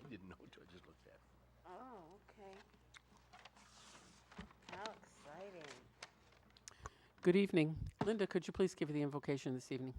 didn't know until I just looked at it. Oh, okay. How exciting. Good evening. Linda, could you please give the invocation this evening?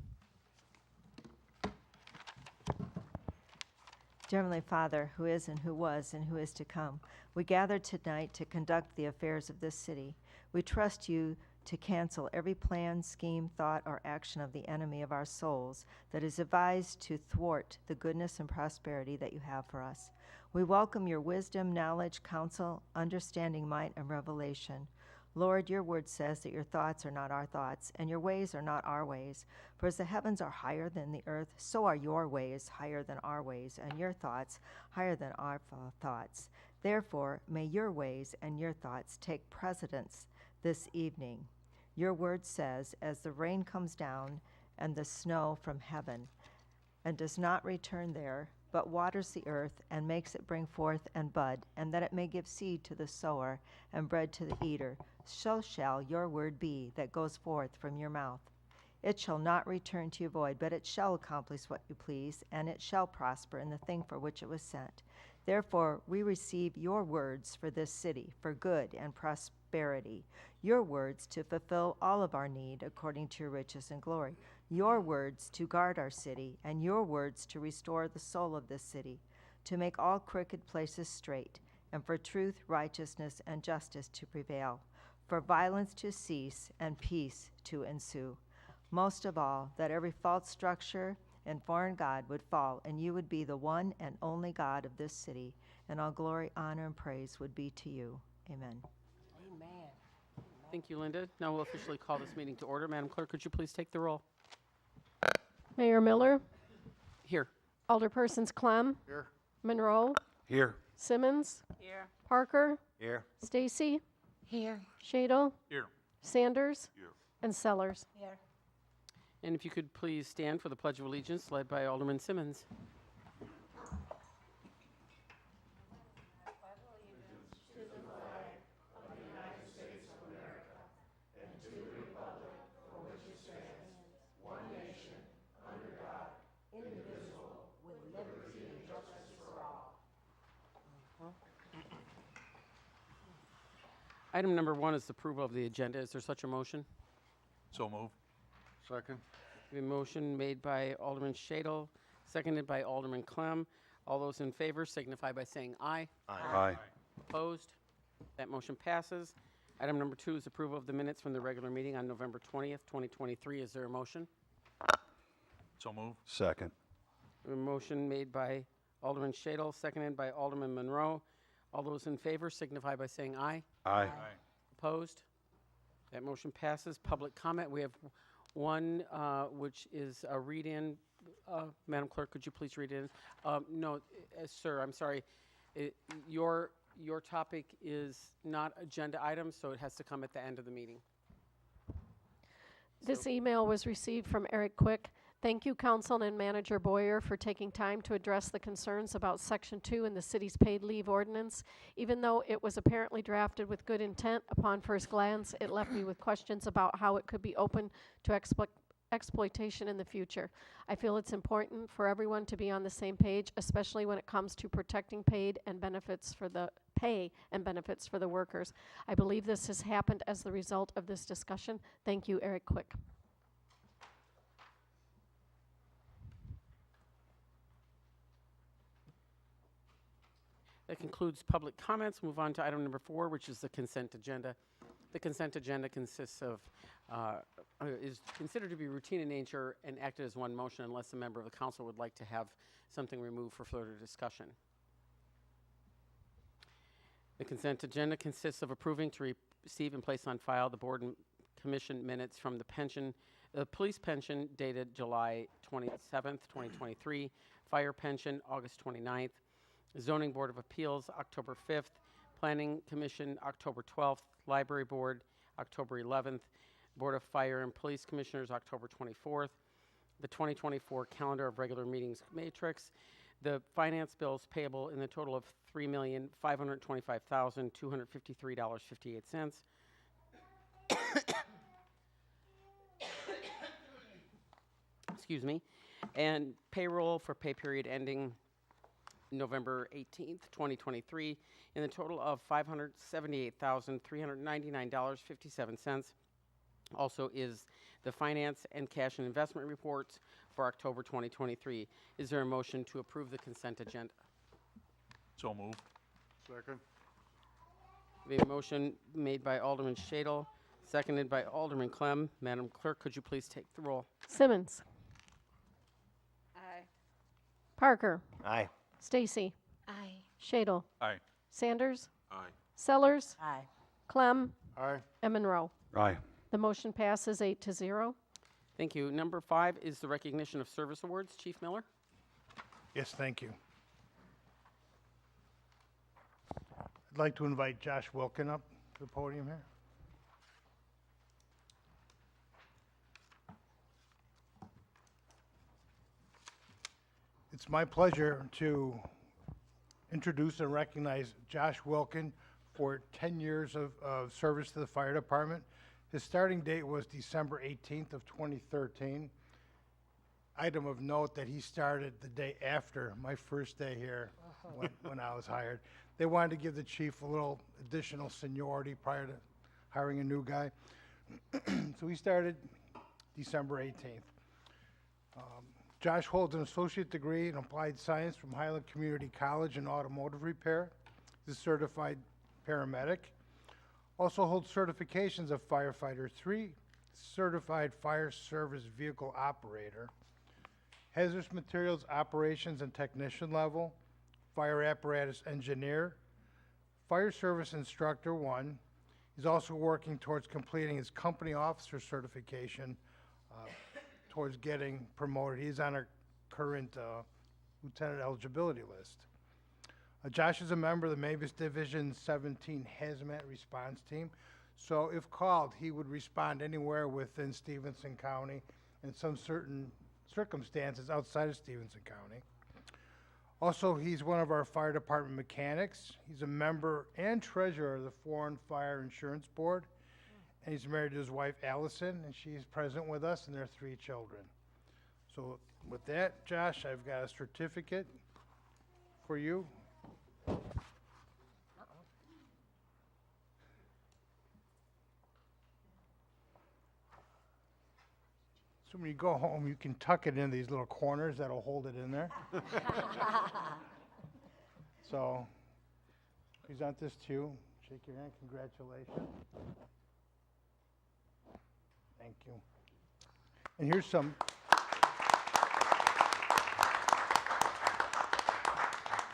Dear Heavenly Father, who is and who was and who is to come, we gather tonight to conduct the affairs of this city. We trust you to cancel every plan, scheme, thought, or action of the enemy of our souls that is devised to thwart the goodness and prosperity that you have for us. We welcome your wisdom, knowledge, counsel, understanding, might, and revelation. Lord, your word says that your thoughts are not our thoughts, and your ways are not our ways. For as the heavens are higher than the earth, so are your ways higher than our ways, and your thoughts higher than our thoughts. Therefore, may your ways and your thoughts take precedence this evening. Your word says, as the rain comes down and the snow from heaven, and does not return there, but waters the earth and makes it bring forth and bud, and that it may give seed to the sower and bread to the eater, so shall your word be that goes forth from your mouth. It shall not return to you void, but it shall accomplish what you please, and it shall prosper in the thing for which it was sent. Therefore, we receive your words for this city, for good and prosperity, your words to fulfill all of our need according to your riches and glory, your words to guard our city, and your words to restore the soul of this city, to make all crooked places straight, and for truth, righteousness, and justice to prevail, for violence to cease and peace to ensue. Most of all, that every false structure and foreign god would fall, and you would be the one and only God of this city, and all glory, honor, and praise would be to you. Amen. Amen. Thank you, Linda. Now we'll officially call this meeting to order. Madam Clerk, could you please take the roll? Mayor Miller, Here. Alderpersons Clem, Here. Monroe, Here. Simmons, Here. Parker, Here. Stacy, Here. Shadle, Here. Sanders, Here. and Sellers. Here. And if you could please stand for the Pledge of Allegiance, led by Alderman Simmons. Item number 1 is approval of the agenda. Is there such a motion? So move. Second. A motion made by Alderman Shadle, seconded by Alderman Clem. All those in favor signify by saying aye. Aye. Opposed? That motion passes. Item number 2 is approval of the minutes from the regular meeting on November 20th, 2023. Is there a motion? So move. Second. A motion made by Alderman Shadle, seconded by Alderman Monroe. All those in favor signify by saying aye. Aye. Opposed? That motion passes. Public comment. We have one which is a read-in. Madam Clerk, could you please read in? No, sir, I'm sorry. Your topic is not agenda item, so it has to come at the end of the meeting. This email was received from Eric Quick. Thank you, Council and Manager Boyer, for taking time to address the concerns about Section 2 in the city's paid leave ordinance. Even though it was apparently drafted with good intent, upon first glance, it left me with questions about how it could be open to exploitation in the future. I feel it's important for everyone to be on the same page, especially when it comes to protecting pay and benefits for the workers. I believe this has happened as the result of this discussion. Thank you, Eric Quick. That concludes public comments. Move on to item number 4, which is the consent agenda. The consent agenda consists of, is considered to be routine in nature and acted as one motion unless a member of the council would like to have something removed for further discussion. The consent agenda consists of approving to receive and place on file the board and commission minutes from the police pension dated July 27th, 2023, fire pension August 29th, Zoning Board of Appeals, October 5th, Planning Commission, October 12th, Library Board, October 11th, Board of Fire and Police Commissioners, October 24th, the 2024 calendar of regular meetings matrix, the finance bills payable in the total of $3,525,253.58. Excuse me, and payroll for pay period ending November 18th, 2023, in the total of $578,399.57. Also is the finance and cash and investment reports for October 2023. Is there a motion to approve the consent agenda? So move. Second. We have a motion made by Alderman Shadle, seconded by Alderman Clem. Madam Clerk, could you please take the roll? Simmons. Aye. Parker. Aye. Stacy. Aye. Shadle. Aye. Sanders. Aye. Sellers. Aye. Clem. Aye. and Monroe. Aye. The motion passes 8-0. Thank you. Number 5 is the recognition of service awards. Chief Miller? Yes, thank you. I'd like to invite Josh Wilkin up to the podium here. It's my pleasure to introduce and recognize Josh Wilkin for 10 years of service to the fire department. His starting date was December 18th of 2013. Item of note that he started the day after my first day here when I was hired. They wanted to give the chief a little additional seniority prior to hiring a new guy. So he started December 18th. Josh holds an associate degree in applied science from Highland Community College in automotive repair. He's a certified paramedic. Also holds certifications of firefighter 3, certified fire service vehicle operator, hazardous materials operations and technician level, fire apparatus engineer, fire service instructor 1. He's also working towards completing his company officer certification towards getting promoted. He's on our current lieutenant eligibility list. Josh is a member of the Mavis Division 17 Hazmat Response Team. So if called, he would respond anywhere within Stevenson County and some certain circumstances outside of Stevenson County. Also, he's one of our fire department mechanics. He's a member and treasurer of the Foreign Fire Insurance Board. And he's married to his wife, Allison, and she's present with us and their 3 children. So with that, Josh, I've got a certificate for you. So when you go home, you can tuck it in these little corners that'll hold it in there. So, present this to you. Shake your hand. Congratulations. Thank you. And here's some.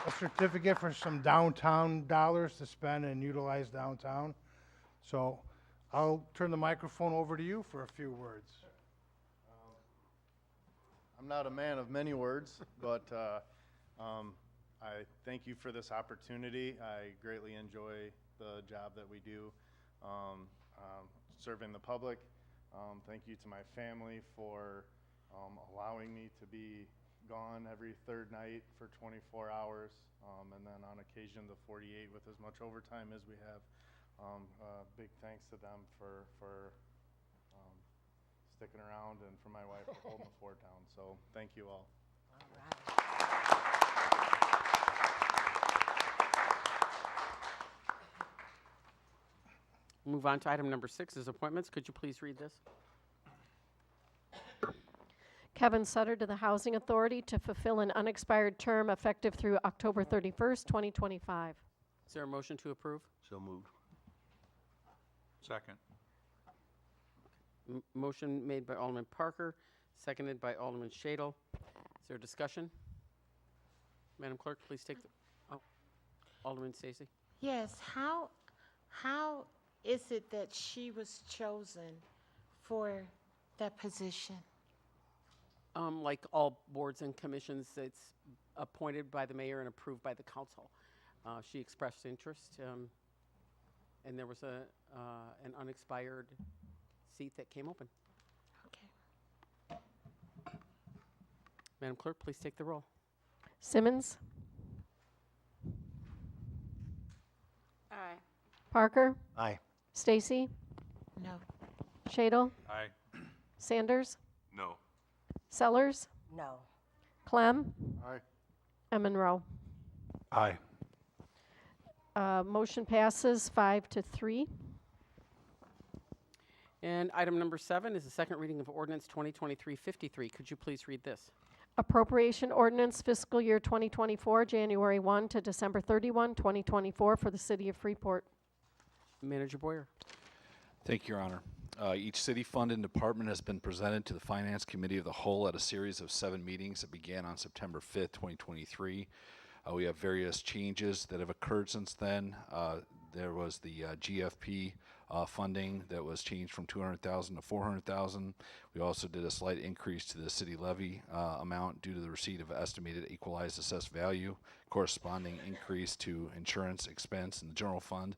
A certificate for some downtown dollars to spend and utilize downtown. So I'll turn the microphone over to you for a few words. I'm not a man of many words, but I thank you for this opportunity. I greatly enjoy the job that we do, serving the public. Thank you to my family for allowing me to be gone every third night for 24 hours, and then on occasion the 48 with as much overtime as we have. Big thanks to them for sticking around, and for my wife for holding the fort down. So thank you all. All right. Move on to item number 6 is appointments. Could you please read this? Kevin Sutter to the Housing Authority to fulfill an unexpired term effective through October 31st, 2025. Is there a motion to approve? So moved. Second. Motion made by Alderman Parker, seconded by Alderman Shadle. Is there discussion? Madam Clerk, please take the, Alderman Stacy. Yes, how is it that she was chosen for that position? Like all boards and commissions, it's appointed by the mayor and approved by the council. She expressed interest, and there was an unexpired seat that came open. Okay. Madam Clerk, please take the roll. Simmons. Aye. Parker. Aye. Stacy. No. Shadle. Aye. Sanders. No. Sellers. No. Clem. Aye. and Monroe. Aye. Motion passes 5-3. And item number 7 is the second reading of ordinance 2023-53. Could you please read this? Appropriation ordinance fiscal year 2024, January 1 to December 31, 2024 for the city of Freeport. Manager Boyer. Thank you, Your Honor. Each city fund and department has been presented to the Finance Committee of the Whole at a series of 7 meetings that began on September 5th, 2023. We have various changes that have occurred since then. There was the GFP funding that was changed from $200,000 to $400,000. We also did a slight increase to the city levy amount due to the receipt of estimated equalized assessed value, corresponding increase to insurance expense in the general fund.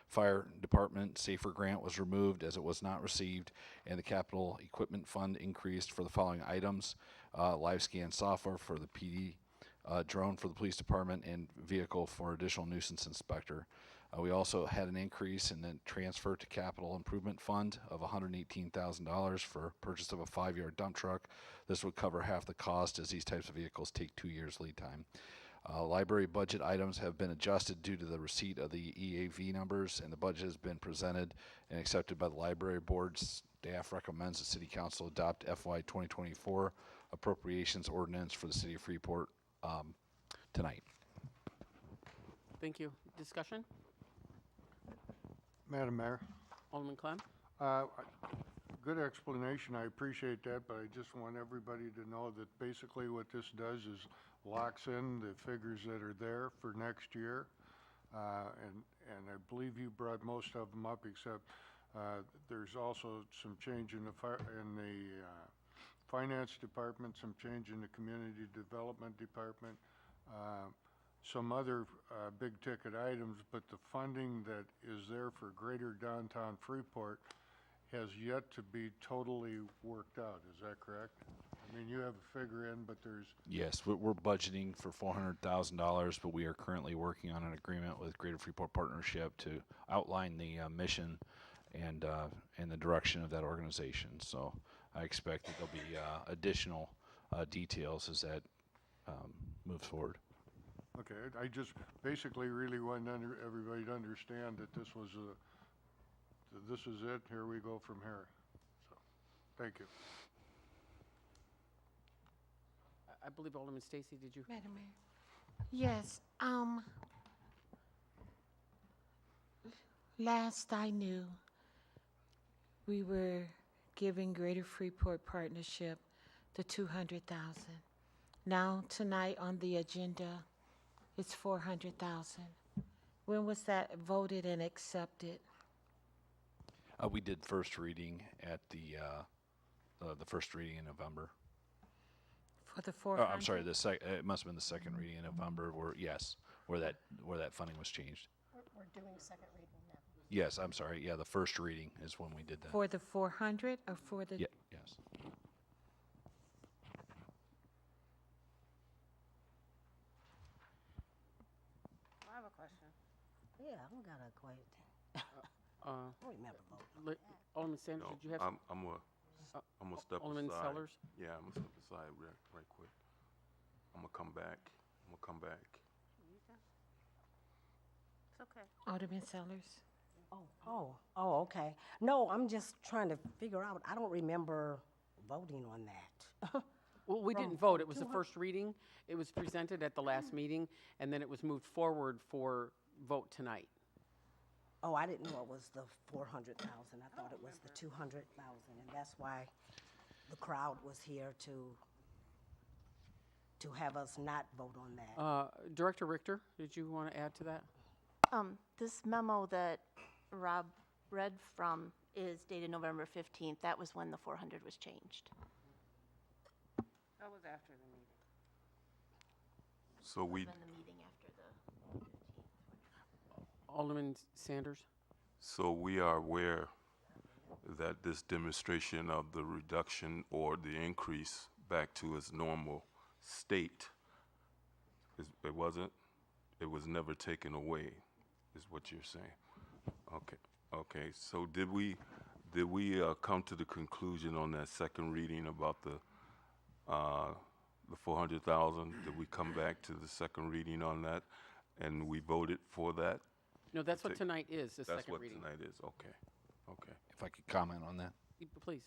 Fire Department Safer Grant was removed as it was not received, and the Capital Equipment Fund increased for the following items: live scan software for the PD, drone for the police department, and vehicle for additional nuisance inspector. We also had an increase in the transfer to Capital Improvement Fund of $118,000 for purchase of a 5-yard dump truck. This would cover half the cost, as these types of vehicles take 2 years lead time. Library budget items have been adjusted due to the receipt of the EAV numbers, and the budget has been presented and accepted by the library board. Staff recommends the City Council adopt FY 2024 appropriations ordinance for the City of Freeport tonight. Thank you. Discussion? Madam Mayor, Alderman Clem? good explanation. I appreciate that, but I just want everybody to know that basically what this does is locks in the figures that are there for next year. And I believe you brought most of them up, except there's also some change in the finance department, some change in the community development department, some other big ticket items, but the funding that is there for Greater Downtown Freeport has yet to be totally worked out. Is that correct? I mean, you have a figure in, but there's... Yes, we're budgeting for $400,000, but we are currently working on an agreement with Greater Freeport Partnership to outline the mission and the direction of that organization. So I expect that there'll be additional details as that moves forward. Okay, I just basically really want everybody to understand that this was this is it. Here we go from here. So, thank you. I believe Alderman Stacy, did you? Madam Mayor? Yes, last I knew, we were giving Greater Freeport Partnership the $200,000. Now, tonight on the agenda, it's $400,000. When was that voted and accepted? We did first reading at the first reading in November. For the 400? I'm sorry, it must have been the second reading in November where that funding was changed. We're doing second reading now. Yes, I'm sorry. Yeah, the first reading is when we did that. For the 400 or for the? Yeah, yes. I have a question. Yeah, I don't got a question. I don't remember voting. Alderman Sanders, No, did you have? I'm gonna step Alderman aside. Sellers? Yeah, I'm gonna step aside right quick. I'm gonna come back. It's okay. Alderman Sellers? Oh, okay. No, I'm just trying to figure out, I don't remember voting on that. Well, we didn't vote. It was the first reading. It was presented at the last meeting, and then it was moved forward for vote tonight. Oh, I didn't know it was the 400,000. I thought it was the 200,000, and that's why the crowd was here to have us not vote on that. Director Richter, did you want to add to that? This memo that Rob read from is dated November 15th. That was when the 400 was changed. That was after the meeting. So we, When the meeting after the 15th. Alderman Sanders? so we are aware that this demonstration of the reduction or the increase back to its normal state, it was never taken away, is what you're saying. Okay. So did we come to the conclusion on that second reading about the 400,000? Did we come back to the second reading on that? And we voted for that? No, that's what Take- tonight is, the That's second what reading. tonight is, okay, okay. If I could comment on that. Please.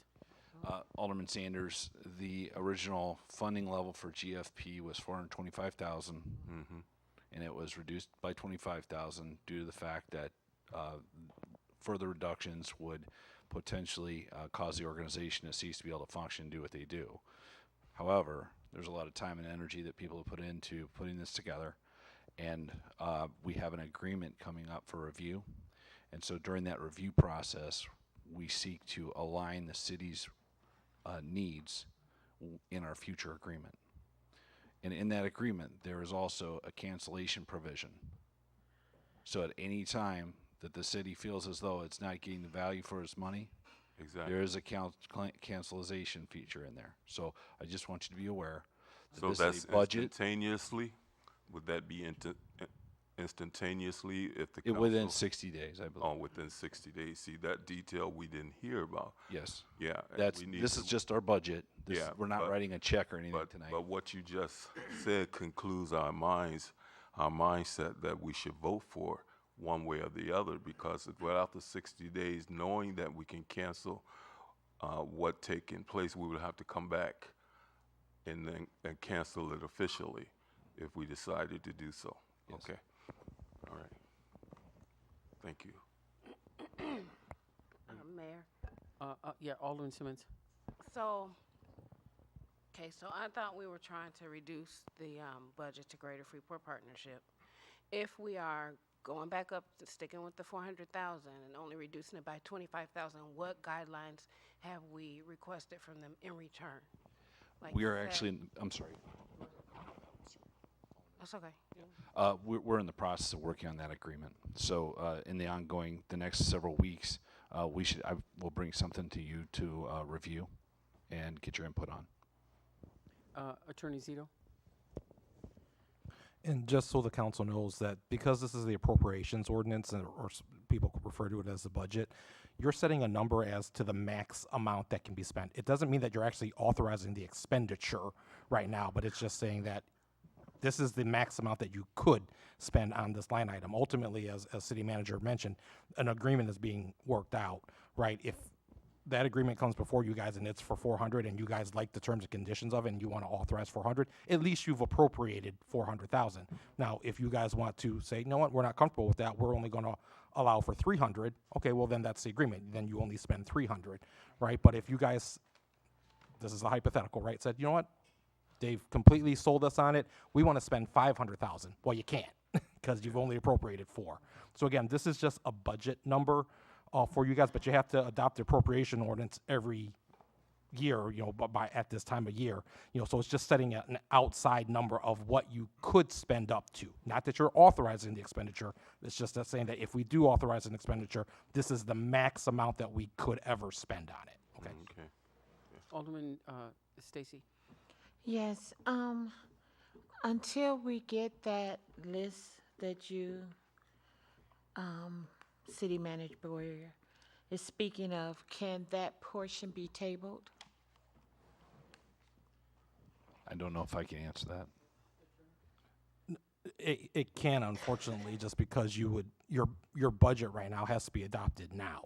Alderman Sanders, the original funding level for GFP was 425,000, Mm-hmm. and it was reduced by 25,000 due to the fact that further reductions would potentially cause the organization to cease to be able to function and do what they do. However, there's a lot of time and energy that people have put into putting this together, and we have an agreement coming up for review. And so during that review process, we seek to align the city's needs in our future agreement. And in that agreement, there is also a cancellation provision. So at any time that the city feels as though it's not getting the value for its money, Exactly. there is a cancellation feature in there. So I just want you to be aware that So this that's is a budget. instantaneously? Would that be instantaneously if the Within council- 60 days, I believe. Oh, within 60 days. See, that detail we didn't hear about. Yes. Yeah. and That's, we need this to- is just our budget. Yeah, We're not but- writing a check or anything But, tonight. but what you just said concludes our mindset that we should vote for one way or the other, because without the 60 days, knowing that we can cancel what taking place, we would have to come back and then cancel it officially if we decided to do so. Yes. Okay. All right. Thank you. Mayor, Yeah, Alderman Simmons. so, okay, so I thought we were trying to reduce the budget to Greater Freeport Partnership. If we are going back up to sticking with the 400,000 and only reducing it by 25,000, what guidelines have we requested from them in return? Like We are set- actually, I'm sorry. That's okay. We're in the process of working on that agreement. So in the next several weeks, I will bring something to you to review and get your input on. Attorney Zito? And just so the council knows that because this is the appropriations ordinance, or people refer to it as the budget, you're setting a number as to the max amount that can be spent. It doesn't mean that you're actually authorizing the expenditure right now, but it's just saying that this is the max amount that you could spend on this line item. Ultimately, as city manager mentioned, an agreement is being worked out, right? If that agreement comes before you guys and it's for 400 and you guys like the terms and conditions of it and you want to authorize 400, at least you've appropriated 400,000. Now, if you guys want to say, you know what, we're not comfortable with that, we're only going to allow for 300, okay, well then that's the agreement. Then you only spend 300, right? But if you guys, this is a hypothetical, right, said, you know what, they've completely sold us on it, we want to spend 500,000. Well, you can't because you've only appropriated 4. So again, this is just a budget number for you guys, but you have to adopt the appropriation ordinance every year, you know, by at this time of year, you know, so it's just setting an outside number of what you could spend up to. Not that you're authorizing the expenditure, it's just that saying that if we do authorize an expenditure, this is the max amount that we could ever spend on it. Okay. Okay. Alderman Stacy? Yes, until we get that list that you, City Manager Boyer is speaking of, can that portion be tabled? I don't know if I can answer that. It can, unfortunately, just because your budget right now has to be adopted now.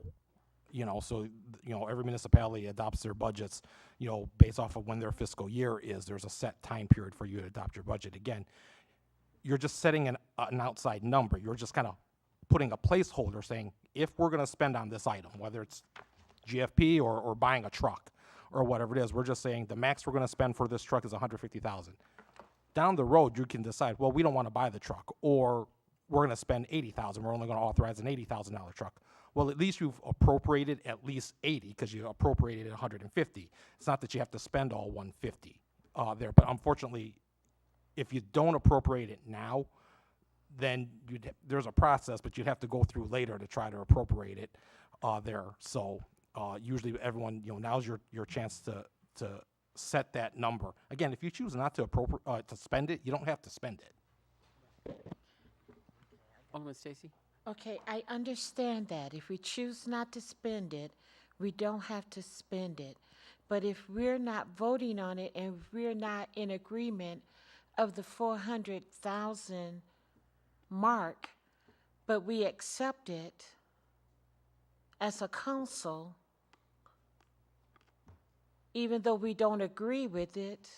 You know, so, you know, every municipality adopts their budgets, you know, based off of when their fiscal year is. There's a set time period for you to adopt your budget. Again, you're just setting an outside number. You're just kind of putting a placeholder saying, if we're going to spend on this item, whether it's GFP or buying a truck or whatever it is, we're just saying the max we're going to spend for this truck is $150,000. Down the road, you can decide, well, we don't want to buy the truck, or we're going to spend $80,000. We're only going to authorize an $80,000 truck. Well, at least you've appropriated at least 80 because you appropriated 150. It's not that you have to spend all 150 there, but unfortunately, if you don't appropriate it now, then there's a process, but you'd have to go through later to try to appropriate it there. So usually everyone, you know, now's your chance to set that number. Again, if you choose not to to spend it, you don't have to spend it. Alderman Stacy? Okay, I understand that. If we choose not to spend it, we don't have to spend it. But if we're not voting on it and we're not in agreement of the 400,000 mark, but we accept it as a council, even though we don't agree with it.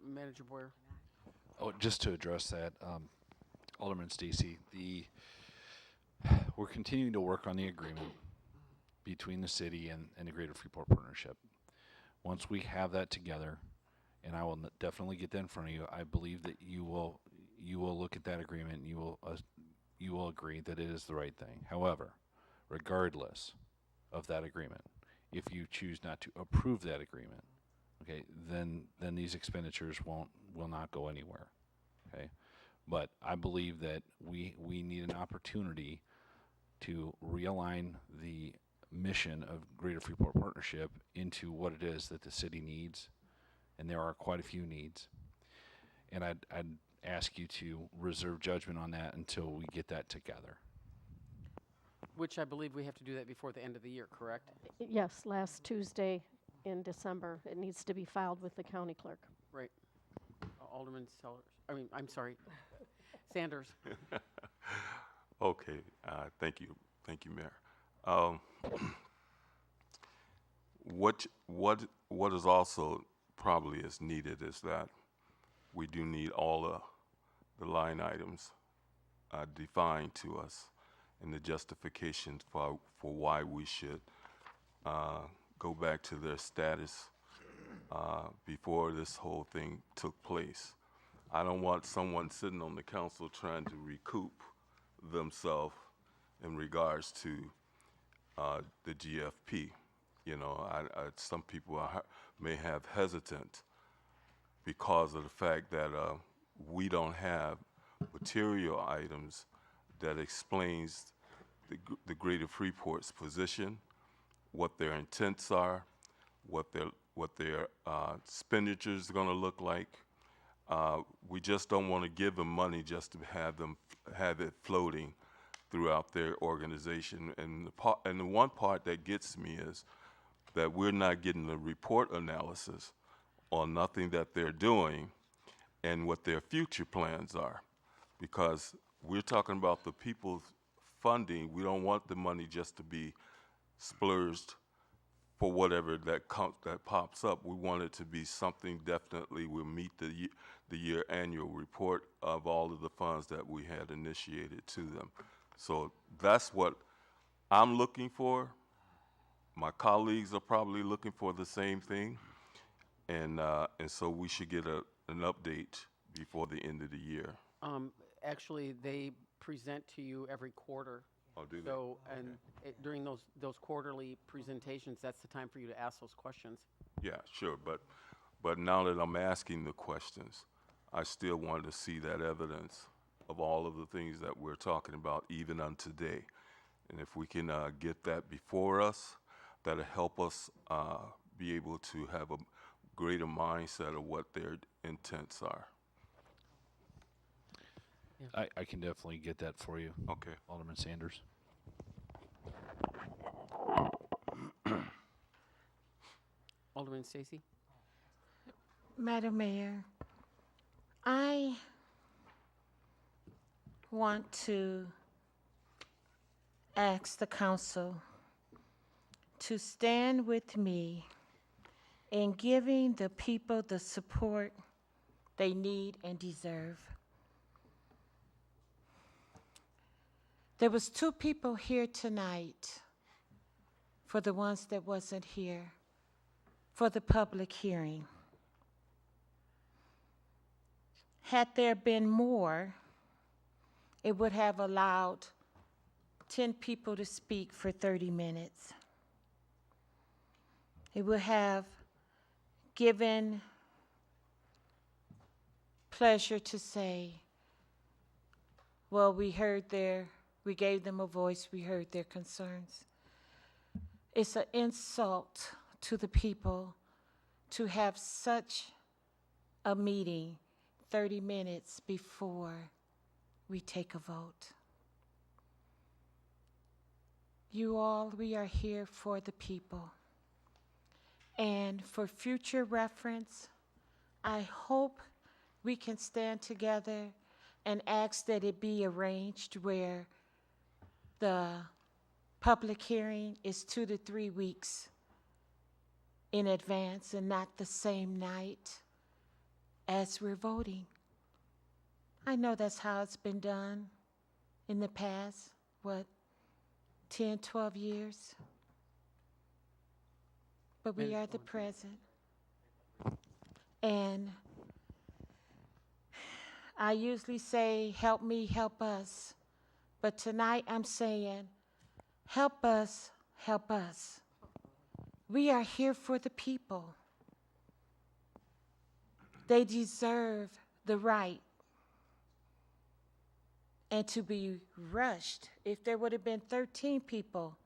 Manager Boyer. Oh, just to address that, Alderman Stacy, we're continuing to work on the agreement between the city and the Greater Freeport Partnership. Once we have that together, and I will definitely get that in front of you, I believe that you will look at that agreement and you will agree that it is the right thing. However, regardless of that agreement, if you choose not to approve that agreement, okay, then these expenditures will not go anywhere. Okay, but I believe that we need an opportunity to realign the mission of Greater Freeport Partnership into what it is that the city needs, and there are quite a few needs. And I'd ask you to reserve judgment on that until we get that together. Which I believe we have to do that before the end of the year, correct? Yes, last Tuesday in December. It needs to be filed with the county clerk. Right. Alderman Sellers, I'm sorry, Sanders. Okay, thank you, Mayor. What is also probably is needed is that we do need all the line items defined to us and the justifications for why we should go back to their status before this whole thing took place. I don't want someone sitting on the council trying to recoup themselves in regards to the GFP. You know, some people may have hesitant because of the fact that we don't have material items that explains the Greater Freeport's position, what their intents are, what their expenditures are going to look like. We just don't want to give them money just to have it floating throughout their organization. And the one part that gets me is that we're not getting the report analysis on nothing that they're doing and what their future plans are, because we're talking about the people's funding. We don't want the money just to be splurged for whatever that pops up. We want it to be something definitely will meet the year annual report of all of the funds that we had initiated to them. So that's what I'm looking for. My colleagues are probably looking for the same thing, and so we should get an update before the end of the year. Actually, they present to you every quarter. Oh, do they? So, and during those quarterly presentations, that's the time for you to ask those questions. Yeah, sure, but now that I'm asking the questions, I still wanted to see that evidence of all of the things that we're talking about, even on today. And if we can get that before us, that'll help us be able to have a greater mindset of what their intents are. Yeah. I can definitely get that for you. Okay. Alderman Sanders. Alderman Stacy? Madam Mayor, I want to ask the council to stand with me in giving the people the support they need and deserve. There was 2 people here tonight, for the ones that wasn't here, for the public hearing. Had there been more, it would have allowed 10 people to speak for 30 minutes. It would have given pleasure to say, well, we gave them a voice, we heard their concerns. It's an insult to the people to have such a meeting 30 minutes before we take a vote. You all, we are here for the people. And for future reference, I hope we can stand together and ask that it be arranged where the public hearing is 2 to 3 weeks in advance and not the same night as we're voting. I know that's how it's been done in the past, 10, 12 years? But we are the present. And I usually say, help me, help us. But tonight I'm saying, help us, help us. We are here for the people. They deserve the right and to be rushed. If there would have been 13 people,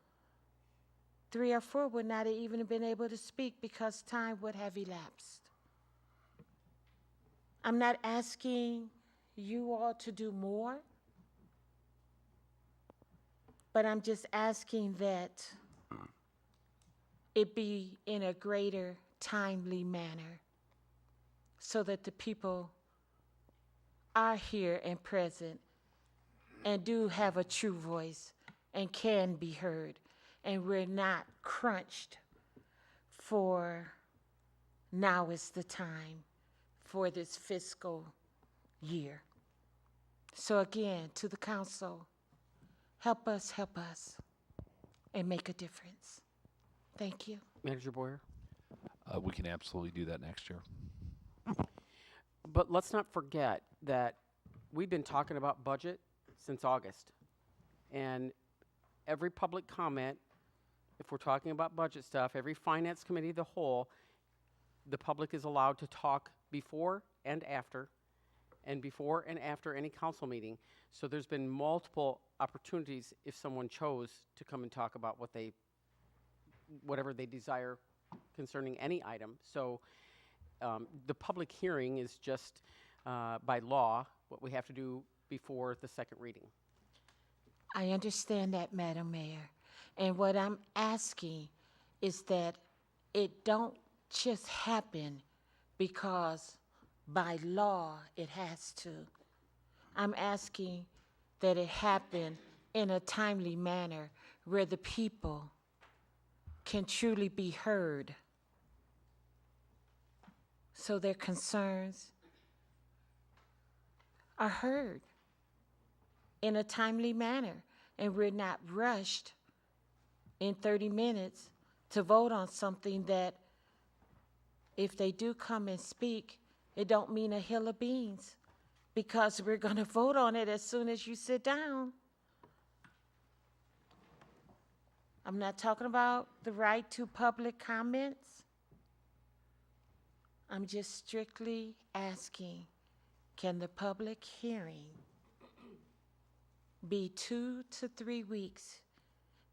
3 or 4 would not have even been able to speak because time would have elapsed. I'm not asking you all to do more, but I'm just asking that it be in a greater timely manner so that the people are here and present and do have a true voice and can be heard, and we're not crunched for now is the time for this fiscal year. So again, to the council, help us, and make a difference. Thank you. Manager Boyer? We can absolutely do that next year. But let's not forget that we've been talking about budget since August. And every public comment, if we're talking about budget stuff, every finance committee of the whole, the public is allowed to talk before and after any council meeting. So there's been multiple opportunities if someone chose to come and talk about whatever they desire concerning any item. So the public hearing is just by law what we have to do before the second reading. I understand that, Madam Mayor. And what I'm asking is that it don't just happen because by law it has to. I'm asking that it happen in a timely manner where the people can truly be heard so their concerns are heard in a timely manner, and we're not rushed in 30 minutes to vote on something that if they do come and speak, it don't mean a hill of beans because we're going to vote on it as soon as you sit down. I'm not talking about the right to public comments. I'm just strictly asking, can the public hearing be 2 to 3 weeks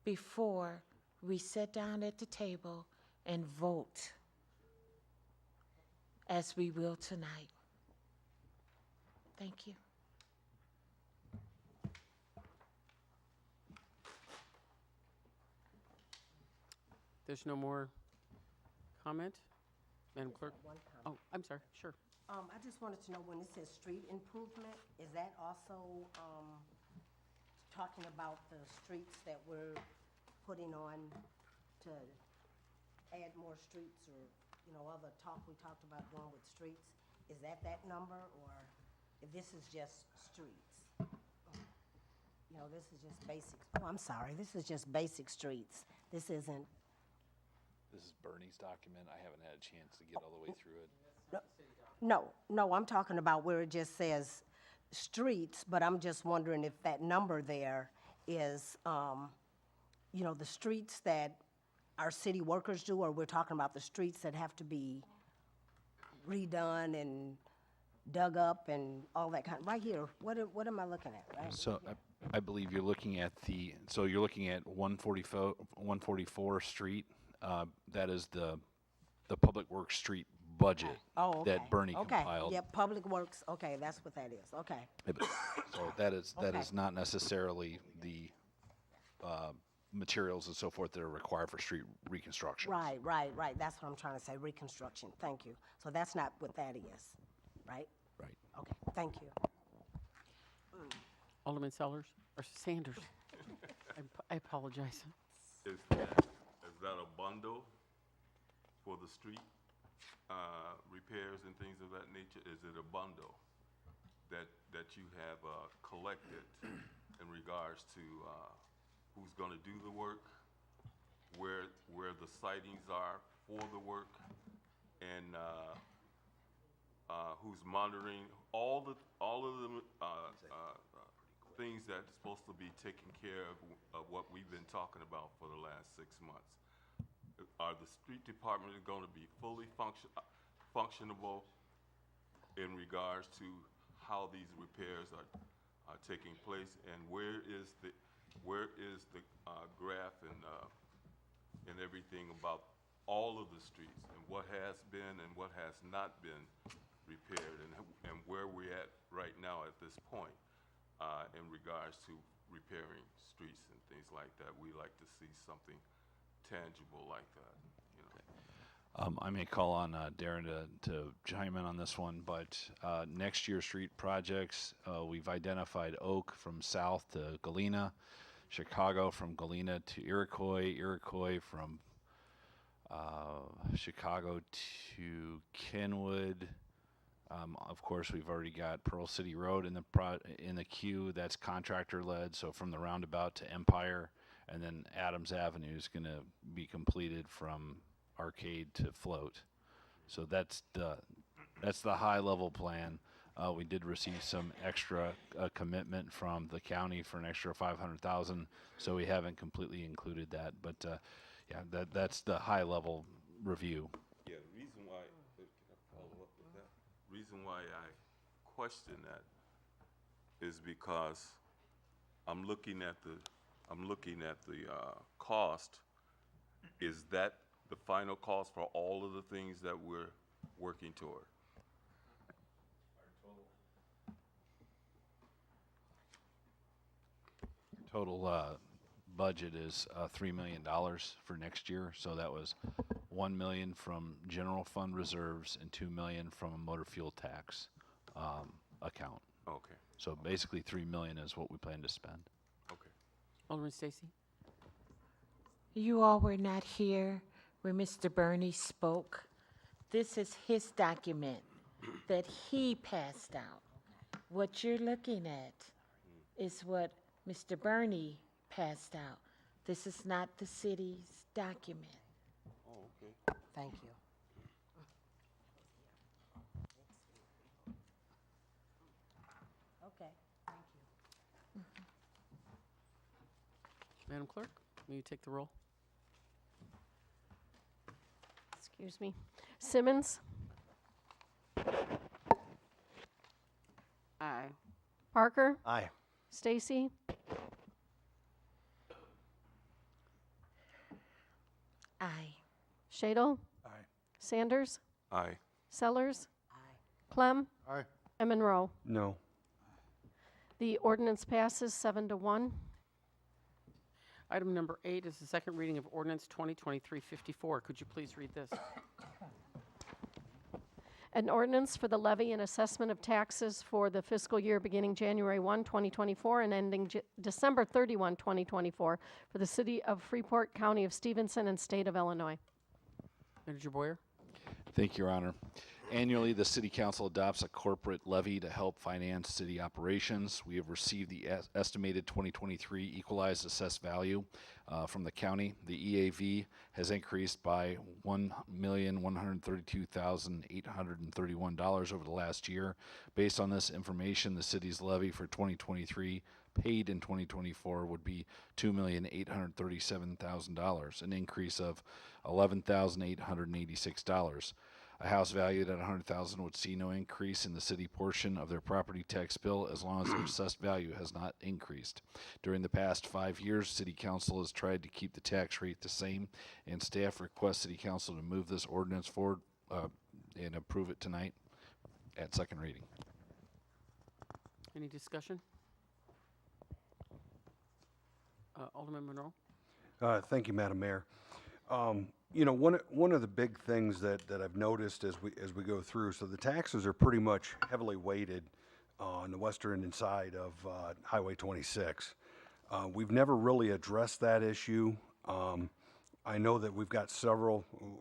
before we sit down at the table and vote as we will tonight? Thank you. There's no more comment? Madam Clerk? One comment. Oh, I'm sorry, sure. I just wanted to know, when it says street improvement, is that also talking about the streets that we're putting on to add more streets, or, other talk we talked about going with streets? Is that number, or if this is just streets? This is just basic, I'm sorry, this is just basic streets. This isn't. This is Bernie's document. I haven't had a chance to get all the way through it. No, I'm talking about where it just says streets, but I'm just wondering if that number there is, the streets that our city workers do, or we're talking about the streets that have to be redone and dug up and all that kind, right here, what am I looking at, right? So I believe you're looking at you're looking at 144 Street. That is the Public Works Street budget Oh, okay. that Bernie compiled. Okay, yep, Public Works, okay, that's what that is, okay. So that is Okay. not necessarily the materials and so forth that are required for street reconstruction. Right. That's what I'm trying to say, reconstruction. Thank you. So that's not what that is, right? Right. Okay, thank you. Alderman Sellers, or Sanders. I apologize. Is that a bundle for the street repairs and things of that nature? Is it a bundle that you have collected in regards to who's going to do the work, where the sightings are for the work, and who's monitoring all of the things that's supposed to be taken care of what we've been talking about for the last 6 months? Are the street department going to be fully functionable in regards to how these repairs are taking place, and where is the graph and everything about all of the streets and what has been and what has not been repaired, and where we're at right now at this point in regards to repairing streets and things like that? We like to see something tangible like that, you know. I may call on Darren to chime in on this one, but next year's street projects, we've identified Oak from south to Galena, Chicago from Galena to Iroquois, Iroquois from Chicago to Kenwood. Of course, we've already got Pearl City Road in the queue. That's contractor led, so from the roundabout to Empire, and then Adams Avenue is going to be completed from Arcade to Float. So that's the high level plan. We did receive some extra commitment from the county for an extra $500,000, so we haven't completely included that. But yeah, that's the high level review. Yeah, the reason why, can I follow up with that? Reason why I question that is because I'm looking at the cost. Is that the final cost for all of the things that we're working toward? Total budget is $3 million for next year. So that was $1 million from general fund reserves and $2 million from a motor fuel tax account. Okay, So basically $3 million is what we plan to spend. okay. Alderman Stacy? You all were not here when Mr. Bernie spoke. This is his document that he passed out. What you're looking at is what Mr. Bernie passed out. This is not the city's document. Oh, okay. Thank you. Okay, thank you. Madam Clerk, will you take the roll? Excuse me. Simmons, Aye. Parker, Aye. Stacy, Aye. Shadle, Aye. Sanders, Aye. Sellers, Aye. Clem, Aye. and Monroe. No. The ordinance passes 7-1. Item number 8 is the second reading of ordinance 2023-54. Could you please read this? An ordinance for the levy and assessment of taxes for the fiscal year beginning January 1, 2024 and ending December 31, 2024 for the city of Freeport, county of Stevenson, and state of Illinois. Manager Boyer? Thank you, Your Honor. Annually, the City Council adopts a corporate levy to help finance city operations. We have received the estimated 2023 equalized assessed value from the county. The EAV has increased by $1,132,831 over the last year. Based on this information, the city's levy for 2023 paid in 2024 would be $2,837,000, an increase of $11,886. A house valued at $100,000 would see no increase in the city portion of their property tax bill as long as their assessed value has not increased. During the past 5 years, City Council has tried to keep the tax rate the same, and staff requests City Council to move this ordinance forward and approve it tonight at second reading. Any discussion? Alderman Monroe? Thank you, Madam Mayor. You know, one of the big things that I've noticed as we go through, so the taxes are pretty much heavily weighted on the western side of Highway 26. We've never really addressed that issue. I know that we've got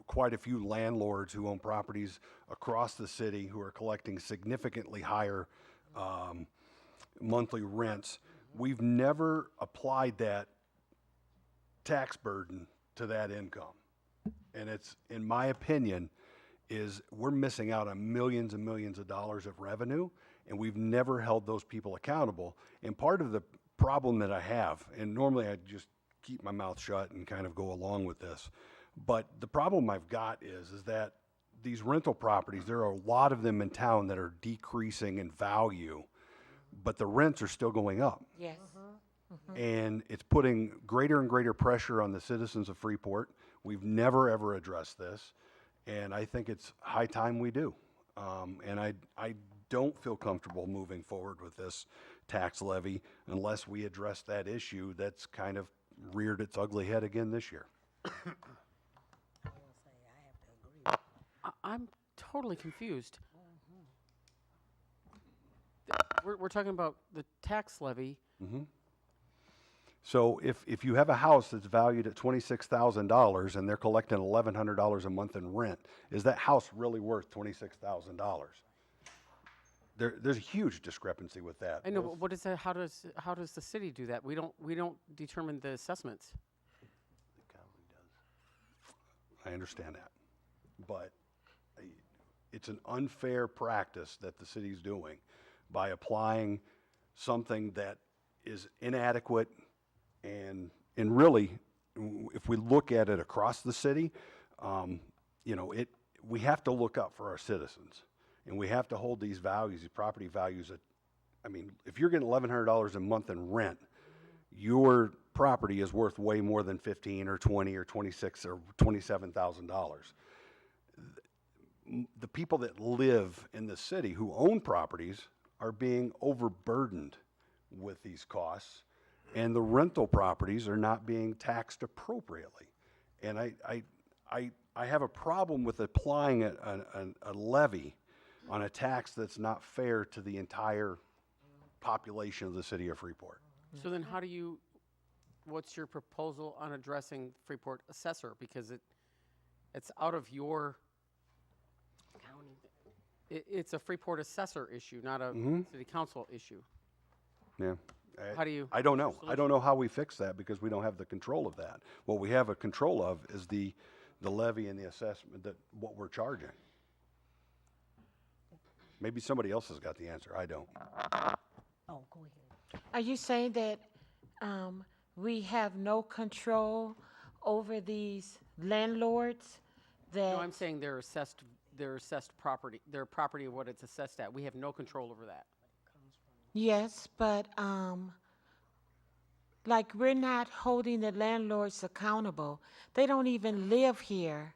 quite a few landlords who own properties across the city who are collecting significantly higher monthly rents. We've never applied that tax burden to that income. And it's, in my opinion, is we're missing out on millions and millions of dollars of revenue, and we've never held those people accountable. And part of the problem that I have, and normally I just keep my mouth shut and kind of go along with this, but the problem I've got is that these rental properties, there are a lot of them in town that are decreasing in value, but the rents are still going up. Yes. And it's putting greater and greater pressure on the citizens of Freeport. We've never, ever addressed this, and I think it's high time we do. And I don't feel comfortable moving forward with this tax levy unless we address that issue that's kind of reared its ugly head again this year. I'm totally confused. We're talking about the tax levy. So if you have a house that's valued at $26,000 and they're collecting $1,100 a month in rent, is that house really worth $26,000? There's a huge discrepancy with that. I know, but what is that? How does the city do that? We don't determine the assessments. I understand that, but it's an unfair practice that the city's doing by applying something that is inadequate. And really, if we look at it across the city, you know, we have to look out for our citizens, and we have to hold these values, these property values. I mean, if you're getting $1,100 a month in rent, your property is worth way more than $15,000 or $20,000 or $26,000 or $27,000. The people that live in the city who own properties are being overburdened with these costs, and the rental properties are not being taxed appropriately. And I have a problem with applying a levy on a tax that's not fair to the entire population of the city of Freeport. So then what's your proposal on addressing Freeport assessor? Because it's out of your county. It's a Freeport assessor issue, not a city council issue. Yeah. How do you? I don't know. I don't know how we fix that because we don't have the control of that. What we have a control of is the levy and the assessment, that what we're charging. Maybe somebody else has got the answer. I don't. Oh, go ahead. Are you saying that we have no control over these landlords? That No, I'm saying their assessed property, their property, what it's assessed at. We have no control over that. Yes, but like we're not holding the landlords accountable. They don't even live here,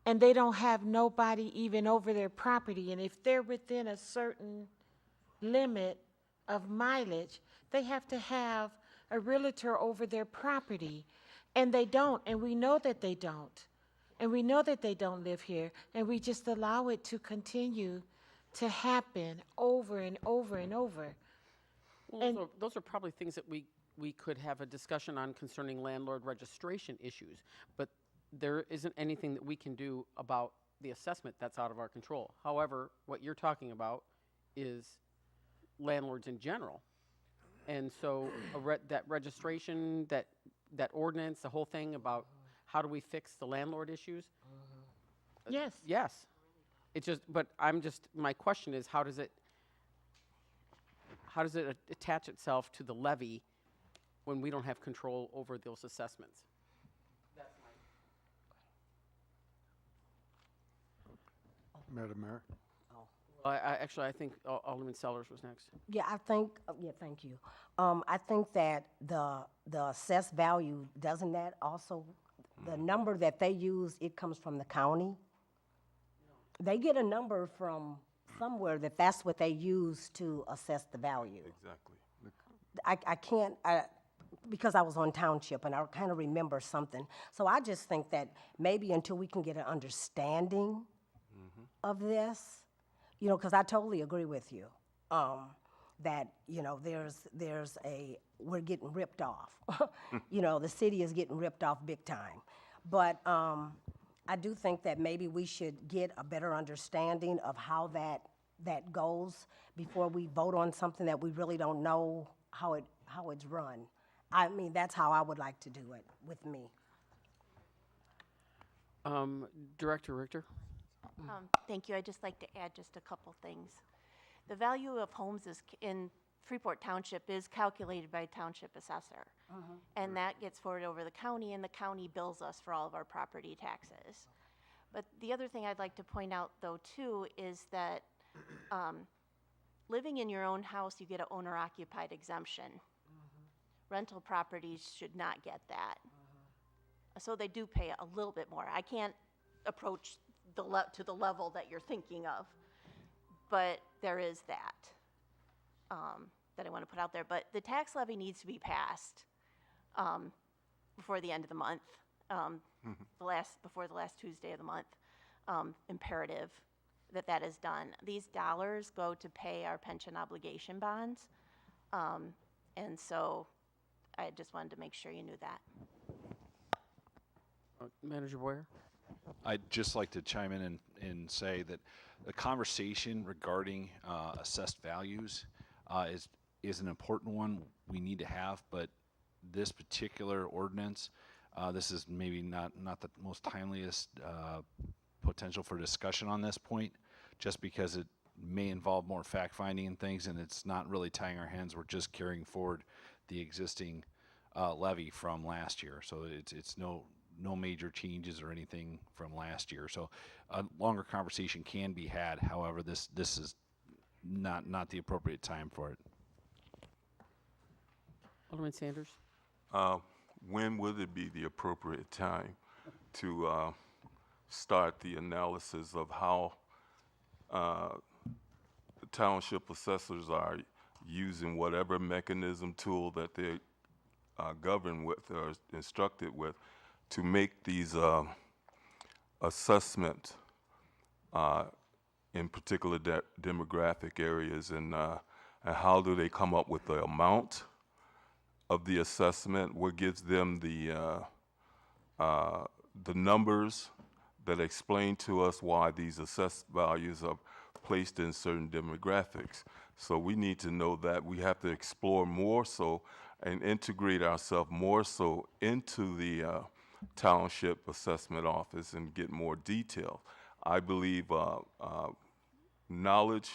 and they don't have nobody even over their property. And if they're within a certain limit of mileage, they have to have a realtor over their property, and they don't. And we know that they don't, and we know that they don't live here, and we just allow it to continue to happen over and over and over. Well, And- those are probably things that we could have a discussion on concerning landlord registration issues, but there isn't anything that we can do about the assessment. That's out of our control. However, what you're talking about is landlords in general. And so that registration, that ordinance, the whole thing about how do we fix the landlord issues? Yes. Yes. It's just, but my question is, how does it attach itself to the levy when we don't have control over those assessments? Madam Mayor? I think Alderman Sellers was next. Yeah, thank you. I think that the assessed value, doesn't that also, the number that they use, it comes from the county? They get a number from somewhere that's what they use to assess the value. Exactly. I can't, because I was on township and I kind of remember something. So I just think that maybe until we can get an understanding of this, you know, because I totally agree with you, that, you know, we're getting ripped off. You know, the city is getting ripped off big time. But I do think that maybe we should get a better understanding of how that goes before we vote on something that we really don't know how it's run. I mean, that's how I would like to do it with me. Director Richter? Thank you. I'd just like to add just a couple things. The value of homes in Freeport Township is calculated by township assessor. And that gets forwarded over the county, and the county bills us for all of our property taxes. But the other thing I'd like to point out, though, too, is that living in your own house, you get an owner-occupied exemption. Rental properties should not get that. So they do pay a little bit more. I can't approach to the level that you're thinking of, but there is that that I want to put out there. But the tax levy needs to be passed before the end of the month, before the last Tuesday of the month. Imperative that is done. These dollars go to pay our pension obligation bonds, and so I just wanted to make sure you knew that. Manager Boyer? I'd just like to chime in and say that the conversation regarding assessed values is an important one we need to have, but this particular ordinance, this is maybe not the most timeliest potential for discussion on this point, just because it may involve more fact-finding and things, and it's not really tying our hands. We're just carrying forward the existing levy from last year, so it's no major changes or anything from last year. So a longer conversation can be had. However, this is not the appropriate time for it. Alderman Sanders? When would it be the appropriate time to start the analysis of how the township assessors are using whatever mechanism tool that they're governed with or instructed with to make these assessments in particular demographic areas, and how do they come up with the amount of the assessment? What gives them the numbers that explain to us why these assessed values are placed in certain demographics? So we need to know that. We have to explore more so and integrate ourselves more so into the township assessment office and get more detail. I believe knowledge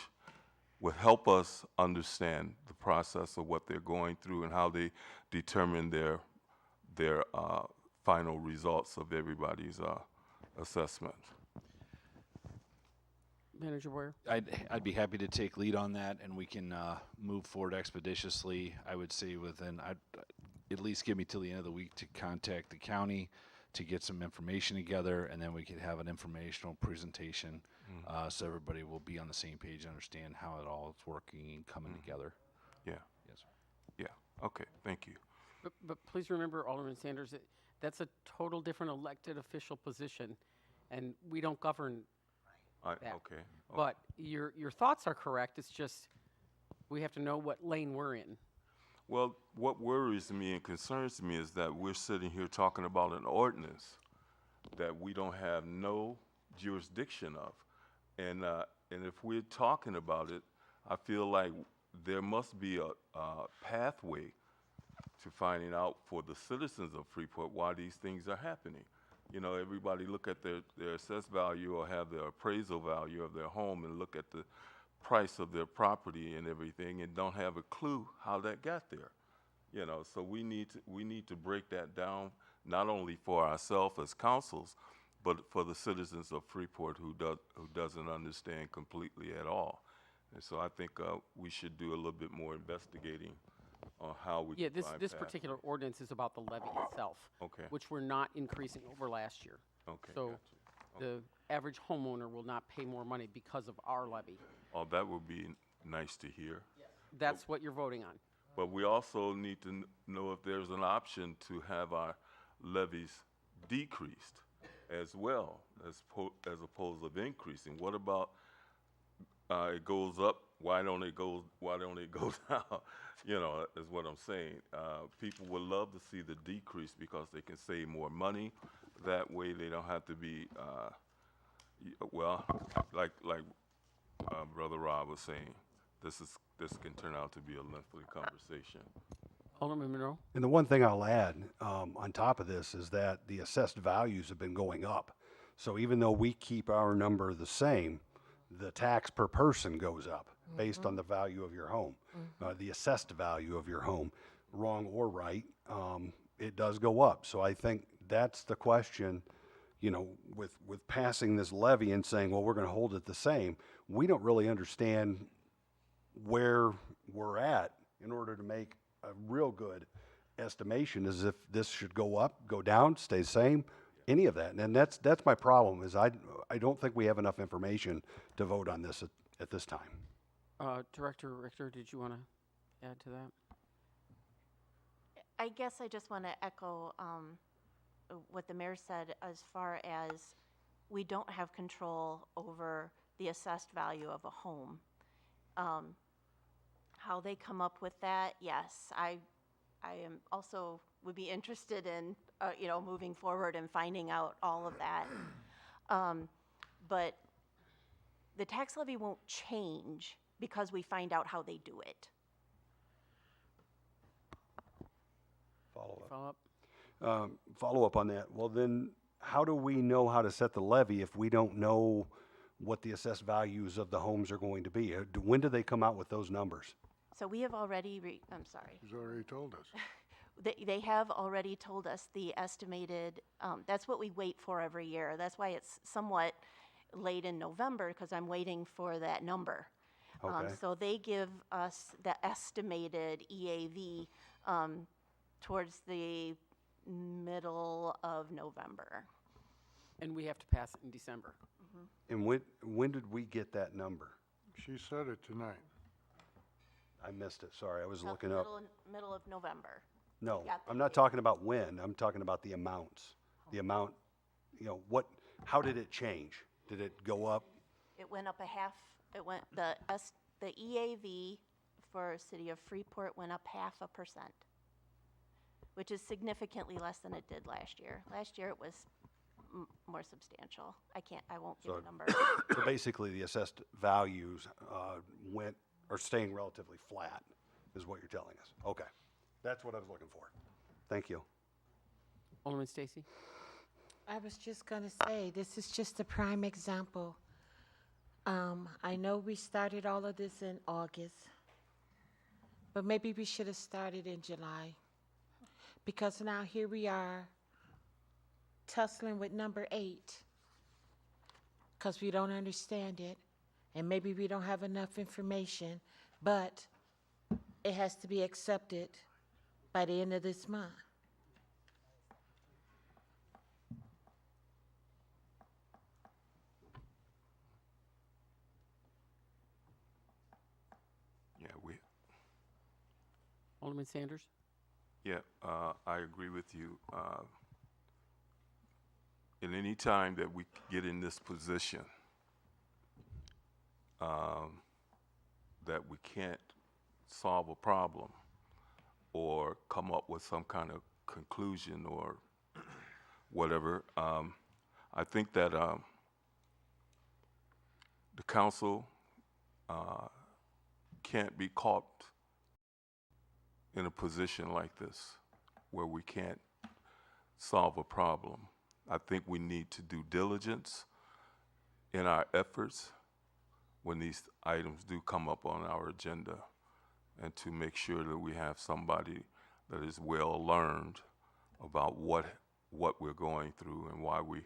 will help us understand the process of what they're going through and how they determine their final results of everybody's assessment. Manager Boyer? I'd be happy to take lead on that, and we can move forward expeditiously. I would say I'd at least give me till the end of the week to contact the county to get some information together, and then we could have an informational presentation so everybody will be on the same page and understand how it all is working and coming together. Yeah. Yes, sir. Yeah. Okay. Thank you. But please remember, Alderman Sanders, that's a total different elected official position, and we don't govern that. Okay. But your thoughts are correct. It's just we have to know what lane we're in. Well, what worries me and concerns me is that we're sitting here talking about an ordinance that we don't have no jurisdiction of. And if we're talking about it, I feel like there must be a pathway to finding out for the citizens of Freeport why these things are happening. You know, everybody look at their assessed value or have their appraisal value of their home and look at the price of their property and everything and don't have a clue how that got there. You know, so we need to break that down, not only for ourselves as councils, but for the citizens of Freeport who doesn't understand completely at all. And so I think we should do a little bit more investigating on how we can find this pathways. particular ordinance is about the levy itself, Okay. which we're not increasing over last year. Okay, So gotcha. the average homeowner will not pay more money because of our levy. Oh, that would be nice to hear. That's what you're voting on. But we also need to know if there's an option to have our levies decreased as well, as opposed of increasing. What about, it goes up, why don't it go down? You know, is what I'm saying. People would love to see the decrease because they can save more money. That way they don't have to be, well, like Brother Rob was saying, this can turn out to be a lengthy conversation. Alderman Monroe? And the one thing I'll add on top of this is that the assessed values have been going up. So even though we keep our number the same, the tax per person goes up based on the value of your home, the assessed value of your home, wrong or right, it does go up. So I think that's the question, you know, with passing this levy and saying, well, we're going to hold it the same, we don't really understand where we're at in order to make a real good estimation as if this should go up, go down, stay the same, any of that. And that's my problem is I don't think we have enough information to vote on this at this time. Director Richter, did you want to add to that? I guess I just want to echo what the mayor said as far as we don't have control over the assessed value of a home. How they come up with that, yes, I am also would be interested in, you know, moving forward and finding out all of that. But the tax levy won't change because we find out how they do it. Follow up? Follow up on that. Well, then how do we know how to set the levy if we don't know what the assessed values of the homes are going to be? When do they come out with those numbers? So we have already, I'm sorry. He's already told us. They have already told us the estimated, that's what we wait for every year. That's why it's somewhat late in November, because I'm waiting for that number. Okay. So they give us the estimated EAV towards the middle of November. And we have to pass it in December. And when did we get that number? She said it tonight. I missed it. Sorry, I was looking up. Middle of November. No, got the I'm not talking about when. I'm talking about the amounts. The amount, you know, how did it change? Did it go up? It went up a half, the EAV for City of Freeport went up 0.5%, which is significantly less than it did last year. Last year it was more substantial. I won't give a number. So basically the assessed values are staying relatively flat, is what you're telling us. Okay, that's what I was looking for. Thank you. Alderman Stacy? I was just going to say, this is just a prime example. I know we started all of this in August, but maybe we should have started in July. Because now here we are tussling with number 8 because we don't understand it, and maybe we don't have enough information, but it has to be accepted by the end of this month. Yeah, Alderman Sanders? Yeah, I agree with you. In any time that we get in this position, that we can't solve a problem or come up with some kind of conclusion or whatever, I think that the council can't be caught in a position like this where we can't solve a problem. I think we need to do diligence in our efforts when these items do come up on our agenda, and to make sure that we have somebody that is well learned about what we're going through and why we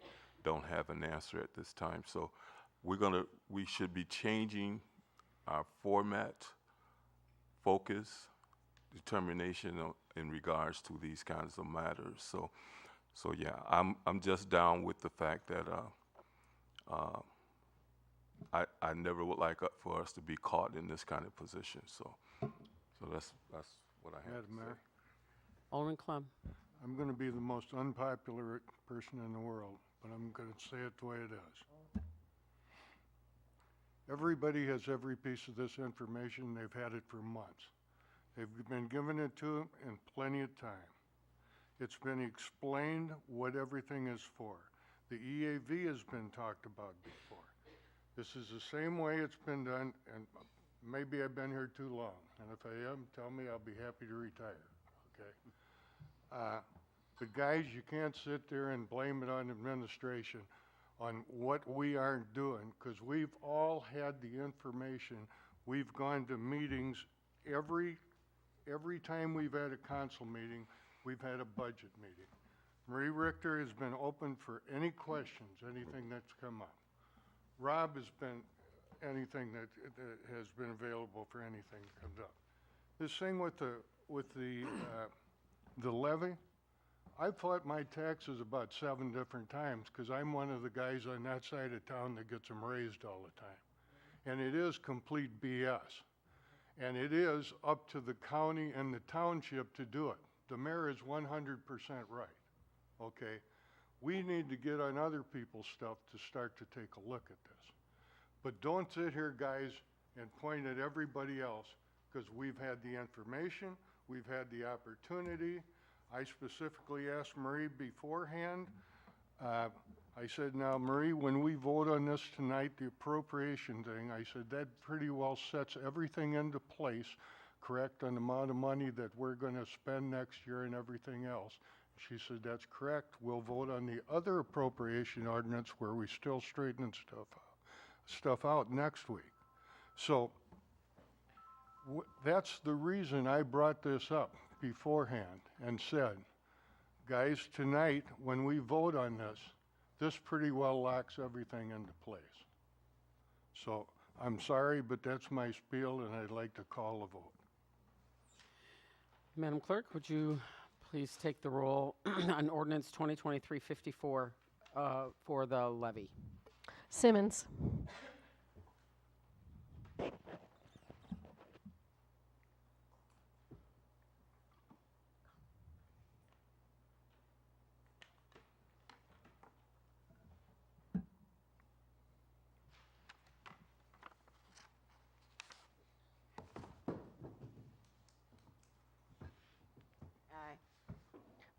don't have an answer at this time. So we should be changing our format, focus, determination in regards to these kinds of matters. So yeah, I'm just down with the fact that I never would like for us to be caught in this kind of position. So that's what I have to Madam Mayor, say. Alderman Clem. I'm gonna be the most unpopular person in the world, but I'm gonna say it the way it is. Everybody has every piece of this information. They've had it for months. They've been given it to them in plenty of time. It's been explained what everything is for. The EAV has been talked about before. This is the same way it's been done, and maybe I've been here too long. And if I am, tell me, I'll be happy to retire, okay? But guys, you can't sit there and blame it on administration on what we aren't doing, because we've all had the information. We've gone to meetings every time we've had a council meeting, we've had a budget meeting. Marie Richter has been open for any questions, anything that's come up. Rob has been anything that has been available for anything that comes up. This thing with the levy, I've fought my taxes about 7 different times because I'm one of the guys on that side of town that gets them raised all the time. And it is complete BS. And it is up to the county and the township to do it. The mayor is 100% right, okay? We need to get on other people's stuff to start to take a look at this. But don't sit here, guys, and point at everybody else, because we've had the information, we've had the opportunity. I specifically asked Marie beforehand. I said, now, Marie, when we vote on this tonight, the appropriation thing, I said, that pretty well sets everything into place, correct, on the amount of money that we're going to spend next year and everything else. She said, that's correct. We'll vote on the other appropriation ordinance where we still straighten stuff out next week. So that's the reason I brought this up beforehand and said, guys, tonight, when we vote on this, this pretty well locks everything into place. So I'm sorry, but that's my spiel, and I'd like to call a vote. Madam Clerk, would you please take the roll on ordinance 2023-54 for the levy? Simmons.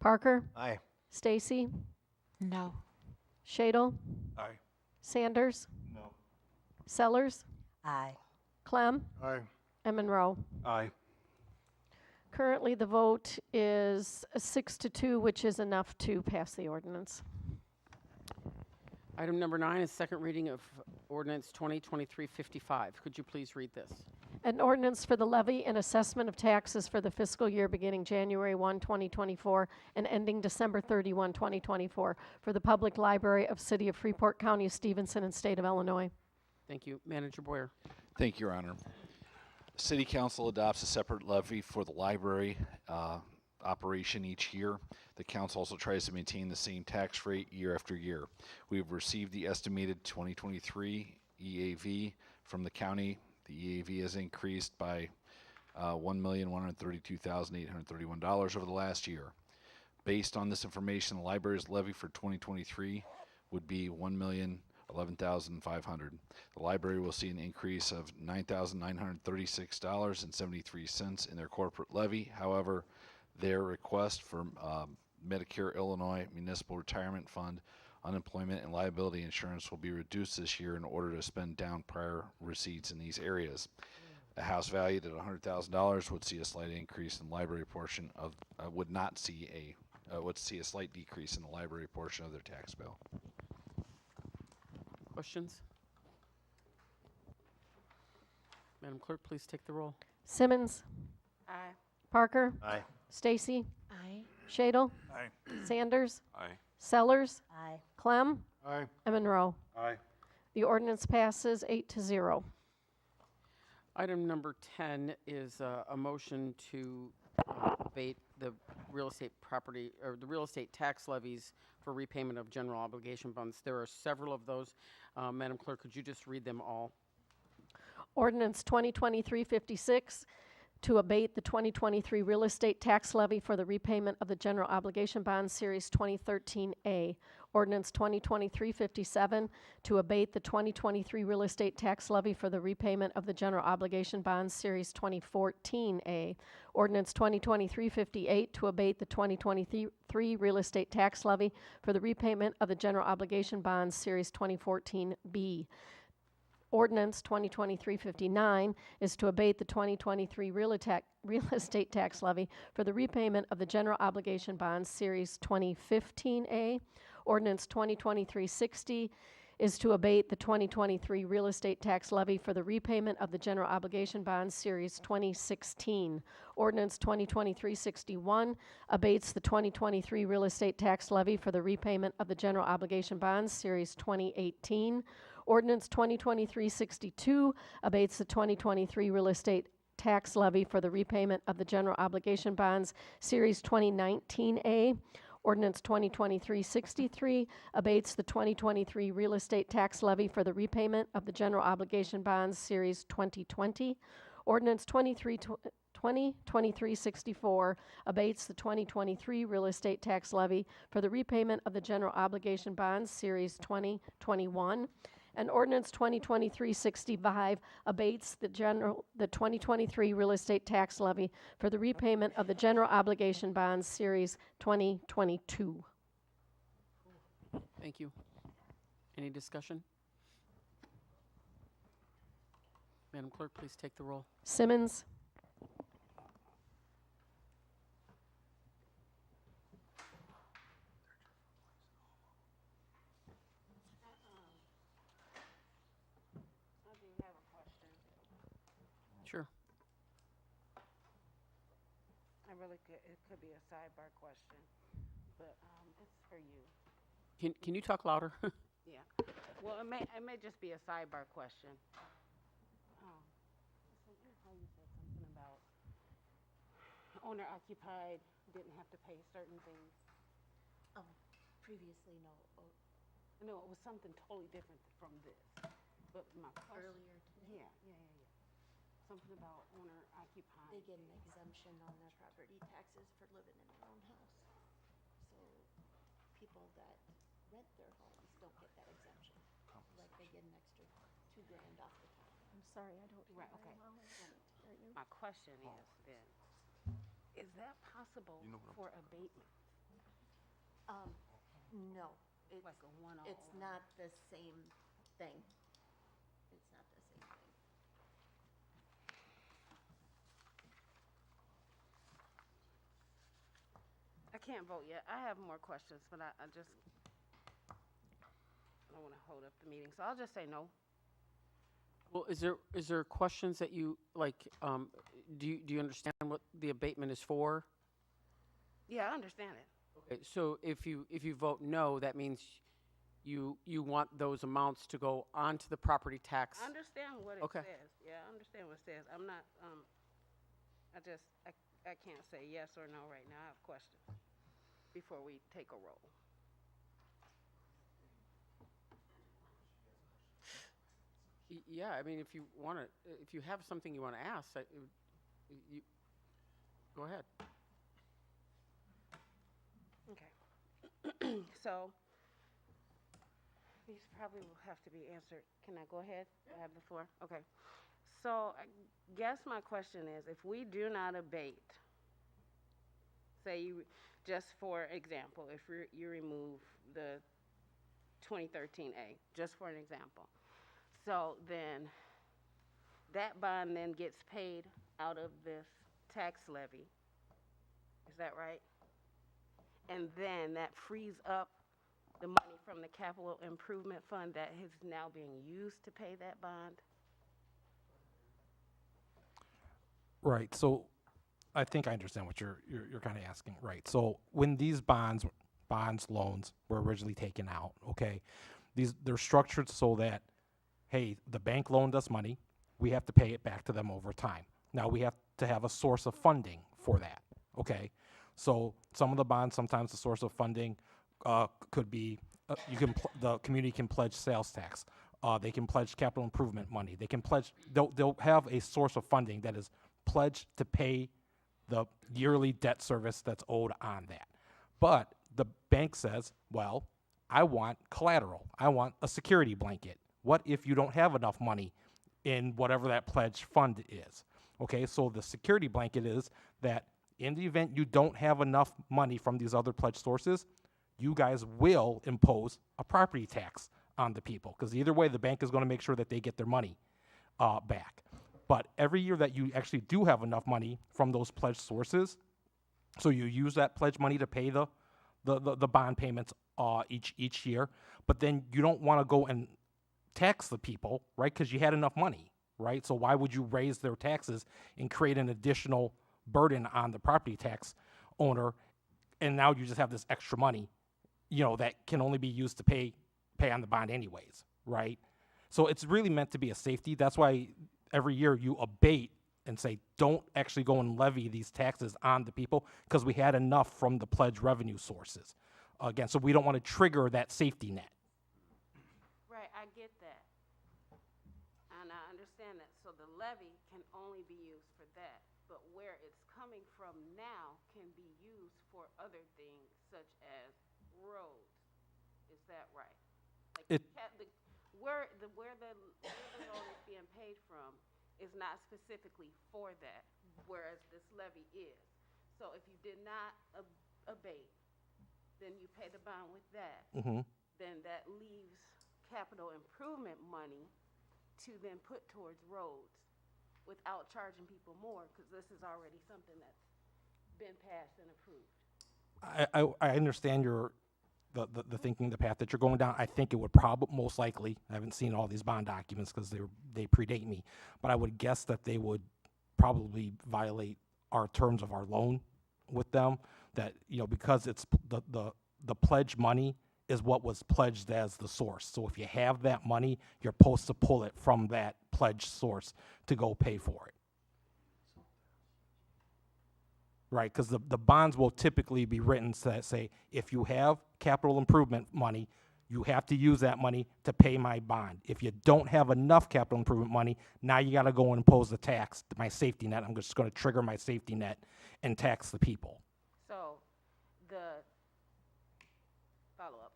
Parker? Aye. Stacy? No. Shadle? Aye. Sanders? No. Sellers? Aye. Clem? Aye. And Monroe. Aye. Currently, the vote is 6-2, which is enough to pass the ordinance. Item number 9 is second reading of ordinance 2023-55. Could you please read this? An ordinance for the levy and assessment of taxes for the fiscal year beginning January 1, 2024 and ending December 31, 2024 for the Public Library of City of Freeport, County of Stevenson, and State of Illinois. Thank you. Manager Boyer. Thank you, Your Honor. City Council adopts a separate levy for the library operation each year. The council also tries to maintain the same tax rate year after year. We have received the estimated 2023 EAV from the county. The EAV has increased by $1,132,831 over the last year. Based on this information, the library's levy for 2023 would be $1,011,500. The library will see an increase of $9,936.73 in their corporate levy. However, their request for Medicare Illinois Municipal Retirement Fund, unemployment, and liability insurance will be reduced this year in order to spend down prior receipts in these areas. A house valued at $100,000 would see a slight increase in the library portion of would see a slight decrease in the library portion of their tax bill. Questions? Madam Clerk, please take the roll. Simmons. Aye. Parker. Aye. Stacy. Aye. Shadle. Aye. Sanders. Aye. Sellers. Aye. Clem. Aye. And Monroe. Aye. The ordinance passes 8-0. Item number 10 is a motion to abate the real estate property or the real estate tax levies for repayment of general obligation bonds. There are several of those. Madam Clerk, could you just read them all? Ordinance 2023-56. to abate the 2023 real estate tax levy for the repayment of the general obligation bond series 2013A. Ordinance 2023-57 to abate the 2023 real estate tax levy for the repayment of the general obligation bond series 2014A. Ordinance 2023-58 to abate the 2023 real estate tax levy for the repayment of the general obligation bond series 2014B. Ordinance 2023-59 is to abate the 2023 real estate tax levy for the repayment of the general obligation bonds series 2015A. Ordinance 2023-60 is to abate the 2023 real estate tax levy for the repayment of the general obligation bonds series 2016. Ordinance 2023-61 abates the 2023 real estate tax levy for the repayment of the general obligation bonds series 2018. Ordinance 2023-62 abates the 2023 real estate tax levy for the repayment of the general obligation bonds series 2019A. Ordinance 2023-63 abates the 2023 real estate tax levy for the repayment of the general obligation bonds series 2020. Ordinance 2023-64 abates the 2023 real estate tax levy for the repayment of the general obligation bonds series 2021. And Ordinance 2023-65 abates the 2023 real estate tax levy for the repayment of the general obligation bonds series 2022. Thank you. Any discussion? Madam Clerk, please take the roll. Simmons. Sure. It could be a sidebar question, but it's for you. Can you talk louder? Yeah. Well, it may just be a sidebar question. So how you said something about owner occupied, didn't have to pay certain things. Previously, no. No, it was something totally different from this. But my question. Earlier today. Yeah. Something about owner occupied. They get an exemption on their property taxes for living in their own house. So people that rent their homes don't get that exemption. Like they get an extra $2,000 off the top. I'm sorry, I don't hear Right, very okay. well. My question is then, is that possible for abatement? No. It's Like a one-off? It's not the same thing. It's not the same thing. I can't vote yet. I have more questions, but I don't want to hold up the meeting, so I'll just say no. Well, is there questions that you, like, do you understand what the abatement is for? Yeah, I understand it. Okay, so if you vote no, that means you want those amounts to go onto the property tax. I understand what it Okay. says. Yeah, I understand what it says. I'm not, I can't say yes or no right now. I have questions before we take a roll. Yeah, I mean, if you have something you want to ask, you go ahead. Okay. So, these probably will have to be answered. Can I go ahead? I have the floor? Okay. So, I guess my question is, if we do not abate, say just for example, if you remove the 2013A, just for an example. So then, that bond then gets paid out of this tax levy. Is that right? And then that frees up the money from the capital improvement fund that is now being used to pay that bond? Right. So I think I understand what you're kind of asking. Right. So when these bonds, loans were originally taken out, okay, they're structured so that, hey, the bank loaned us money, we have to pay it back to them over time. Now we have to have a source of funding for that. Okay. So some of the bonds, sometimes the source of funding could be the community can pledge sales tax. They can pledge capital improvement money. They can pledge. They'll have a source of funding that is pledge to pay the yearly debt service that's owed on that. But the bank says, well, I want collateral. I want a security blanket. What if you don't have enough money in whatever that pledge fund is? Okay, so the security blanket is that in the event you don't have enough money from these other pledge sources, you guys will impose a property tax on the people. Because either way, the bank is going to make sure that they get their money back. But every year that you actually do have enough money from those pledge sources, so you use that pledge money to pay the bond payments each year, but then you don't want to go and tax the people, right? Because you had enough money, right? So why would you raise their taxes and create an additional burden on the property tax owner? And now you just have this extra money, that can only be used to pay on the bond anyways, right? So it's really meant to be a safety. That's why every year you abate and say, don't actually go and levy these taxes on the people because we had enough from the pledge revenue sources. Again, so we don't want to trigger that safety net. Right, I get that. And I understand that. So the levy can only be used for that. But where it's coming from now can be used for other things such as roads. Is that right? Like where the loan is being paid from is not specifically for that, whereas this levy is. So if you did not abate, then you pay the bond with that. Mm-hmm. Then that leaves capital improvement money to then put towards roads without charging people more, because this is already something that's been passed and approved. I understand the thinking, the path that you're going down. I think it would probably, most likely, I haven't seen all these bond documents because they predate me, but I would guess that they would probably violate our terms of our loan with them, that, because it's the pledge money is what was pledged as the source. So if you have that money, you're supposed to pull it from that pledge source to go pay for it. Right, because the bonds will typically be written to say, if you have capital improvement money, you have to use that money to pay my bond. If you don't have enough capital improvement money, now you got to go and impose the tax, my safety net. I'm just going to trigger my safety net and tax the people. So the follow-up.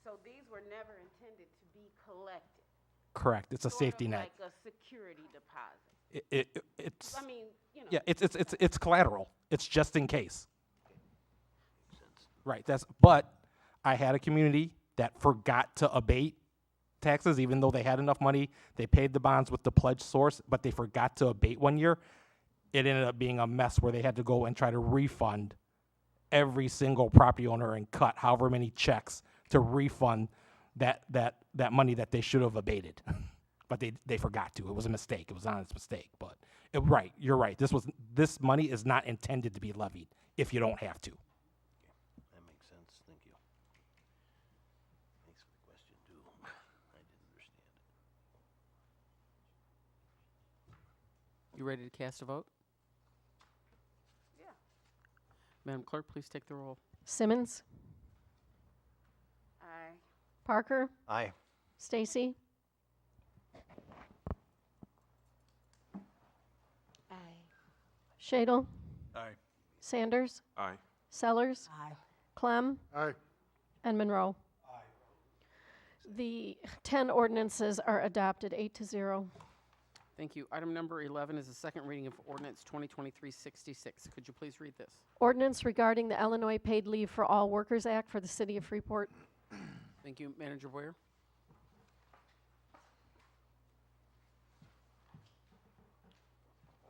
So these were never intended to be collected. Correct, it's a Sort safety of net. like a security deposit. It's I mean, yeah, it's collateral. It's just in case. Right. But I had a community that forgot to abate taxes, even though they had enough money. They paid the bonds with the pledge source, but they forgot to abate one year. It ended up being a mess where they had to go and try to refund every single property owner and cut however many checks to refund that money that they should have abated. But they forgot to. It was a mistake. It was an honest mistake. But right, you're right. This money is not intended to be levied if you don't have to. That makes sense. Thank you. Thanks for the question, too. I didn't understand it. You ready to cast a vote? Yeah. Madam Clerk, please take the roll. Simmons, Aye. Parker, Aye. Stacy, Aye. Shadle, Aye. Sanders, Aye. Sellers, Aye. Clem, Aye. and Monroe. The 10 ordinances are adopted 8-0. Thank you. Item number 11 is the second reading of ordinance 2023-66. Could you please read this? Ordinance regarding the Illinois Paid Leave for All Workers Act for the City of Freeport. Thank you. Manager Boyer?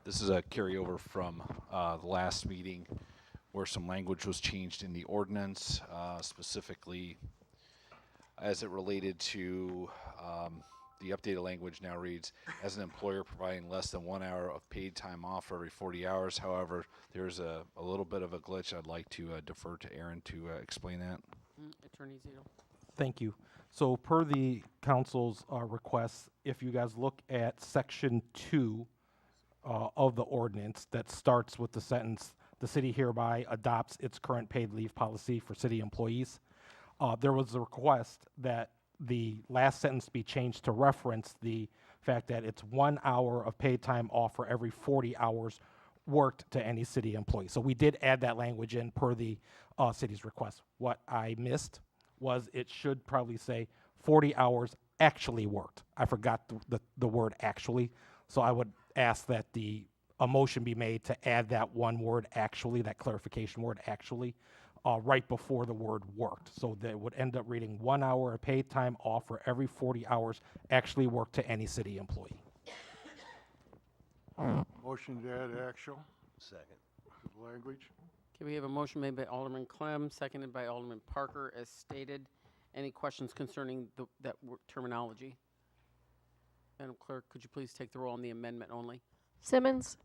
This is a carryover from the last meeting where some language was changed in the ordinance, specifically as it related to the updated language now reads, as an employer providing less than 1 hour of paid time off for every 40 hours. However, there's a little bit of a glitch. I'd like to defer to Aaron to explain that. Attorney Zito. Thank you. So per the council's request, if you guys look at section 2 of the ordinance that starts with the sentence, the city hereby adopts its current paid leave policy for city employees. There was a request that the last sentence be changed to reference the fact that it's 1 hour of paid time off for every 40 hours worked to any city employee. So we did add that language in per the city's request. What I missed was it should probably say 40 hours actually worked. I forgot the word actually. So I would ask that a motion be made to add that one word actually, that clarification word actually, right before the word worked. So that it would end up reading 1 hour of paid time off for every 40 hours actually worked to any city employee. Motion to add actual Second. to the language. Okay, we have a motion made by Alderman Clem, seconded by Alderman Parker, as stated. Any questions concerning terminology? Madam Clerk, could you please take the roll on the amendment only? Simmons.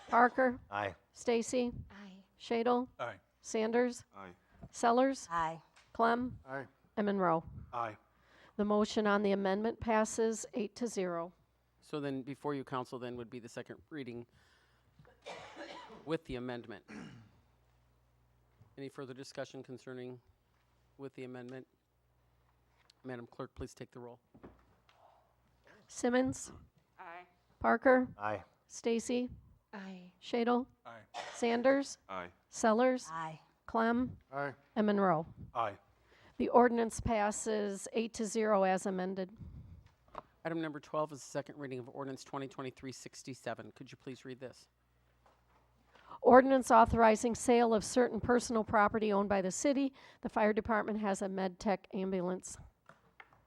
Parker. Aye. Stacy. Aye. Shadle. Aye. Sanders. Aye. Sellers. Aye. Clem. Aye. And Monroe. Aye. The motion on the amendment passes 8-0. So then, before you, council, then would be the second reading with the amendment. Any further discussion concerning with the amendment? Madam Clerk, please take the roll. Simmons. Aye. Parker. Aye. Stacy. Aye. Shadle. Aye. Sanders. Aye. Sellers. Aye. Clem. Aye. And Monroe. Aye. The ordinance passes 8-0 as amended. Item number 12 is the second reading of ordinance 2023-67. Could you please read this? Ordinance authorizing sale of certain personal property owned by the city. The fire department has a med tech ambulance.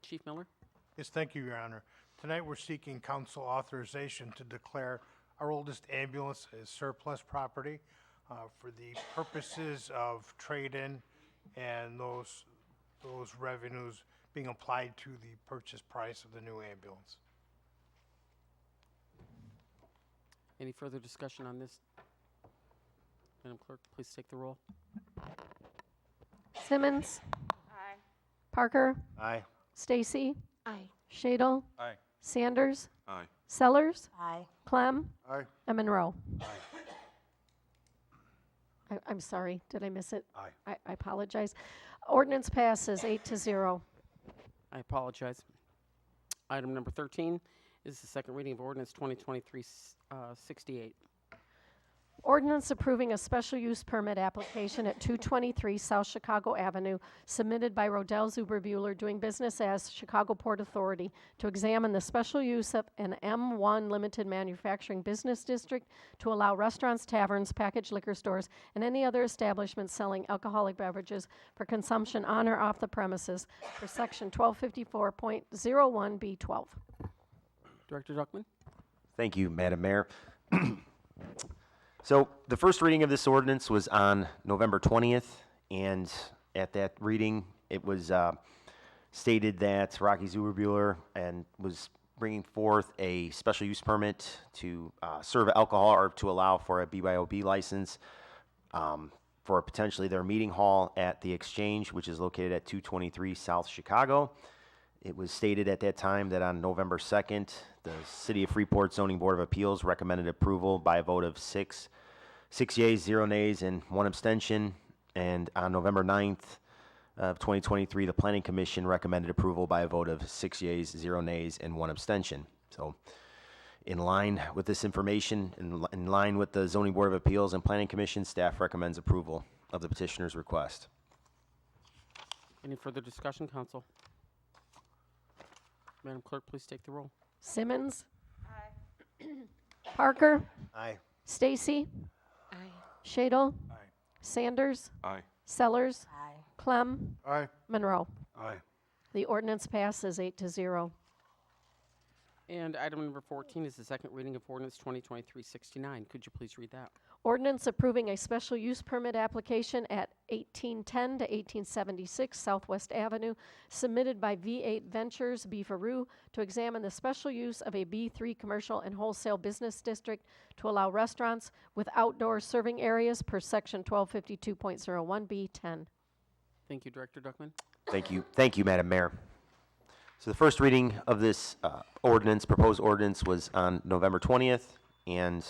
Chief Miller? Yes, thank you, Your Honor. Tonight, we're seeking council authorization to declare our oldest ambulance as surplus property for the purposes of trade-in and those revenues being applied to the purchase price of the new ambulance. Any further discussion on this? Madam Clerk, please take the roll. Simmons. Aye. Parker. Aye. Stacy. Aye. Shadle. Aye. Sanders. Aye. Sellers. Aye. Clem. Aye. And Monroe. I'm sorry, did I miss it? Aye. I apologize. Ordinance passes 8-0. I apologize. Item number 13 is the second reading of ordinance 2023-68. Ordinance approving a special use permit application at 223 South Chicago Avenue submitted by Rodell Zuberbuehler doing business as Chicago Port Authority to examine the special use of an M1 limited manufacturing business district to allow restaurants, taverns, packaged liquor stores, and any other establishment selling alcoholic beverages for consumption on or off the premises for section 1254.01B12. Director Duckman? Thank you, Madam Mayor. So the first reading of this ordinance was on November 20th, and at that reading, it was stated that Rocky Zuberbuehler and was bringing forth a special use permit to serve alcohol or to allow for a BYOB license for potentially their meeting hall at the Exchange, which is located at 223 South Chicago. It was stated at that time that on November 2nd, the City of Freeport Zoning Board of Appeals recommended approval by a vote of 6 yeas, 0 nays, and 1 abstention. And on November 9th of 2023, the Planning Commission recommended approval by a vote of 6 yeas, 0 nays, and 1 abstention. So in line with this information, in line with the Zoning Board of Appeals and Planning Commission, staff recommends approval of the petitioner's request. Any further discussion, council? Madam Clerk, please take the roll. Simmons. Aye. Parker. Aye. Stacy. Aye. Shadle. Aye. Sanders. Aye. Sellers. Aye. Clem. Aye. Monroe. Aye. The ordinance passes 8-0. And item number 14 is the second reading of ordinance 2023-69. Could you please read that? Ordinance approving a special use permit application at 1810 to 1876 Southwest Avenue, submitted by V8 Ventures, Beefaroo, to examine the special use of a B3 commercial and wholesale business district to allow restaurants with outdoor serving areas per section 1252.01B10. Thank you, Director Duckman. Thank you. Thank you, Madam Mayor. So the first reading of this proposed ordinance, was on November 20th, and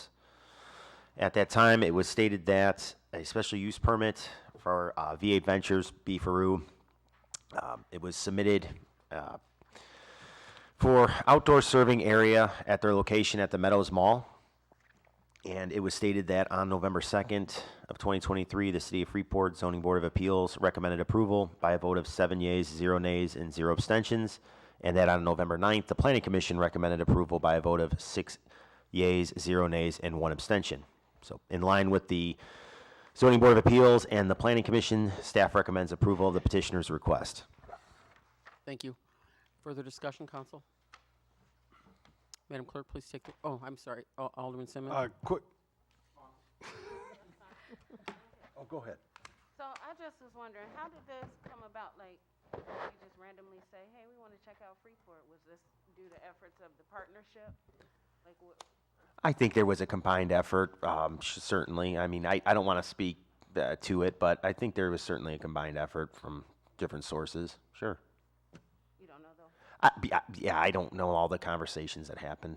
at that time, it was stated that a special use permit for V8 Ventures, Beefaroo, it was submitted for outdoor serving area at their location at the Meadows Mall. And it was stated that on November 2nd of 2023, the City of Freeport Zoning Board of Appeals recommended approval by a vote of 7 yeas, 0 nays, and 0 abstentions. And that on November 9th, the Planning Commission recommended approval by a vote of 6 yeas, 0 nays, and 1 abstention. So in line with the Zoning Board of Appeals and the Planning Commission, staff recommends approval of the petitioner's request. Thank you. Further discussion, council? Madam Clerk, please take the, oh, I'm sorry, Alderman Simmons? Quick. Oh, go ahead. So I just was wondering, how did this come about? Like, you just randomly say, hey, we want to check out Freeport. Was this due to efforts of the partnership? Like, what? I think there was a combined effort, certainly. I mean, I don't want to speak to it, but I think there was certainly a combined effort from different sources. Sure. You don't know, though? Yeah, I don't know all the conversations that happened.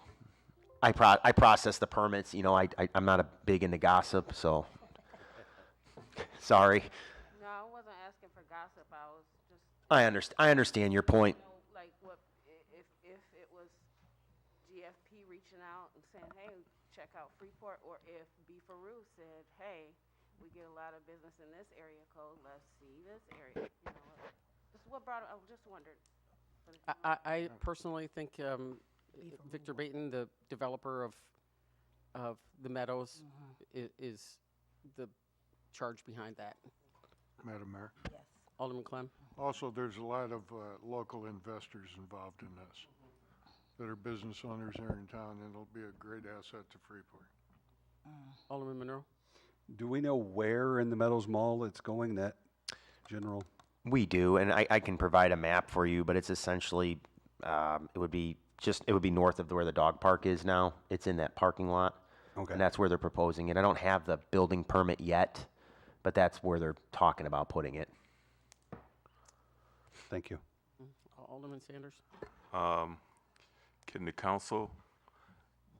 I process the permits. You know, I'm not a big into gossip, so sorry. No, I wasn't asking for gossip. I was just. I understand your point. You know, like, what if it was GFP reaching out and saying, hey, check out Freeport, or if Beefaroo said, hey, we get a lot of business in this area code, let's see this area. You know, just what brought it, I just wondered. I personally think Victor Baton, the developer of the Meadows, is the charge behind that. Madam Mayor. Yes. Alderman Clem? Also, there's a lot of local investors involved in this that are business owners here in town, and it'll be a great asset to Freeport. Alderman Monroe? Do we know where in the Meadows Mall it's going, that general? We do, and I can provide a map for you, but it's essentially, it would be north of where the dog park is now. It's in that parking lot. Okay. And that's where they're proposing it. I don't have the building permit yet, but that's where they're talking about putting it. Thank you. Alderman Sanders? Can the council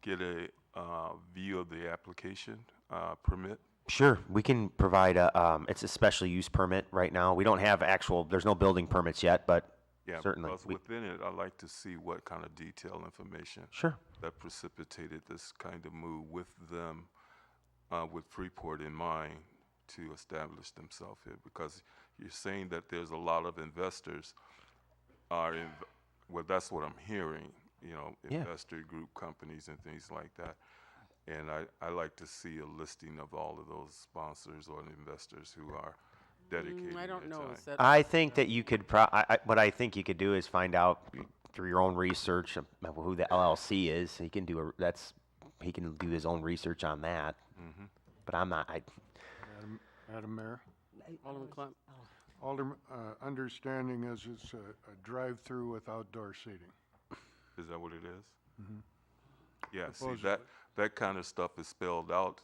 get a view of the application permit? Sure, we can provide it's a special use permit right now. We don't have there's no building permits yet, but Yeah, certainly. because within it, I'd like to see what kind of detailed information Sure. that precipitated this kind of move with them, with Freeport in mind, to establish themselves here. Because you're saying that there's a lot of investors well, that's what I'm hearing, you know, Yeah. investor group companies and things like that. And I like to see a listing of all of those sponsors or investors who are dedicated. I don't know. Is that I think that you could, what I think you could do is find out through your own research who the LLC is. He can do his own research on that. But I'm not, Madam Mayor? Alderman Clem? Alderman, understanding is it's a drive-through with outdoor seating. Is that what it is? Yeah, see, Supposedly. that kind of stuff is spelled out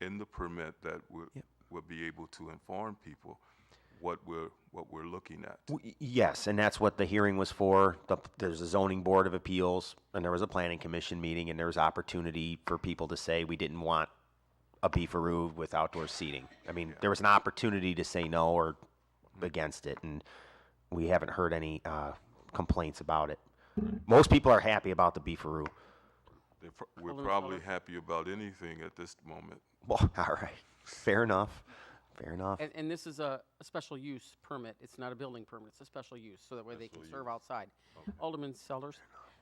in the permit that will be able to inform people what we're looking at. Yes, and that's what the hearing was for. There's a zoning board of appeals, and there was a planning commission meeting, and there was opportunity for people to say we didn't want a beefaroo with outdoor seating. I mean, there was an opportunity to say no or against it, and we haven't heard any complaints about it. Most people are happy about the beefaroo. We're Alderman probably Sellers? happy about anything at this moment. Well, all right, fair enough. Fair enough. And this is a special use permit. It's not a building permit. It's a special use, so that way they can serve outside. Alderman Sellers?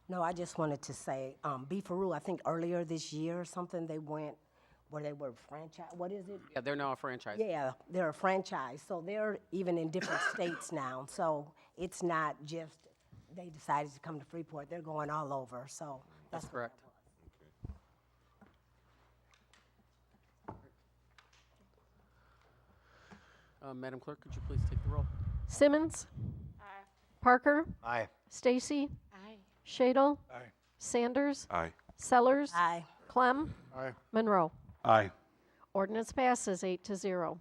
No, I just wanted to say, Beefaroo, I think earlier this year or something, they went, where they were franchise, what is it? Yeah, they're now a franchise. Yeah, they're a franchise, so they're even in different states now. So it's not just, they decided to come to Freeport, they're going all over, so. That's correct. Madam Clerk, could you please take the roll? Simmons. Aye. Parker. Aye. Stacy. Aye. Shadle. Aye. Sanders. Aye. Sellers. Aye. Clem. Aye. Monroe. Aye. Ordinance passes 8-0.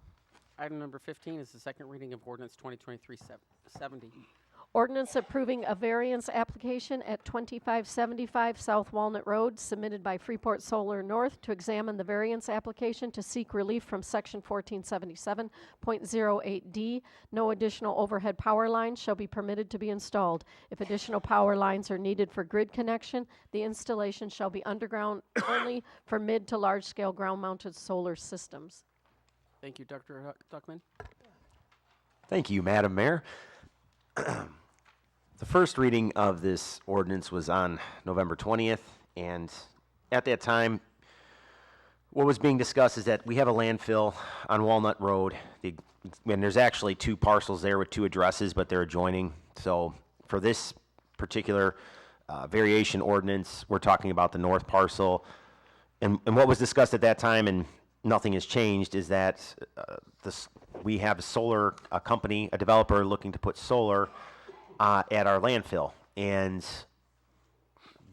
Item number 15 is the second reading of ordinance 2023-70. Ordinance approving a variance application at 2575 South Walnut Road submitted by Freeport Solar North to examine the variance application to seek relief from Section 1477.08D. No additional overhead power lines shall be permitted to be installed. If additional power lines are needed for grid connection, the installation shall be underground only for mid to large-scale ground-mounted solar systems. Thank you, Dr. Duckman. Thank you, Madam Mayor. The first reading of this ordinance was on November 20th, and at that time, what was being discussed is that we have a landfill on Walnut Road, and there's actually two parcels there with two addresses, but they're adjoining. So for this particular variation ordinance, we're talking about the north parcel, and what was discussed at that time, and nothing has changed, is that we have a solar company, a developer looking to put solar at our landfill, and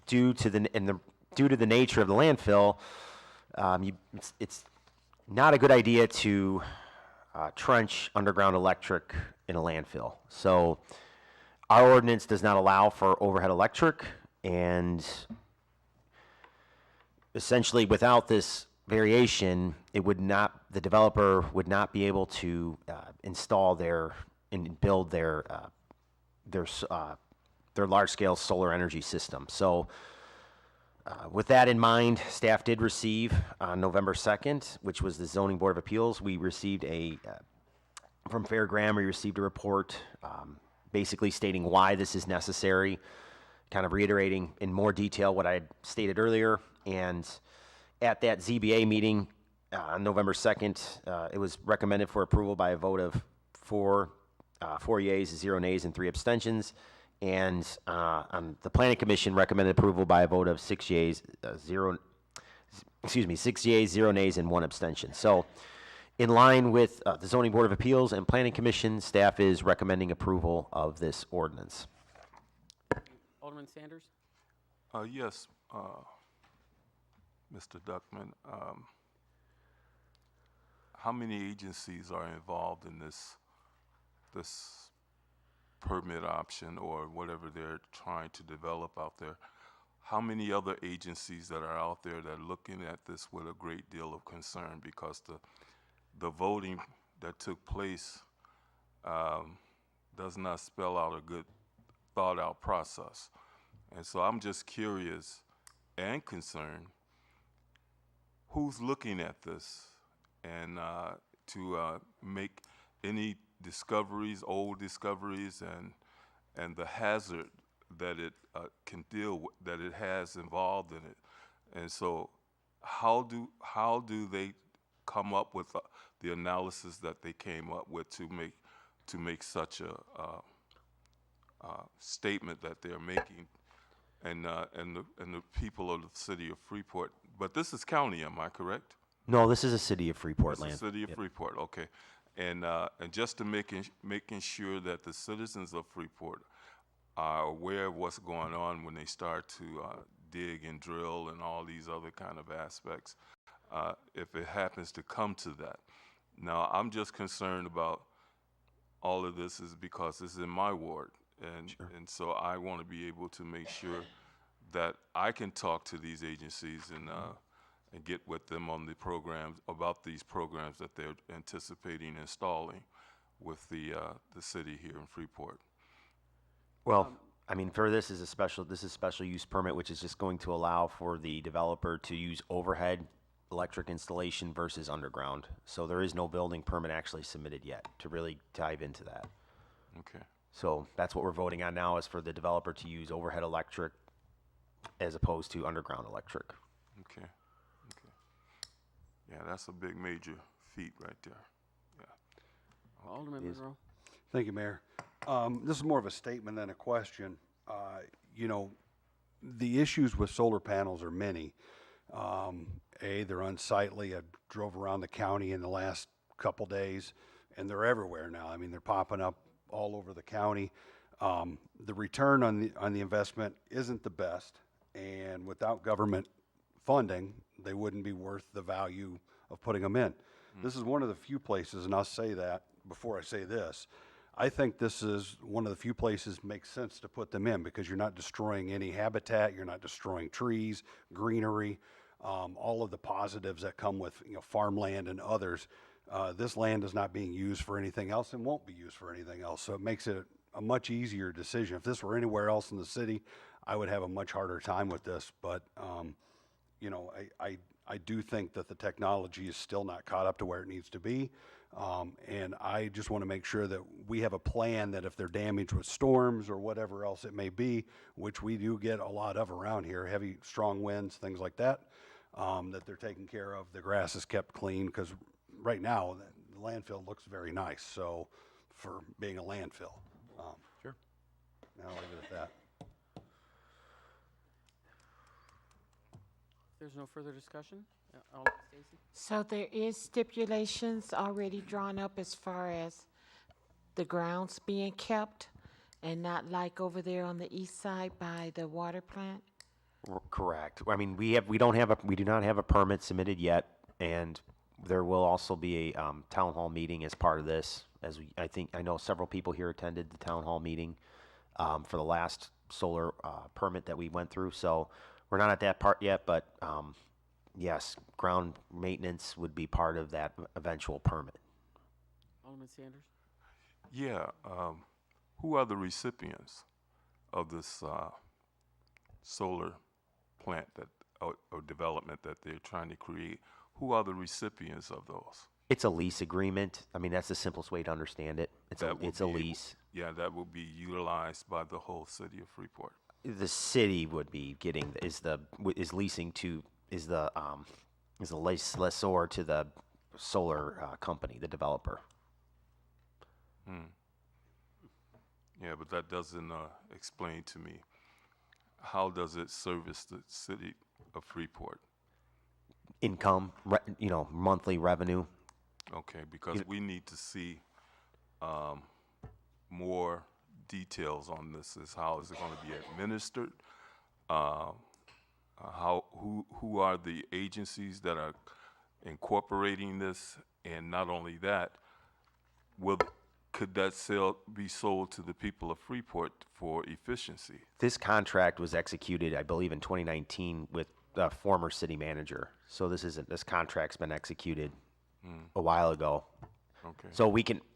due to the nature of the landfill, it's not a good idea to trench underground electric in a landfill. So our ordinance does not allow for overhead electric, and essentially without this variation, the developer would not be able to install and build their large-scale solar energy system. So with that in mind, staff did receive on November 2nd, which was the Zoning Board of Appeals, we received from Fairgram, we received a report basically stating why this is necessary, kind of reiterating in more detail what I had stated earlier. And at that ZBA meeting on November 2nd, it was recommended for approval by a vote of 4 yeas, 0 nays, and 3 abstentions. And the Planning Commission recommended approval by a vote of 6 yeas, 0 nays, and 1 abstention. So in line with the Zoning Board of Appeals and Planning Commission, staff is recommending approval of this ordinance. Alderman Sanders? Yes, Mr. Duckman. How many agencies are involved in this permit option or whatever they're trying to develop out there? How many other agencies that are out there that are looking at this with a great deal of concern, because the voting that took place does not spell out a good thought out process. And so I'm just curious and concerned, who's looking at this and to make any discoveries, old discoveries, and the hazard that it can deal with, that it has involved in it. And so how do they come up with the analysis that they came up with to make such a statement that they're making, and the people of the city of Freeport? But this is county, am I correct? No, this is a city of Freeport land. This is city of Freeport, okay. And just to making sure that the citizens of Freeport are aware of what's going on when they start to dig and drill and all these other kind of aspects, if it happens to come to that. Now, I'm just concerned about all of this is because this is in my ward, and Sure. And so I want to be able to make sure that I can talk to these agencies and get with them on the programs, about these programs that they're anticipating installing with the city here in Freeport. Well, I mean, for this is special use permit, which is just going to allow for the developer to use overhead electric installation versus underground. So there is no building permit actually submitted yet to really dive into that. Okay. So that's what we're voting on now, is for the developer to use overhead electric as opposed to underground electric. Okay. Okay. Yeah, that's a big major feat right there. Yeah. Alderman Monroe? Thank you, Mayor. This is more of a statement than a question. You know, the issues with solar panels are many. They're unsightly. I drove around the county in the last couple days, and they're everywhere now. I mean, they're popping up all over the county. The return on the investment isn't the best, and without government funding, they wouldn't be worth the value of putting them in. This is one of the few places, and I'll say that before I say this, I think this is one of the few places makes sense to put them in because you're not destroying any habitat, you're not destroying trees, greenery, all of the positives that come with farmland and others. This land is not being used for anything else and won't be used for anything else, so it makes it a much easier decision. If this were anywhere else in the city, I would have a much harder time with this, but I do think that the technology is still not caught up to where it needs to be. And I just want to make sure that we have a plan that if they're damaged with storms or whatever else it may be, which we do get a lot of around here, heavy, strong winds, things like that, that they're taken care of. The grass is kept clean because right now the landfill looks very nice. So for being a landfill. Sure. Now I'll leave it at that. There's no further discussion? Stacy? So there is stipulations already drawn up as far as the grounds being kept and not like over there on the east side by the water plant? Correct. I mean, we do not have a permit submitted yet, and there will also be a town hall meeting as part of this. I know several people here attended the town hall meeting for the last solar permit that we went through. So we're not at that part yet, but yes, ground maintenance would be part of that eventual permit. Alderman Sanders? Yeah, who are the recipients of this solar plant or development that they're trying to create? Who are the recipients of those? It's a lease agreement. I mean, that's the simplest way to understand it. It's a lease. Yeah, that will be utilized by the whole city of Freeport. The city would be getting is the lessor to the solar company, the developer. Yeah, but that doesn't explain to me how does it service the city of Freeport? Income, monthly revenue. Okay, because we need to see more details on this. Is how is it going to be administered? Who are the agencies that are incorporating this? And not only that, could that be sold to the people of Freeport for efficiency? This contract was executed, I believe, in 2019 with the former city manager. So this contract's been executed a while ago. Okay. So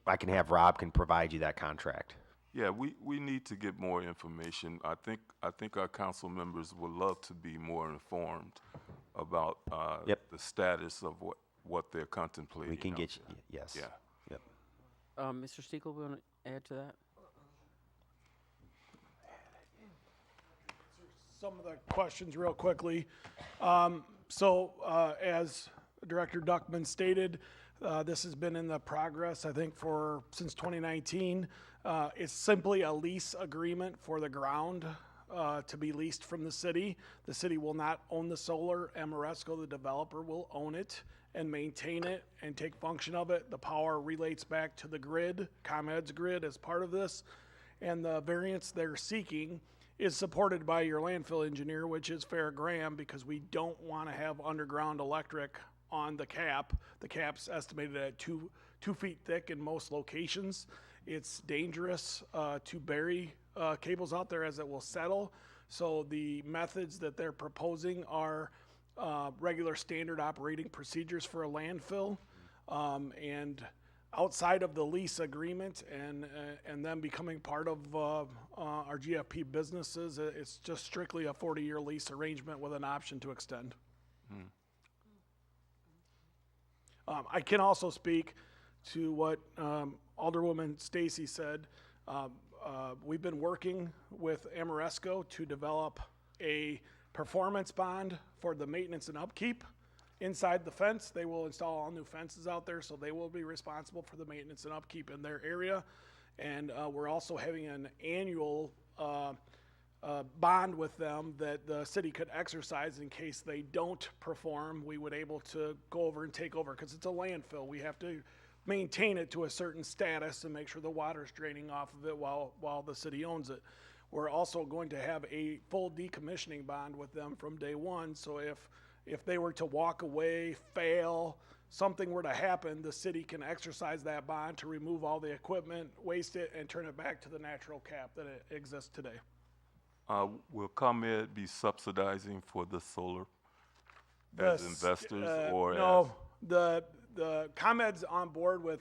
I can have Rob can provide you that contract. Yeah, we need to get more information. I think our council members would love to be more informed about the status of what they're contemplating. We can get you, yes. Yeah. Yep. Mr. Stekel, want to add to that? Some of the questions real quickly. As Director Duckman stated, this has been in the progress, I think, since 2019. It's simply a lease agreement for the ground to be leased from the city. The city will not own the solar. Amoresco, the developer, will own it and maintain it and take function of it. The power relates back to the grid, ComEd's grid, as part of this. And the variance they're seeking is supported by your landfill engineer, which is Fair Graham, because we don't want to have underground electric on the cap. The cap's estimated at 2 feet thick in most locations. It's dangerous to bury cables out there as it will settle. So the methods that they're proposing are regular standard operating procedures for a landfill. And outside of the lease agreement and them becoming part of our GFP businesses, it's just strictly a 40-year lease arrangement with an option to extend. I can also speak to what Alderwoman Stacy said. We've been working with Amoresco to develop a performance bond for the maintenance and upkeep inside the fence. They will install all new fences out there, so they will be responsible for the maintenance and upkeep in their area. And we're also having an annual bond with them that the city could exercise in case they don't perform. We would able to go over and take over, because it's a landfill. We have to maintain it to a certain status and make sure the water's draining off of it while the city owns it. We're also going to have a full decommissioning bond with them from day one, so if they were to walk away, fail, something were to happen, the city can exercise that bond to remove all the equipment, waste it, and turn it back to the natural cap that it exists today. Will ComEd be subsidizing for the solar as investors or no, the ComEd's on board with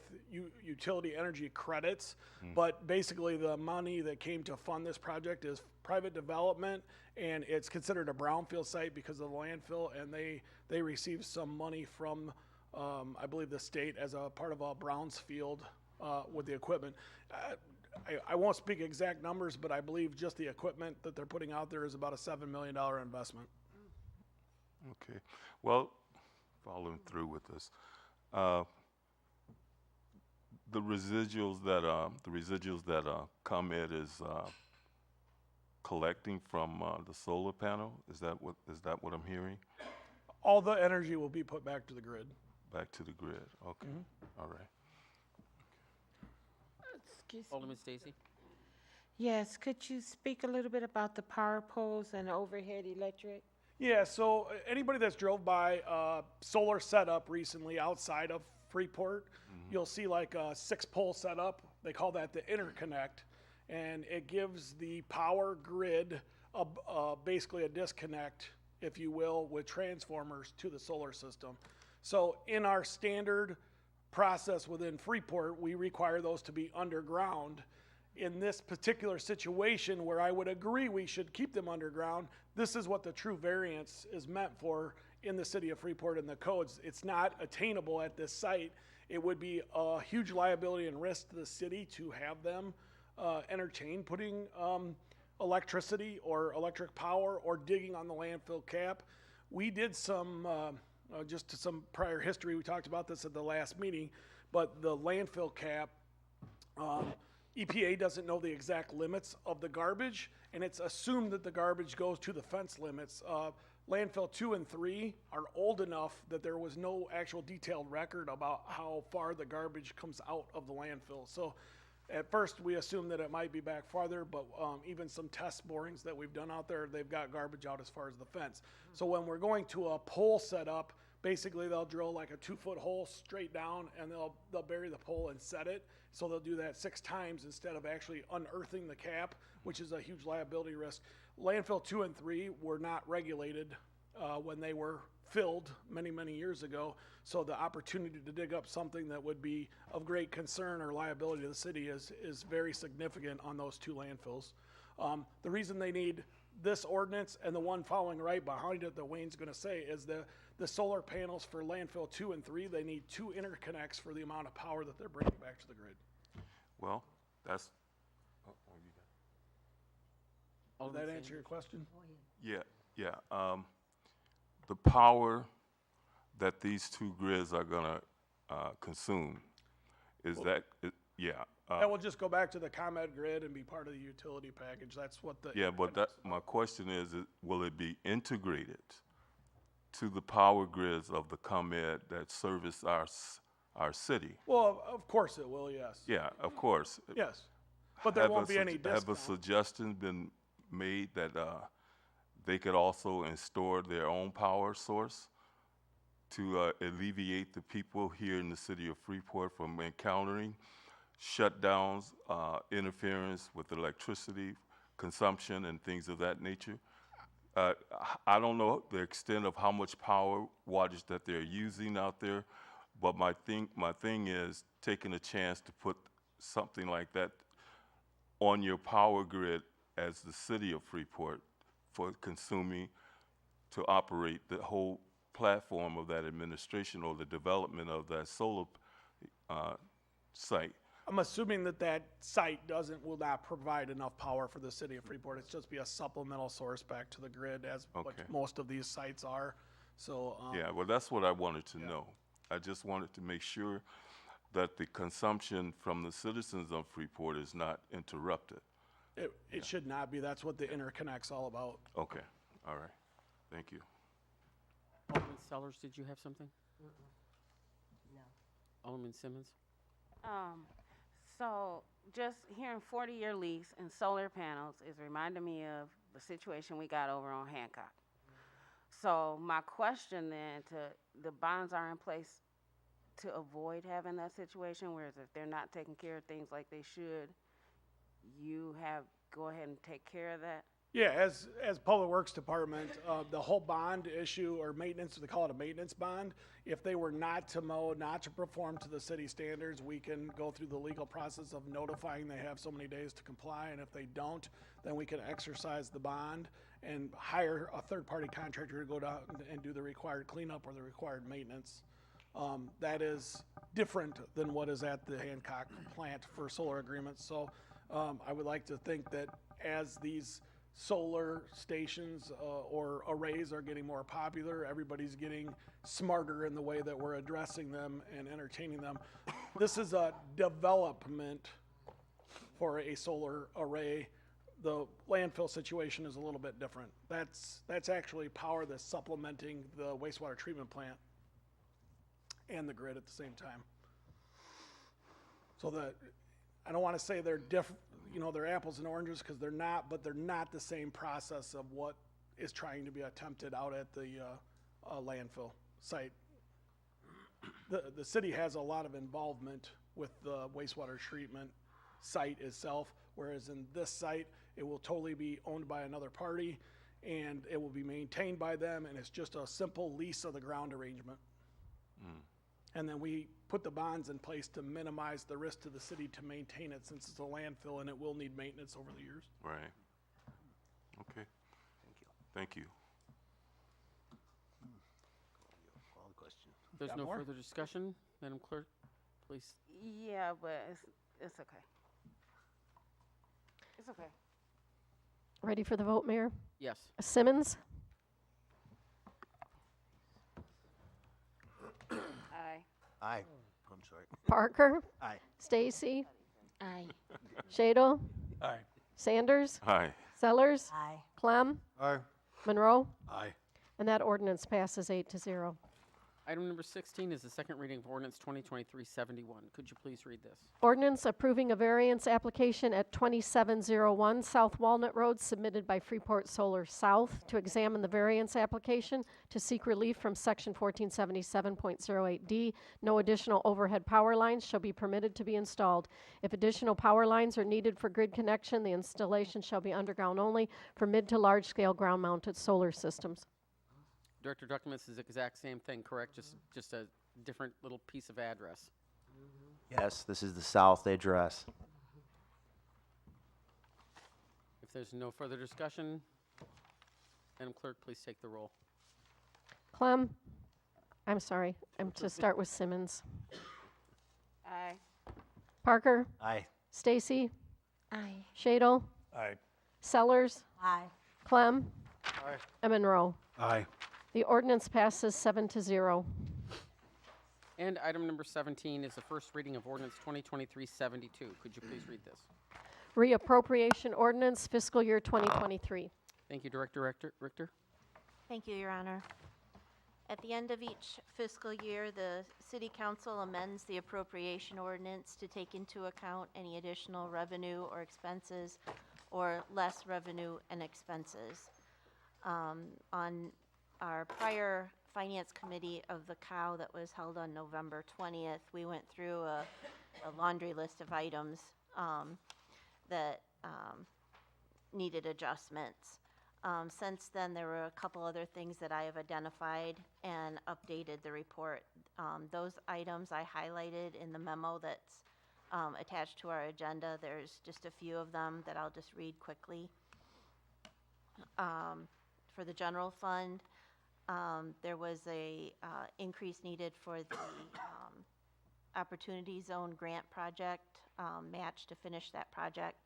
utility energy credits, but basically the money that came to fund this project is private development, and it's considered a brownfield site because of the landfill, and they received some money from, I believe, the state as a part of a Brownsfield with the equipment. I won't speak exact numbers, but I believe just the equipment that they're putting out there is about a $7 million investment. Okay. Well, following through with this, the residuals that ComEd is collecting from the solar panel, is that what I'm hearing? All the energy will be put back to the grid. Back to the grid. Okay. All right. Excuse me. Alderman Stacy? Yes, could you speak a little bit about the power poles and overhead electric? Yeah, so anybody that's drove by solar setup recently outside of Freeport, you'll see like a 6-pole setup. They call that the interconnect, and it gives the power grid basically a disconnect, if you will, with transformers to the solar system. So in our standard process within Freeport, we require those to be underground. In this particular situation, where I would agree we should keep them underground, this is what the true variance is meant for in the city of Freeport and the codes. It's not attainable at this site. It would be a huge liability and risk to the city to have them entertain putting electricity or electric power or digging on the landfill cap. We did some, just to some prior history, we talked about this at the last meeting, but the landfill cap, EPA doesn't know the exact limits of the garbage, and it's assumed that the garbage goes to the fence limits. Landfill 2 and 3 are old enough that there was no actual detailed record about how far the garbage comes out of the landfill. So at first we assumed that it might be back farther, but even some test borings that we've done out there, they've got garbage out as far as the fence. So when we're going to a pole setup, basically they'll drill like a 2-foot hole straight down, and they'll bury the pole and set it. So they'll do that 6 times instead of actually unearthing the cap, which is a huge liability risk. Landfill 2 and 3 were not regulated when they were filled many, many years ago. So the opportunity to dig up something that would be of great concern or liability to the city is very significant on those 2 landfills. The reason they need this ordinance and the one following right behind it that Wayne's going to say is the solar panels for landfill 2 and 3, they need 2 interconnects for the amount of power that they're bringing back to the grid. Well, that's. Did that answer your question? Yeah. The power that these 2 grids are gonna consume, that will just go back to the ComEd grid and be part of the utility package. That's what the. Yeah, but my question is, will it be integrated to the power grids of the ComEd that service our city? Well, of course it will, yes. Yeah, of course. Yes, but there won't be any discount. Have a suggestion been made that they could also install their own power source to alleviate the people here in the city of Freeport from encountering shutdowns, interference with electricity consumption and things of that nature? I don't know the extent of how much power wattage that they're using out there, but my thing is taking a chance to put something like that on your power grid as the city of Freeport for consuming to operate the whole platform of that administration or the development of that solar site. I'm assuming that site will not provide enough power for the city of Freeport. It's just be a supplemental source back to the grid as what most of these sites are. So yeah, well, that's what I wanted to know. I just wanted to make sure that the consumption from the citizens of Freeport is not interrupted. It should not be. That's what the interconnect's all about. Okay, all right. Thank you. Alderman Sellers, did you have something? No. Alderman Simmons? So just hearing 40-year lease and solar panels is reminding me of the situation we got over on Hancock. So my question then the bonds are in place to avoid having that situation, whereas if they're not taking care of things like they should, you go ahead and take care of that? Yeah, as Public Works Department, the whole bond issue or maintenance, they call it a maintenance bond. If they were not to mow, not to perform to the city standards, we can go through the legal process of notifying they have so many days to comply, and if they don't, then we can exercise the bond and hire a third-party contractor to go down and do the required cleanup or the required maintenance. That is different than what is at the Hancock plant for solar agreements. So I would like to think that as these solar stations or arrays are getting more popular, everybody's getting smarter in the way that we're addressing them and entertaining them. This is a development for a solar array. The landfill situation is a little bit different. That's actually power that's supplementing the wastewater treatment plant and the grid at the same time. So I don't want to say they're different, they're apples and oranges, because they're not, but they're not the same process of what is trying to be attempted out at the landfill site. The city has a lot of involvement with the wastewater treatment site itself, whereas in this site, it will totally be owned by another party, and it will be maintained by them, and it's just a simple lease of the ground arrangement. And then we put the bonds in place to minimize the risk to the city to maintain it, since it's a landfill and it will need maintenance over the years. Right. Okay. Thank you. There's Got no more? further discussion. Madam Clerk, please. Yeah, but it's okay. It's okay. Ready for the vote, Mayor? Yes. Simmons, Aye. Aye. I'm sorry. Parker, Aye. Stacy, Aye. Shadle, Aye. Sanders, Aye. Sellers, Aye. Clem, Aye. Monroe, Aye. and that ordinance passes 8-0. Item number 16 is the second reading of ordinance 2023-71. Could you please read this? Ordinance approving a variance application at 2701 South Walnut Road submitted by Freeport Solar South to examine the variance application to seek relief from section 1477.08D. No additional overhead power lines shall be permitted to be installed. If additional power lines are needed for grid connection, the installation shall be underground only for mid to large scale ground mounted solar systems. Director Duckman, this is the exact same thing, correct? Just a different little piece of address. Yes, this is the south address. If there's no further discussion, Madam Clerk, please take the roll. Clem, I'm sorry, I'm to start with Simmons. Aye. Parker, Aye. Stacy, Aye. Shadle, Aye. Sellers, Aye. Clem, Aye. and Monroe. Aye. The ordinance passes 7-0. And item number 17 is the first reading of ordinance 2023-72. Could you please read this? Reappropriation ordinance fiscal year 2023. Thank you, Director Richter. Thank you, Your Honor. At the end of each fiscal year, the City Council amends the appropriation ordinance to take into account any additional revenue or expenses or less revenue and expenses. On our prior Finance Committee of the COW that was held on November 20th, we went through a laundry list of items that needed adjustments. Since then, there were a couple other things that I have identified and updated the report. Those items I highlighted in the memo that's attached to our agenda. There's just a few of them that I'll just read quickly. For the general fund, there was a increase needed for the Opportunity Zone grant project, match to finish that project.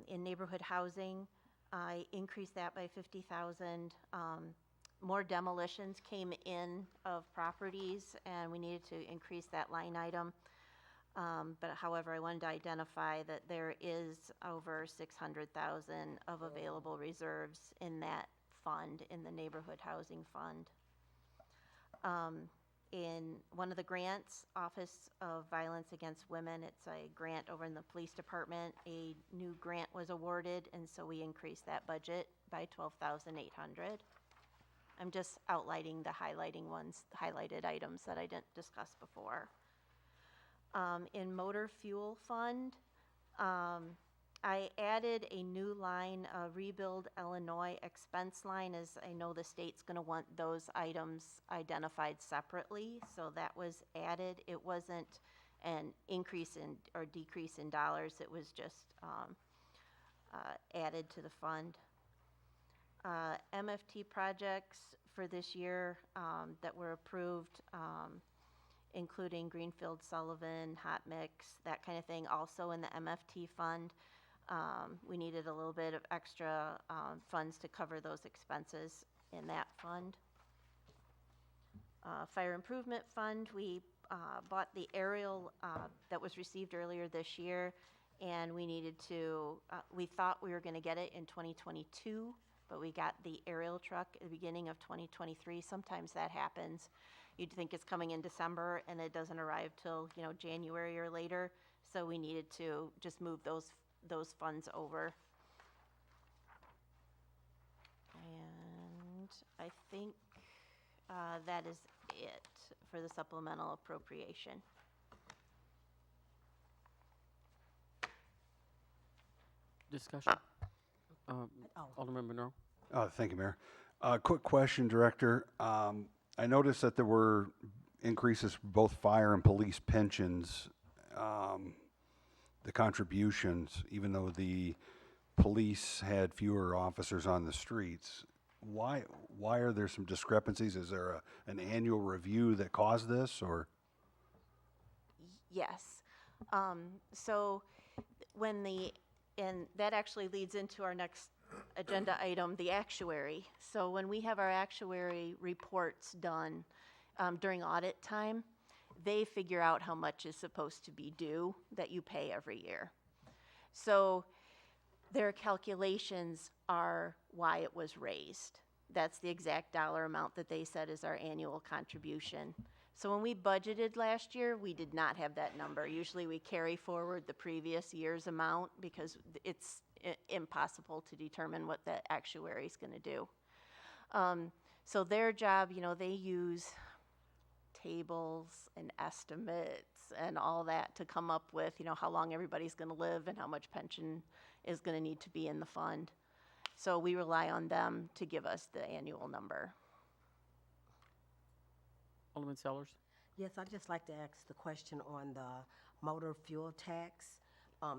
In neighborhood housing, I increased that by 50,000. More demolitions came in of properties, and we needed to increase that line item. But however, I wanted to identify that there is over 600,000 of available reserves in that fund, in the neighborhood housing fund. In one of the grants, Office of Violence Against Women, it's a grant over in the police department. A new grant was awarded, and so we increased that budget by $12,800. I'm just outlining the highlighted items that I didn't discuss before. In motor fuel fund, I added a new line, a Rebuild Illinois expense line, as I know the state's gonna want those items identified separately, so that was added. It wasn't an increase in, or decrease in dollars, it was just, added to the fund. MFT projects for this year, that were approved, including Greenfield Sullivan, Hot Mix, that kind of thing, also in the MFT fund. We needed a little bit of extra funds to cover those expenses in that fund. Fire Improvement Fund, we bought the aerial that was received earlier this year, and we needed to, we thought we were going to get it in 2022, but we got the aerial truck at the beginning of 2023. Sometimes that happens. You'd think it's coming in December, and it doesn't arrive till, you know, January or later. So we needed to just move those funds over. And I think that is it for the supplemental appropriation. Discussion? Alderman Monroe? Thank you, Mayor. Quick question, Director. I noticed that there were increases for both fire and police pensions, the contributions, even though the police had fewer officers on the streets. Why are there some discrepancies? Is there an annual review that caused this, or? Yes. So when and that actually leads into our next agenda item, the actuary. So when we have our actuary reports done during audit time, they figure out how much is supposed to be due that you pay every year. So their calculations are why it was raised. That's the exact dollar amount that they said is our annual contribution. So when we budgeted last year, we did not have that number. Usually we carry forward the previous year's amount because it's impossible to determine what the actuary is going to do. So their job, you know, they use tables and estimates and all that to come up with, you know, how long everybody's going to live and how much pension is going to need to be in the fund. So we rely on them to give us the annual number. Alderman Sellers? Yes, I'd just like to ask the question on the motor fuel tax.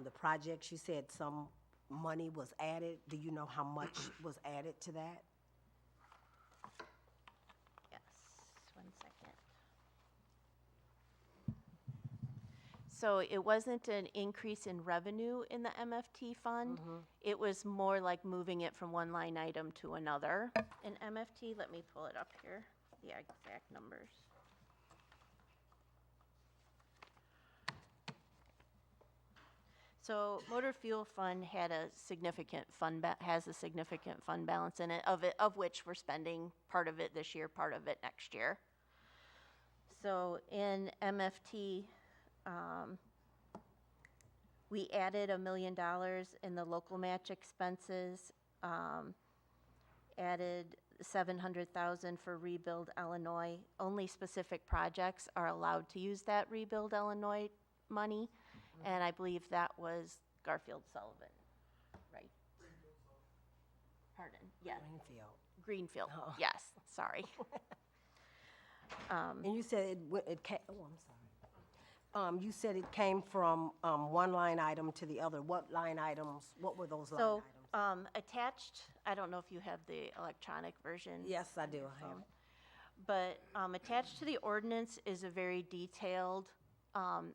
The projects, you said some money was added. Do you know how much was added to that? Yes, 1 second. So it wasn't an increase in revenue in the MFT fund. It was more like moving it from one line item to another. In MFT, let me pull it up here, the exact numbers. So motor fuel fund had a significant has a significant fund balance in it, of which we're spending part of it this year, part of it next year. So in MFT, we added $1 million in the local match expenses, added $700,000 for Rebuild Illinois. Only specific projects are allowed to use that Rebuild Illinois money. And I believe that was Garfield Sullivan, right? Pardon, yeah. Greenfield, Oh. yes, sorry. And you said it came, oh, I'm sorry. You said it came from one line item to the other. What line items, what were those line items? So attached, I don't know if you have the electronic version. Yes, I do. I have. But attached to the ordinance is a very detailed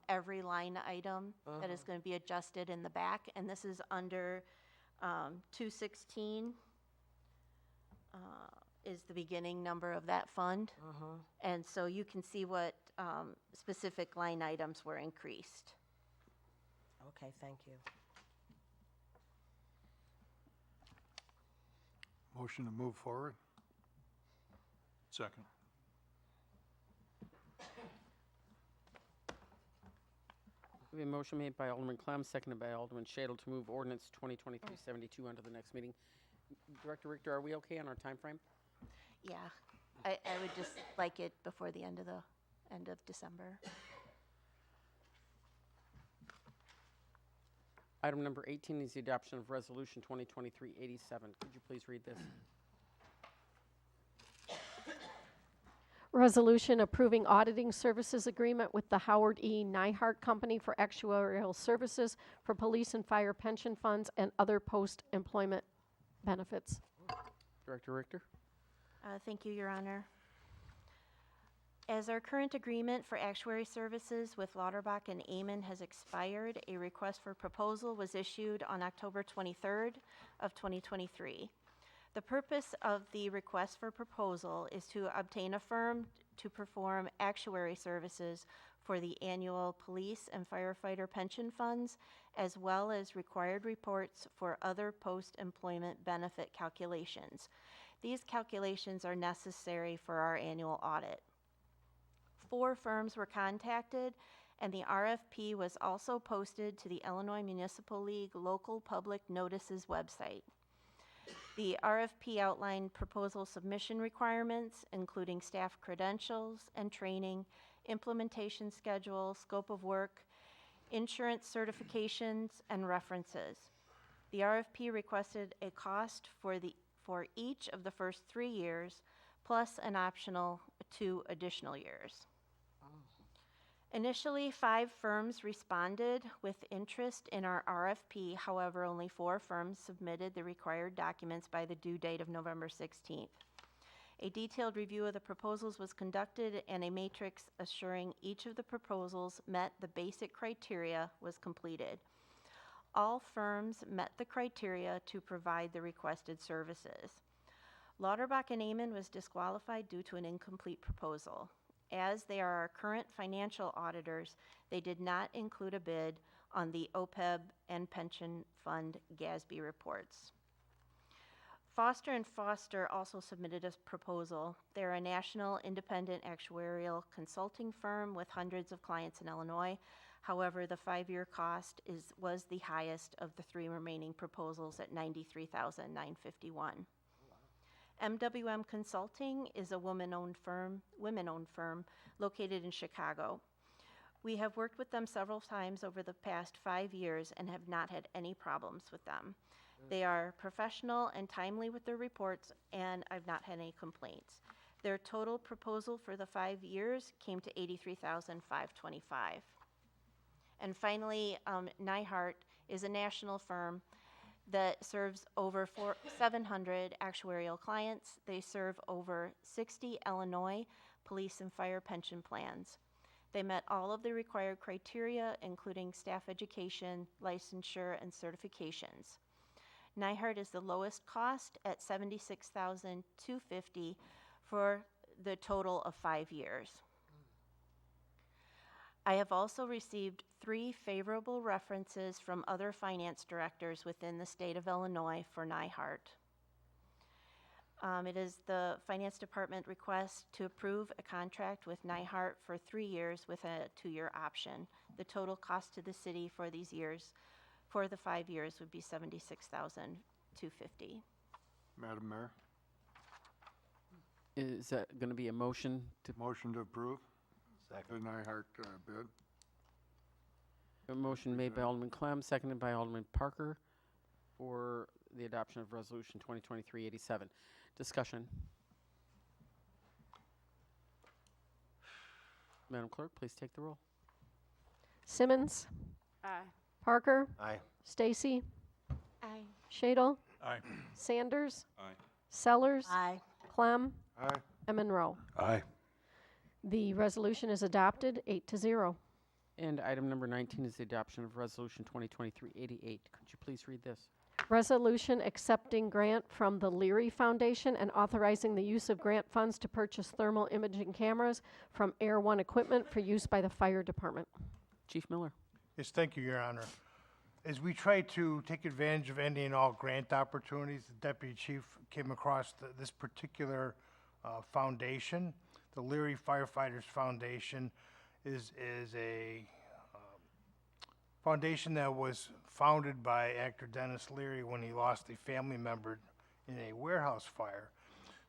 every line item that is going to be adjusted in the back, and this is under 216 is the beginning number of that fund. And so you can see what specific line items were increased. Okay, thank you. Motion to move forward? Second. We have a motion made by Alderman Clem, seconded by Alderman Shadle to move ordinance 2023-72 onto the next meeting. Director Richter, are we okay on our time frame? Yeah, I would just like it before the end of December. Item number 18 is the adoption of Resolution 2023-87. Could you please read this? Resolution approving auditing services agreement with the Howard E. Nyhart Company for actuarial services for police and fire pension funds and other post-employment benefits. Director Richter? Thank you, Your Honor. As our current agreement for actuary services with Lauterbach and Amen has expired, a request for proposal was issued on October 23rd of 2023. The purpose of the request for proposal is to obtain a firm to perform actuary services for the annual police and firefighter pension funds, as well as required reports for other post-employment benefit calculations. These calculations are necessary for our annual audit. 4 firms were contacted, and the RFP was also posted to the Illinois Municipal League local public notices website. The RFP outlined proposal submission requirements, including staff credentials and training, implementation schedule, scope of work, insurance certifications, and references. The RFP requested a cost for each of the first 3 years, plus an optional 2 additional years. Initially, 5 firms responded with interest in our RFP. However, only 4 firms submitted the required documents by the due date of November 16th. A detailed review of the proposals was conducted, and a matrix assuring each of the proposals met the basic criteria was completed. All firms met the criteria to provide the requested services. Lauterbach and Amen was disqualified due to an incomplete proposal. As they are our current financial auditors, they did not include a bid on the OPEB and pension fund GASB reports. Foster & Foster also submitted a proposal. They're a national independent actuarial consulting firm with hundreds of clients in Illinois. However, the 5-year cost was the highest of the 3 remaining proposals at $93,951. MWM Consulting is a women-owned firm located in Chicago. We have worked with them several times over the past 5 years and have not had any problems with them. They are professional and timely with their reports, and I've not had any complaints. Their total proposal for the 5 years came to $83,525. And finally, Nyhart is a national firm that serves over 700 actuarial clients. They serve over 60 Illinois police and fire pension plans. They met all of the required criteria, including staff education, licensure, and certifications. Nyhart is the lowest cost at $76,250 for the total of 5 years. I have also received 3 favorable references from other finance directors within the state of Illinois for Nyhart. It is the Finance Department request to approve a contract with Nyhart for 3 years with a 2-year option. The total cost to the city for these years, for the 5 years, would be $76,250. Madam Mayor, Is that going to be a motion to? motion to approve the Nyhart bid. A motion made by Alderman Clem, seconded by Alderman Parker for the adoption of Resolution 2023-87. Discussion. Madam Clerk, please take the roll. Simmons. Aye. Parker. Aye. Stacy. Aye. Shadle. Aye. Sanders. Aye. Sellers. Aye. Clem. Aye. And Monroe. Aye. The resolution is adopted 8-0. And item number 19 is the adoption of Resolution 2023-88. Could you please read this? Resolution accepting grant from the Leary Foundation and authorizing the use of grant funds to purchase thermal imaging cameras from Air One Equipment for use by the fire department. Chief Miller. Yes, thank you, Your Honor. As we try to take advantage of any and all grant opportunities, the Deputy Chief came across this particular foundation. The Leary Firefighters Foundation is a foundation that was founded by actor Dennis Leary when he lost a family member in a warehouse fire.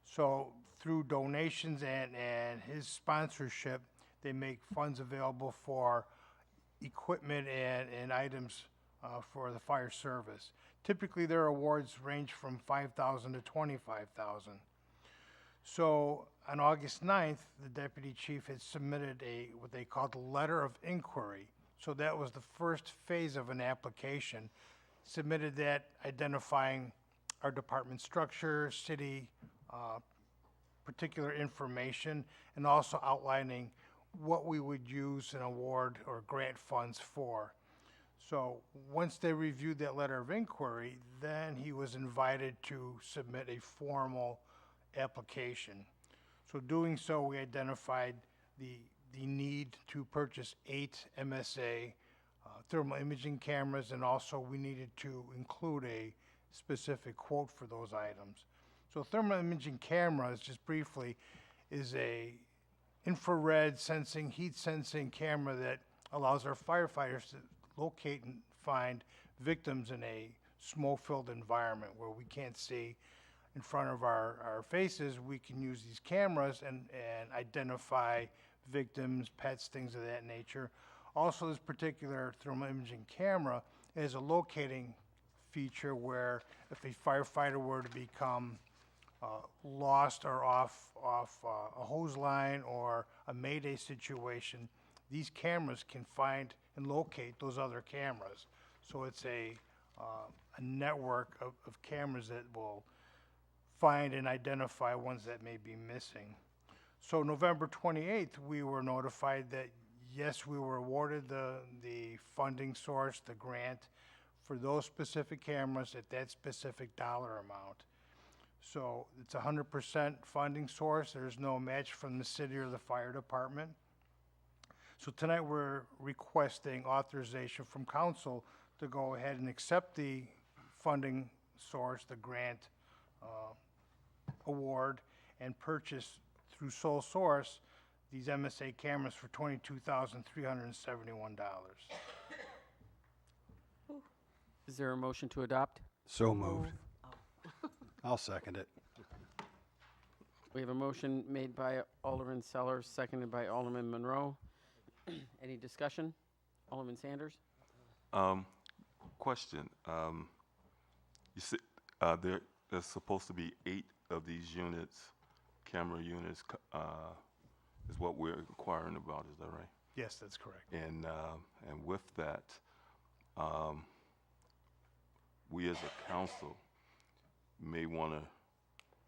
So through donations and his sponsorship, they make funds available for equipment and items for the fire service. Typically, their awards range from $5,000 to $25,000. So on August 9th, the deputy chief had submitted what they called a letter of inquiry. So that was the first phase of an application. Submitted that identifying our department structure, city, particular information, and also outlining what we would use an award or grant funds for. So once they reviewed that letter of inquiry, then he was invited to submit a formal application. So doing so, we identified the need to purchase 8 MSA thermal imaging cameras, and also we needed to include a specific quote for those items. So thermal imaging cameras, just briefly, is a infrared sensing, heat sensing camera that allows our firefighters to locate and find victims in a smoke-filled environment where we can't see in front of our faces. We can use these cameras and identify victims, pets, things of that nature. Also, this particular thermal imaging camera has a locating feature where if a firefighter were to become lost or off a hose line or a mayday situation, these cameras can find and locate those other cameras. So it's a network of cameras that will find and identify ones that may be missing. So November 28th, we were notified that yes, we were awarded the funding source, the grant, for those specific cameras at that specific dollar amount. So it's 100% funding source. There's no match from the city or the fire department. So tonight we're requesting authorization from council to go ahead and accept the funding source, the grant award, and purchase through sole source these MSA cameras for $22,371. Is there a motion to adopt? So moved. I'll second it. We have a motion made by Alderman Sellers, seconded by Alderman Monroe. Any discussion? Alderman Sanders? Question. You said there's supposed to be 8 of these units, camera units, is what we're inquiring about. Is that right? Yes, that's correct. And with that, we as a council may want to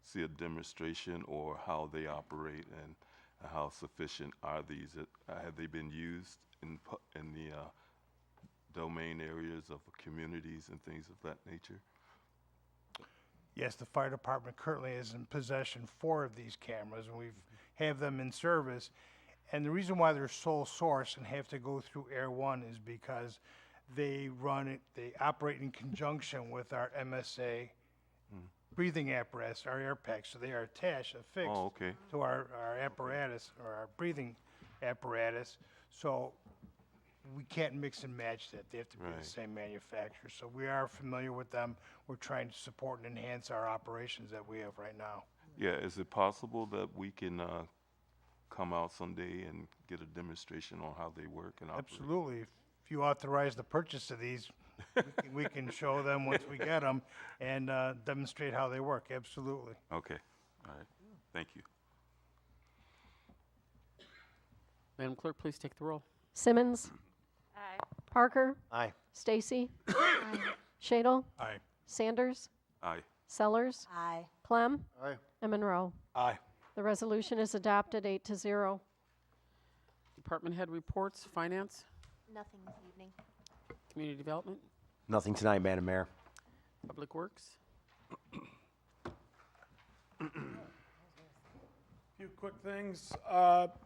see a demonstration or how they operate and how sufficient are these. Have they been used in the domain areas of communities and things of that nature? Yes, the fire department currently is in possession 4 of these cameras, and we've have them in service. And the reason why they're sole source and have to go through Air One is because they operate in conjunction with our MSA breathing apparatus, our air packs. So they are affixed to our apparatus or our breathing apparatus. So we can't mix and match that. They have to be the same manufacturer. So we are familiar with them. We're trying to support and enhance our operations that we have right now. Yeah, is it possible that we can come out someday and get a demonstration on how they work and operate? Absolutely. If you authorize the purchase of these, we can show them once we get them and demonstrate how they work. Absolutely. Okay. All right. Thank you. Madam Clerk, please take the roll. Simmons. Aye. Parker. Aye. Stacy. Shadle. Aye. Sanders. Aye. Sellers. Aye. Clem. Aye. And Monroe. Aye. The resolution is adopted 8-0. Department head reports, finance, Nothing this evening. community development, Nothing tonight, Madam Mayor. public works. Few quick things.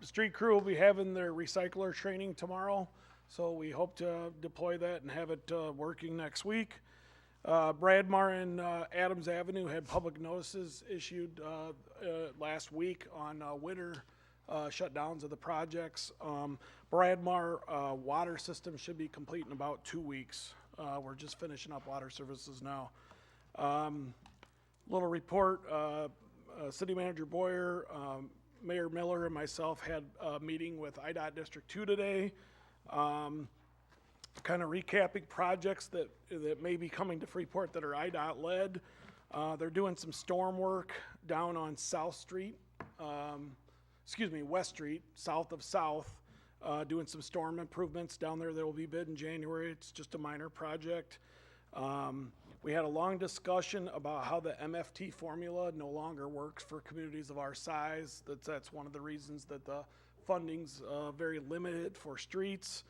Street crew will be having their recycler training tomorrow, so we hope to deploy that and have it working next week. Bradmar and Adams Avenue had public notices issued last week on winter shutdowns of the projects. Bradmar water system should be complete in about 2 weeks. We're just finishing up water services now. Little report, City Manager Boyer, Mayor Miller, and myself had a meeting with IDOT District 2 today, kind of recapping projects that may be coming to Freeport that are IDOT led. They're doing some storm work down on West Street, south of South, doing some storm improvements down there that will be bid in January. It's just a minor project. We had a long discussion about how the MFT formula no longer works for communities of our size. That's one of the reasons that the funding's very limited for streets.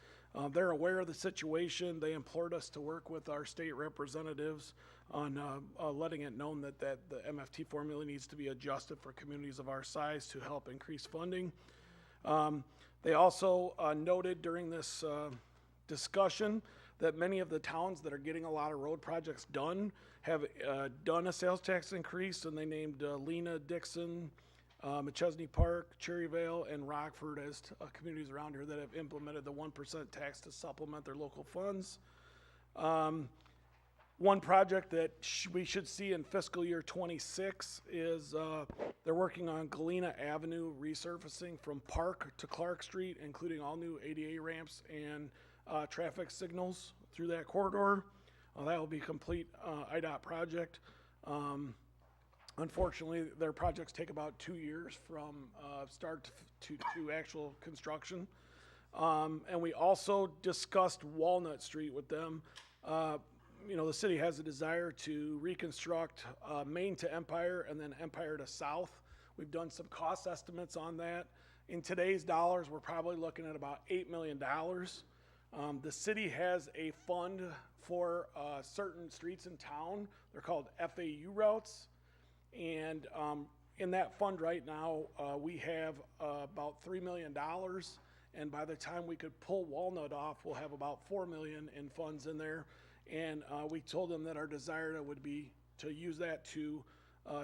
They're aware of the situation. They implored us to work with our state representatives on letting it known that the MFT formula needs to be adjusted for communities of our size to help increase funding. They also noted during this discussion that many of the towns that are getting a lot of road projects done have done a sales tax increase, and they named Lena, Dixon, McChesney Park, Cherryvale, and Rockford as communities around here that have implemented the 1% tax to supplement their local funds. One project that we should see in fiscal year 26 is they're working on Galena Avenue resurfacing from Park to Clark Street, including all new ADA ramps and traffic signals through that corridor. That will be a complete IDOT project. Unfortunately, their projects take about 2 years from start to actual construction. And we also discussed Walnut Street with them. The city has a desire to reconstruct Main to Empire and then Empire to South. We've done some cost estimates on that. In today's dollars, we're probably looking at about $8 million. The city has a fund for certain streets in town. They're called FAU routes. And in that fund right now, we have about $3 million. And by the time we could pull Walnut off, we'll have about $4 million in funds in there. And we told them that our desire would be to use that to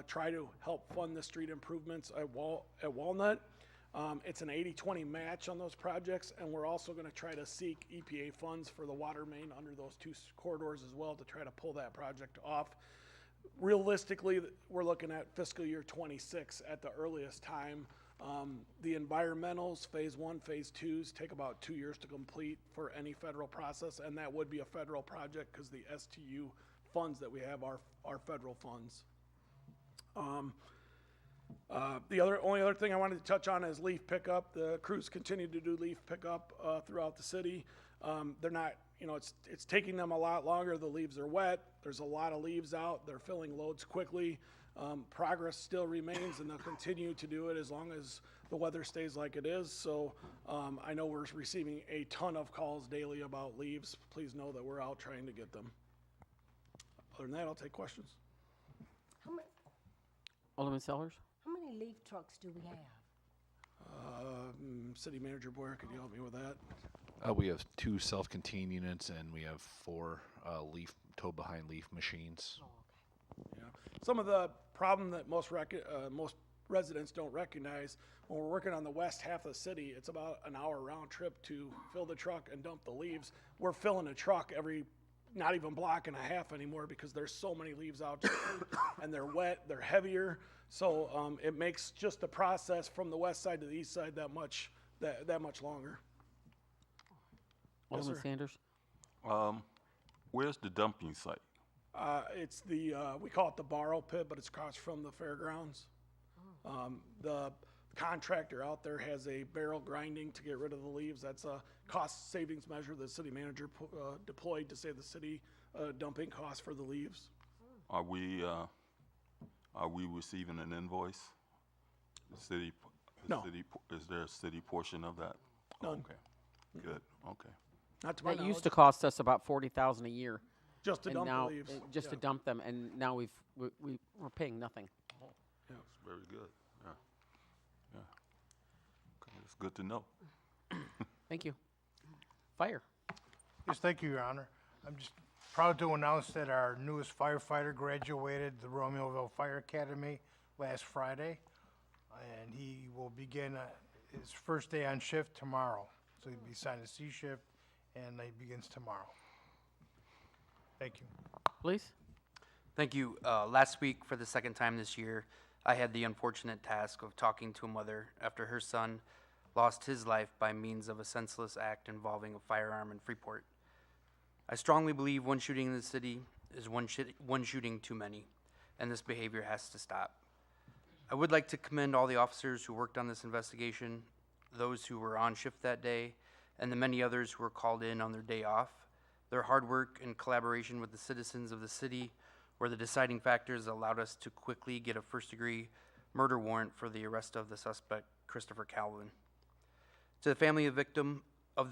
try to help fund the street improvements at Walnut. It's an 80-20 match on those projects, and we're also going to try to seek EPA funds for the water main under those two corridors as well to try to pull that project off. Realistically, we're looking at fiscal year 26 at the earliest time. The environmentals, phase 1, phase 2s, take about 2 years to complete for any federal process, and that would be a federal project because the STU funds that we have are federal funds. The only other thing I wanted to touch on is leaf pickup. The crews continue to do leaf pickup throughout the city. They're not, it's taking them a lot longer. The leaves are wet. There's a lot of leaves out. They're filling loads quickly. Progress still remains, and they'll continue to do it as long as the weather stays like it is. So I know we're receiving a ton of calls daily about leaves. Please know that we're out trying to get them. Other than that, I'll take questions. Alderman Sellers? How many leaf trucks do we have? City Manager Boyer, could you help me with that? We have 2 self-contained units, and we have 4 tow-behind leaf machines. Yeah. Some of the problem that most residents don't recognize, when we're working on the west half of the city, it's about an hour round trip to fill the truck and dump the leaves. We're filling a truck every, not even block and a half anymore because there's so many leaves out and they're wet, they're heavier. So it makes just the process from the west side to the east side that much longer. Alderman Sanders? Where's the dumping site? It's we call it the borrow pit, but it's across from the fairgrounds. The contractor out there has a barrel grinding to get rid of the leaves. That's a cost savings measure the city manager deployed to save the city dumping costs for the leaves. Are we receiving an invoice? No. Is there a city portion of that? None. Okay, good, okay. Not to my That used knowledge. to cost us about $40,000 a year. Just to and dump the now, leaves. Just to Yeah. dump them, and now we're paying nothing. That's very good, yeah. Okay, it's good to know. Thank you. Fire. Yes, thank you, Your Honor. I'm just proud to announce that our newest firefighter graduated the Romeoville Fire Academy last Friday, and he will begin his first day on shift tomorrow. So he'll be assigned a C shift, and he begins tomorrow. Thank you. Please. Thank you. Last week, for the second time this year, I had the unfortunate task of talking to a mother after her son lost his life by means of a senseless act involving a firearm in Freeport. I strongly believe one shooting in the city is one shooting too many, and this behavior has to stop. I would like to commend all the officers who worked on this investigation, those who were on shift that day, and the many others who were called in on their day off. Their hard work and collaboration with the citizens of the city were the deciding factors that allowed us to quickly get a first-degree murder warrant for the arrest of the suspect, Christopher Calvin. To the family of the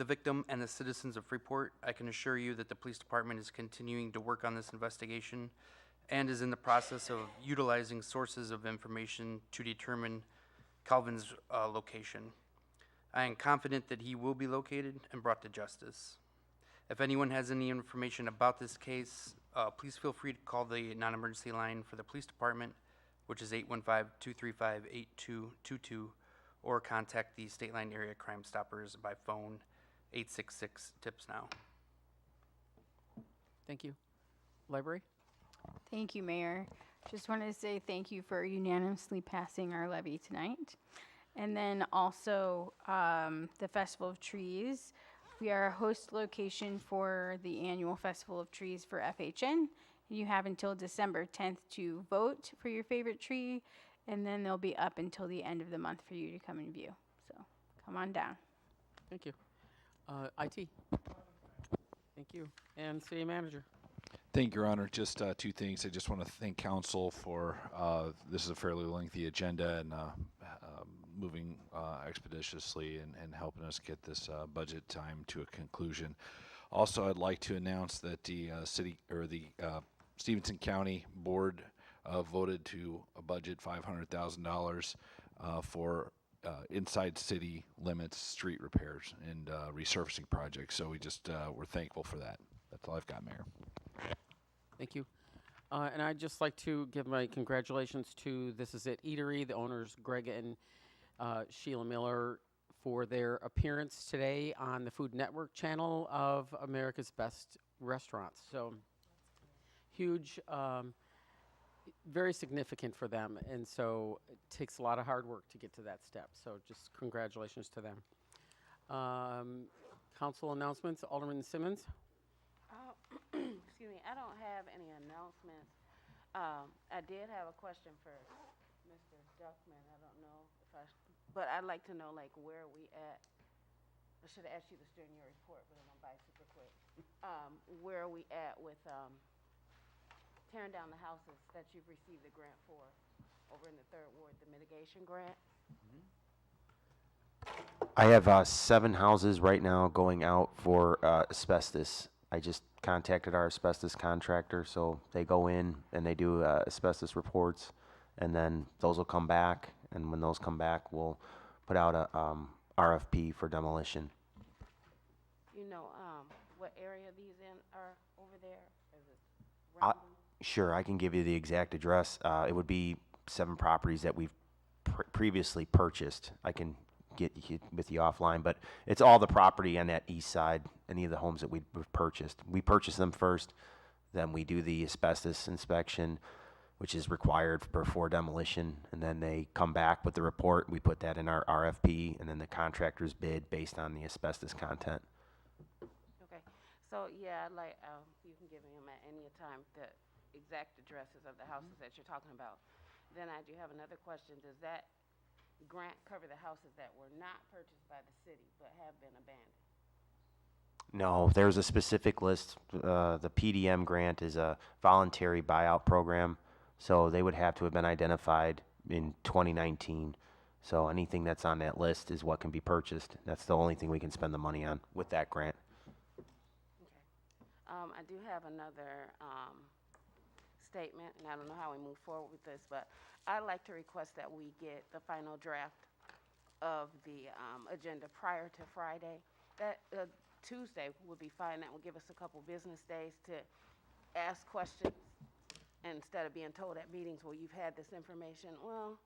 victim and the citizens of Freeport, I can assure you that the police department is continuing to work on this investigation and is in the process of utilizing sources of information to determine Calvin's location. I am confident that he will be located and brought to justice. If anyone has any information about this case, please feel free to call the non-emergency line for the police department, which is 815-235-8222, or contact the State Line Area Crime Stoppers by phone 866-TIPS-NOW. Thank you. Library? Thank you, Mayor. Just wanted to say thank you for unanimously passing our levy tonight. And then also the Festival of Trees. We are a host location for the annual Festival of Trees for FHN. You have until December 10th to vote for your favorite tree, and then they'll be up until the end of the month for you to come and view. So come on down. Thank you. IT? Thank you. And City Manager? Thank you, Your Honor. Just two things. I just want to thank council for, this is a fairly lengthy agenda and moving expeditiously and helping us get this budget time to a conclusion. Also, I'd like to announce that the Stevenson County Board voted to budget $500,000 for inside city limits street repairs and resurfacing projects. So we're thankful for that. That's all I've got, Mayor. Thank you. And I'd just like to give my congratulations to This Is It Eatery, the owners Greg and Sheila Miller, for their appearance today on the Food Network channel of America's Best Restaurants. So huge, very significant for them, and so it takes a lot of hard work to get to that step. So just congratulations to them. Council announcements, Alderman Simmons. Excuse me, I don't have any announcements. I did have a question for Mr. Duckman. I don't know if but I'd like to know, like, where are we at? I should have asked you this during your report, but I'm gonna buy super quick. Where are we at with tearing down the houses that you've received the grant for over in the 3rd Ward, the mitigation grant? I have 7 houses right now going out for asbestos. I just contacted our asbestos contractor, so they go in and they do asbestos reports, and then those will come back, and when those come back, we'll put out a RFP for demolition. You know, what area these are over there? Is it Sure, I can give you the exact address. It would be 7 properties that we've previously purchased. I can get with you offline, but it's all the property on that east side, any of the homes that we've purchased. We purchase them first, then we do the asbestos inspection, which is required before demolition, and then they come back with the report. We put that in our RFP, and then the contractors bid based on the asbestos content. Okay, so yeah, like, you can give him at any time the exact addresses of the houses that you're talking about. Then I do have another question. Does that grant cover the houses that were not purchased by the city but have been abandoned? No, there's a specific list. The PDM grant is a voluntary buyout program, so they would have to have been identified in 2019. So anything that's on that list is what can be purchased. That's the only thing we can spend the money on with that grant. Okay. I do have another statement, and I don't know how we move forward with this, but I'd like to request that we get the final draft of the agenda prior to Friday. That Tuesday would be fine. That will give us a couple business days to ask questions instead of being told at meetings where you've had this information. Well,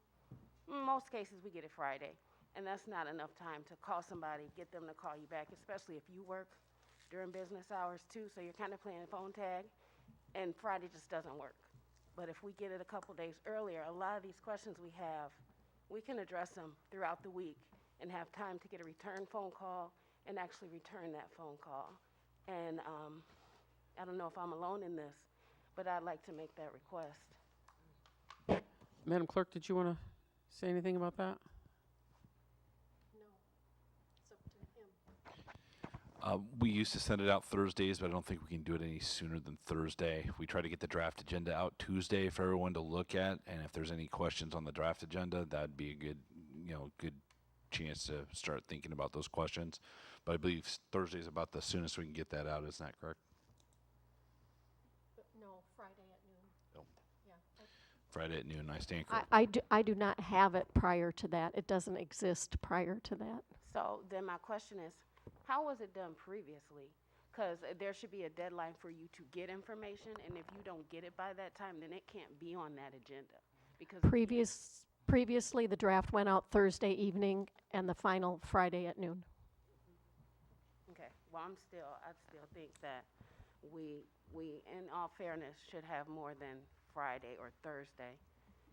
in most cases we get it Friday, and that's not enough time to call somebody, get them to call you back, especially if you work during business hours too, so you're kind of playing phone tag, and Friday just doesn't work. But if we get it a couple days earlier, a lot of these questions we have, we can address them throughout the week and have time to get a return phone call and actually return that phone call. And I don't know if I'm alone in this, but I'd like to make that request. Madam Clerk, did you want to say anything about that? No, it's up to him. We used to send it out Thursdays, but I don't think we can do it any sooner than Thursday. We try to get the draft agenda out Tuesday for everyone to look at, and if there's any questions on the draft agenda, that'd be a good, good chance to start thinking about those questions. But I believe Thursday's about the soonest we can get that out. Isn't that correct? No, Friday at noon. No. Yeah. Friday at noon. I stand corrected. I do not have it prior to that. It doesn't exist prior to that. So then my question is, how was it done previously? Because there should be a deadline for you to get information, and if you don't get it by that time, then it can't be on that agenda. Because Previously, the draft went out Thursday evening and the final Friday at noon. Okay, well, I still think that we, in all fairness, should have more than Friday or Thursday.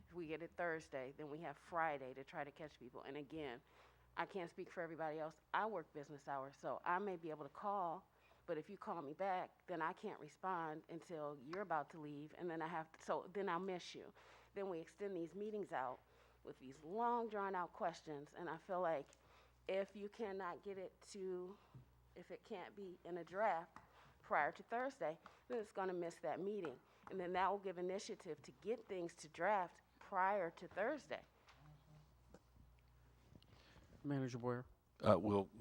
If we get it Thursday, then we have Friday to try to catch people. And again, I can't speak for everybody else. I work business hours, so I may be able to call, but if you call me back, then I can't respond until you're about to leave, and then then I'll miss you. Then we extend these meetings out with these long, drawn-out questions, and I feel like if you cannot get it if it can't be in a draft prior to Thursday, then it's gonna miss that meeting. And then that will give initiative to get things to draft prior to Thursday. Manager Boyer?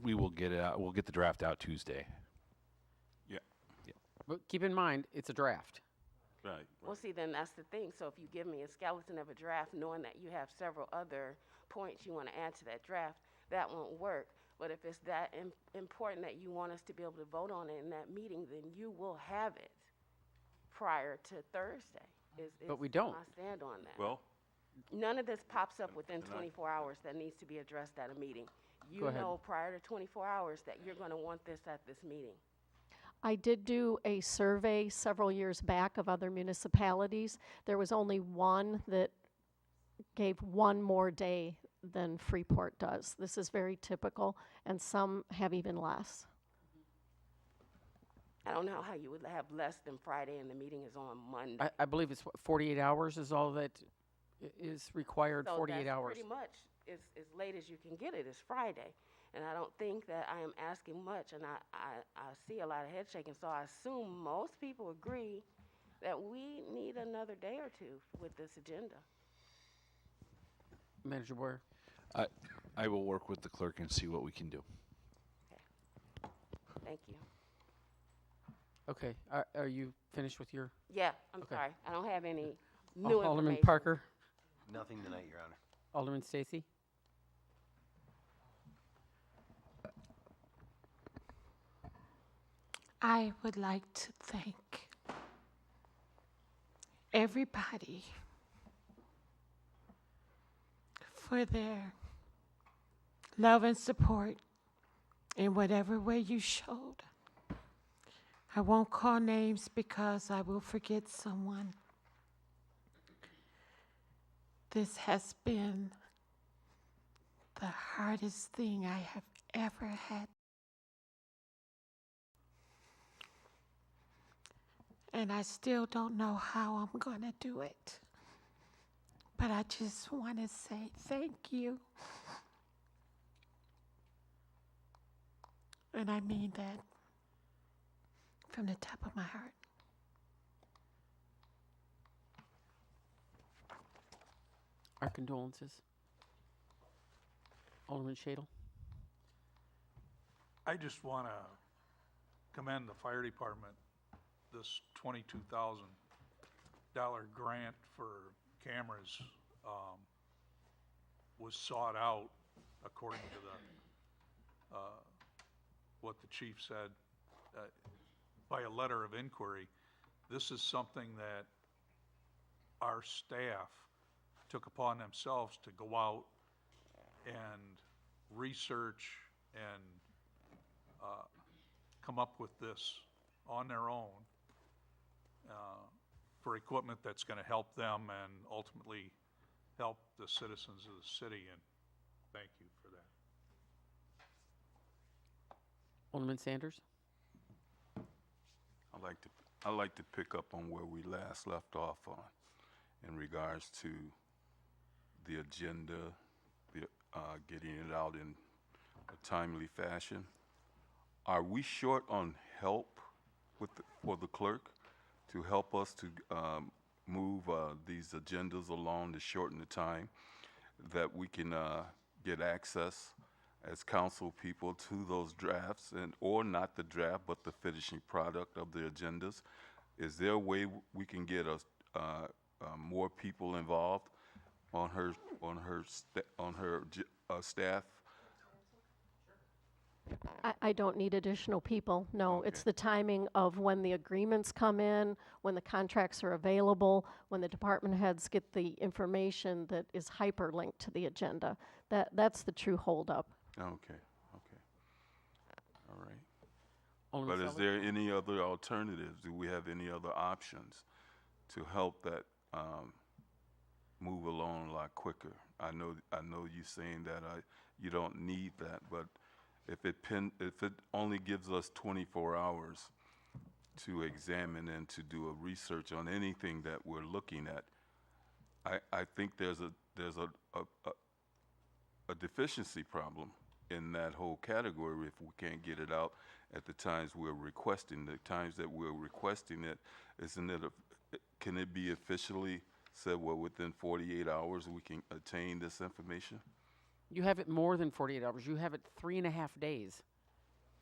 We will get it out. We'll get the draft out Tuesday. Yeah. But keep in mind, it's a draft. Right. Well, see, then that's the thing. So if you give me a skeleton of a draft, knowing that you have several other points you want to add to that draft, that won't work. But if it's that important that you want us to be able to vote on it in that meeting, then you will have it prior to Thursday. But we don't. I stand on that. Well, None of this pops up within and I- 24 hours that needs to be addressed at a meeting. You Go ahead. know prior to 24 hours that you're going to want this at this meeting. I did do a survey several years back of other municipalities. There was only one that gave one more day than Freeport does. This is very typical, and some have even less. I don't know how you would have less than Friday and the meeting is on Monday. I believe it's 48 hours is all that is required, So 48 that's hours. pretty much as late as you can get it is Friday. And I don't think that I am asking much, and I see a lot of head shaking, so I assume most people agree that we need another day or two with this agenda. Manager Boyer? I will work with the clerk and see what we can do. Thank you. Okay, are you finished with your? Yeah, I'm Okay. sorry. I don't have any new Alderman information. Parker? Nothing tonight, Your Honor. Alderman Stacy? I would like to thank everybody for their love and support in whatever way you showed. I won't call names because I will forget someone. This has been the hardest thing I have ever had. And I still don't know how I'm going to do it. But I just want to say thank you. And I mean that from the top of my heart. Our condolences. Alderman Shadle? I just want to commend the fire department. This $22,000 grant for cameras was sought out according to the what the chief said by a letter of inquiry. This is something that our staff took upon themselves to go out and research and come up with this on their own. for equipment that's going to help them and ultimately help the citizens of the city, and thank you for that. Alderman Sanders? I'd like to pick up on where we last left off on in regards to the agenda, getting it out in a timely fashion. Are we short on help for the clerk to help us to move these agendas along to shorten the time that we can get access as council people to those drafts, and or not the draft but the finishing product of the agendas? Is there a way we can get more people involved on her staff? I don't need additional people, no. It's the timing of when the agreements come in, when the contracts are available, when the department heads get the information that is hyperlinked to the agenda. That's the true holdup. Okay, all right. Alderman But is Sullivan? there any other alternatives? Do we have any other options to help that move along a lot quicker? I know you saying that you don't need that, but if it only gives us 24 hours to examine and to do a research on anything that we're looking at, I think there's a deficiency problem in that whole category if we can't get it out at the times we're requesting. The times that we're requesting it, can it be officially said, well, within 48 hours we can attain this information? You have it more than 48 hours. You have it 3.5 days.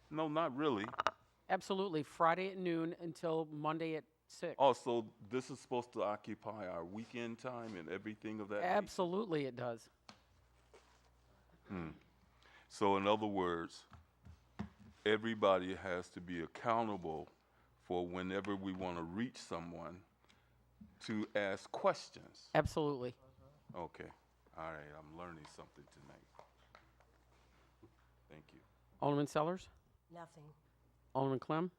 No, not really. Absolutely. Friday at noon until Monday at 6. Oh, so this is supposed to occupy our weekend time and everything of that nature? Absolutely it does. So in other words, everybody has to be accountable for whenever we want to reach someone to ask questions. Absolutely. Okay. All right. I'm learning something tonight. Thank you. Alderman Sellers? Nothing. Alderman Clem?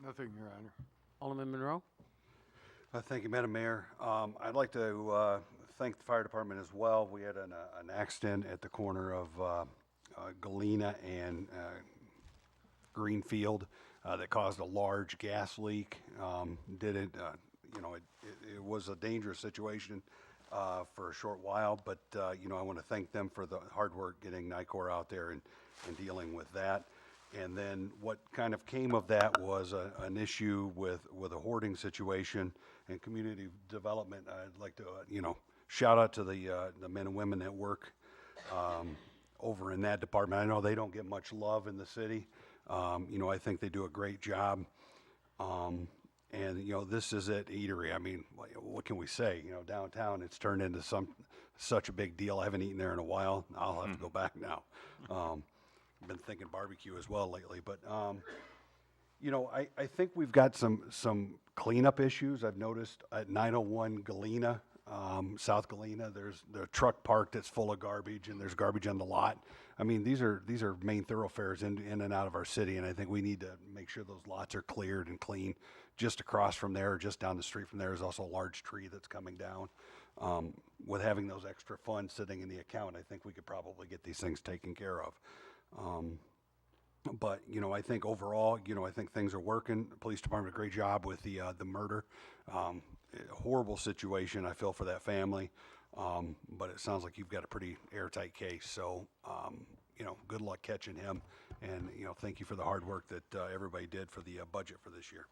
Nothing, Your Honor. Alderman Monroe? Thank you, Madam Mayor. I'd like to thank the fire department as well. We had an accident at the corner of Galena and Greenfield that caused a large gas leak. It was a dangerous situation for a short while, but I want to thank them for the hard work getting NICOR out there and dealing with that. And then what kind of came of that was an issue with a hoarding situation and community development. I'd like to, shout out to the men and women that work over in that department. I know they don't get much love in the city. I think they do a great job. And this is it, eatery. I mean, what can we say? Downtown, it's turned into such a big deal. I haven't eaten there in a while. I'll have to go back now. I've been thinking barbecue as well lately, but I think we've got some cleanup issues. I've noticed at 901 Galena, South Galena, there's the truck parked that's full of garbage, and there's garbage on the lot. I mean, these are main thoroughfares in and out of our city, and I think we need to make sure those lots are cleared and clean. Just across from there, just down the street from there, is also a large tree that's coming down. With having those extra funds sitting in the account, I think we could probably get these things taken care of. But I think overall, I think things are working. The police department did a great job with the murder. A horrible situation, I feel, for that family. But it sounds like you've got a pretty airtight case. So, good luck catching him. And, thank you for the hard work that everybody did for the budget for this year.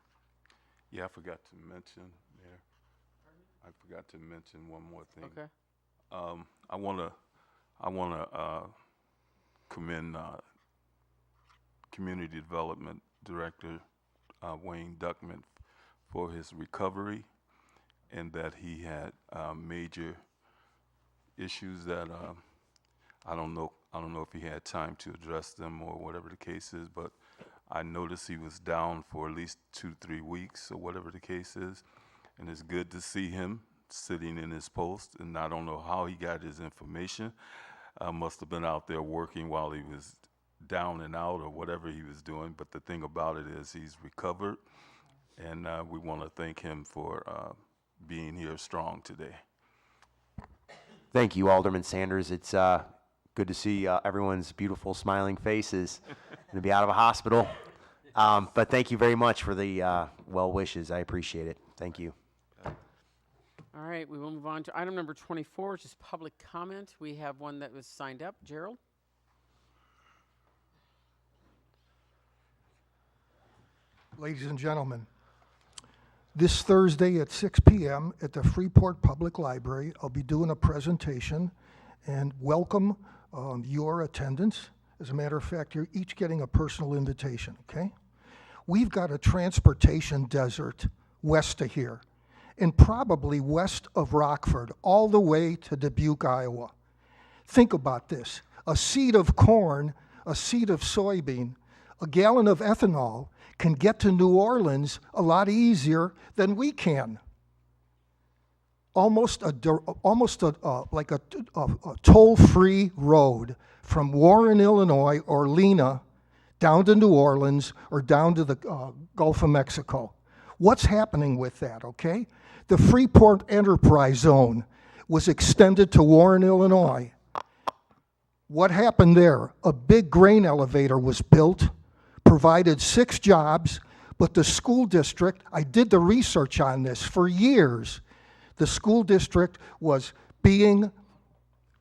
Yeah, I forgot to mention there. I forgot to mention one more thing. Okay. I wanna commend Community Development Director Wayne Duckman for his recovery, and that he had major issues that I don't know if he had time to address them or whatever the case is, but I noticed he was down for at least 2-3 weeks or whatever the case is, and it's good to see him sitting in his post. And I don't know how he got his information. Must have been out there working while he was down and out or whatever he was doing. But the thing about it is he's recovered, And we want to thank him for being here strong today. Thank you, Alderman Sanders. It's good to see everyone's beautiful smiling faces and to be out of a hospital. But thank you very much for the well wishes. I appreciate it. Thank you. All right, we will move on to item number 24, which is public comment. We have one that was signed up. Gerald? Ladies and gentlemen, this Thursday at 6 p.m. at the Freeport Public Library, I'll be doing a presentation and welcome your attendance. As a matter of fact, you're each getting a personal invitation, okay? We've got a transportation desert west of here and probably west of Rockford, all the way to Dubuque, Iowa. Think about this. A seed of corn, a seed of soybean, a gallon of ethanol can get to New Orleans a lot easier than we can. Almost like a toll-free road from Warren, Illinois, or Lena, down to New Orleans or down to the Gulf of Mexico. What's happening with that, okay? The Freeport Enterprise Zone was extended to Warren, Illinois. What happened there? A big grain elevator was built, provided 6 jobs, but the school district, I did the research on this for years, the school district was being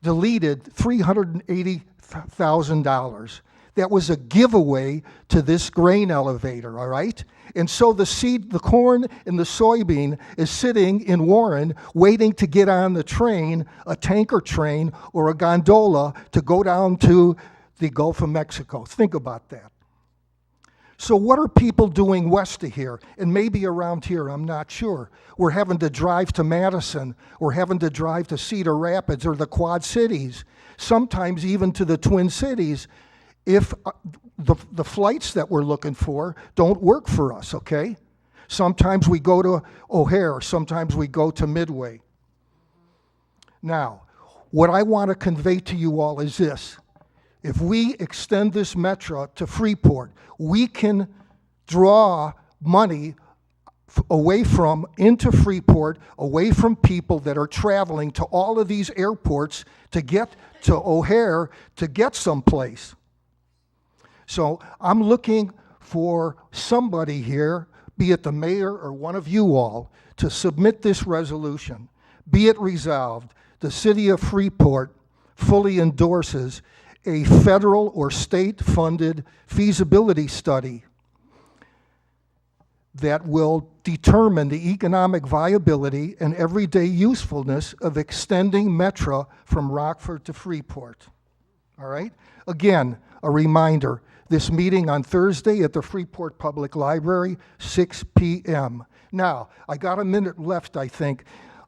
deleted $380,000. That was a giveaway to this grain elevator, all right? And so the seed, the corn and the soybean is sitting in Warren waiting to get on the train, a tanker train or a gondola to go down to the Gulf of Mexico. Think about that. So what are people doing west of here? And maybe around here, I'm not sure. We're having to drive to Madison. We're having to drive to Cedar Rapids or the Quad Cities, sometimes even to the Twin Cities, if the flights that we're looking for don't work for us, okay? Sometimes we go to O'Hare, sometimes we go to Midway. Now, what I want to convey to you all is this. If we extend this metro to Freeport, we can draw money away from, into Freeport, away from people that are traveling to all of these airports to get to O'Hare to get someplace. So I'm looking for somebody here, be it the mayor or one of you all, to submit this resolution. Be it resolved, the city of Freeport fully endorses a federal or state-funded feasibility study that will determine the economic viability and everyday usefulness of extending Metro from Rockford to Freeport. All right? Again, a reminder, this meeting on Thursday at the Freeport Public Library, 6 p.m. Now, I got a minute left, I think.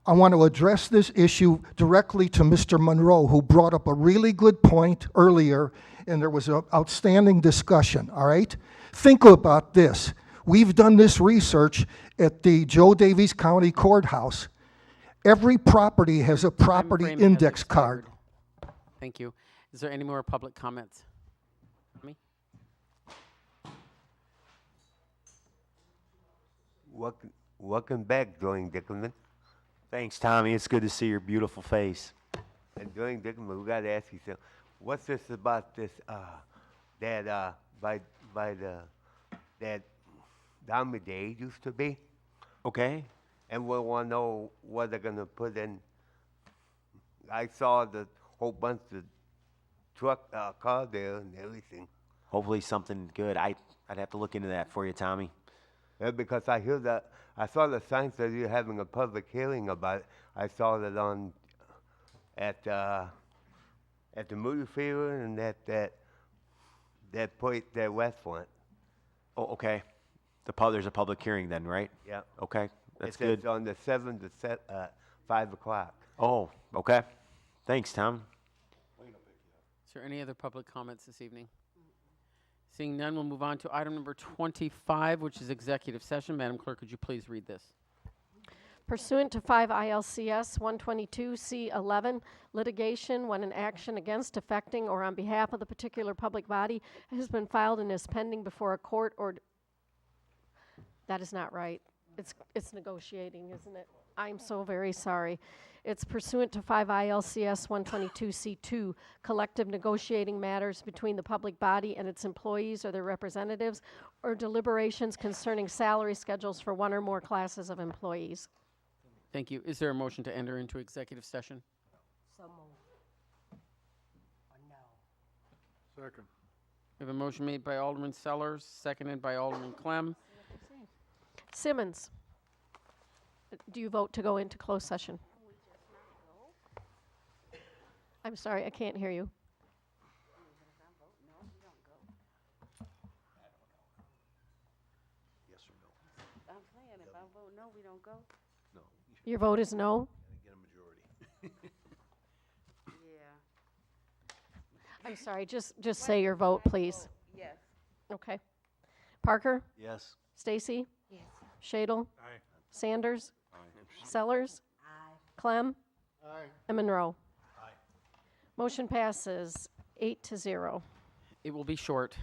I want to address this issue directly to Mr. Monroe, who brought up a really good point earlier, and there was an outstanding discussion, all right? Think about this. We've done this research at the Joe Davies County Courthouse. Every property has a property Timeframe has index expired. card. Thank you. Is there any more public comments? Tommy? Welcome back, Dwayne Dickelman. Thanks, Tommy. It's good to see your beautiful face. And Dwayne Dickelman, we got to ask you something. What's this about this, that Diamond Day used to be? Okay. And we want to know what they're going to put in. I saw the whole bunch of car there and everything. Hopefully something good. I'd have to look into that for you, Tommy. Yeah, because I hear that, I saw the sign that you're having a public hearing about it. I saw that on, at the movie theater and that point, that Westfront. Oh, okay. There's a public hearing then, right? Yeah. Okay, that's It's good. on the 7 to 5 o'clock. Oh, okay. Thanks, Tom. Is there any other public comments this evening? Seeing none, we'll move on to item number 25, which is executive session. Madam Clerk, could you please read this? Pursuant to 5 ILCS 122C11, litigation when an action against, affecting, or on behalf of the particular public body has been filed and is pending before a court or That is not right. It's negotiating, isn't it? I'm so very sorry. It's pursuant to 5 ILCS 122C2, collective negotiating matters between the public body and its employees or their representatives, or deliberations concerning salary schedules for one or more classes of employees. Thank you. Is there a motion to enter into executive session? So moved. Or no? Second. We have a motion made by Alderman Sellers, seconded by Alderman Clem. Simmons, do you vote to go into closed session? I'm sorry, I can't hear you. Yes or no? I'm saying, if I vote no, we don't go? No. Your vote is no? Get a majority. Yeah. I'm sorry, just say your vote, please. Yes. Okay. Parker? Yes. Stacy? Yes. Shadle? Aye. Sanders? Sellers? Clem? And Monroe? Motion passes 8-0. It will be short.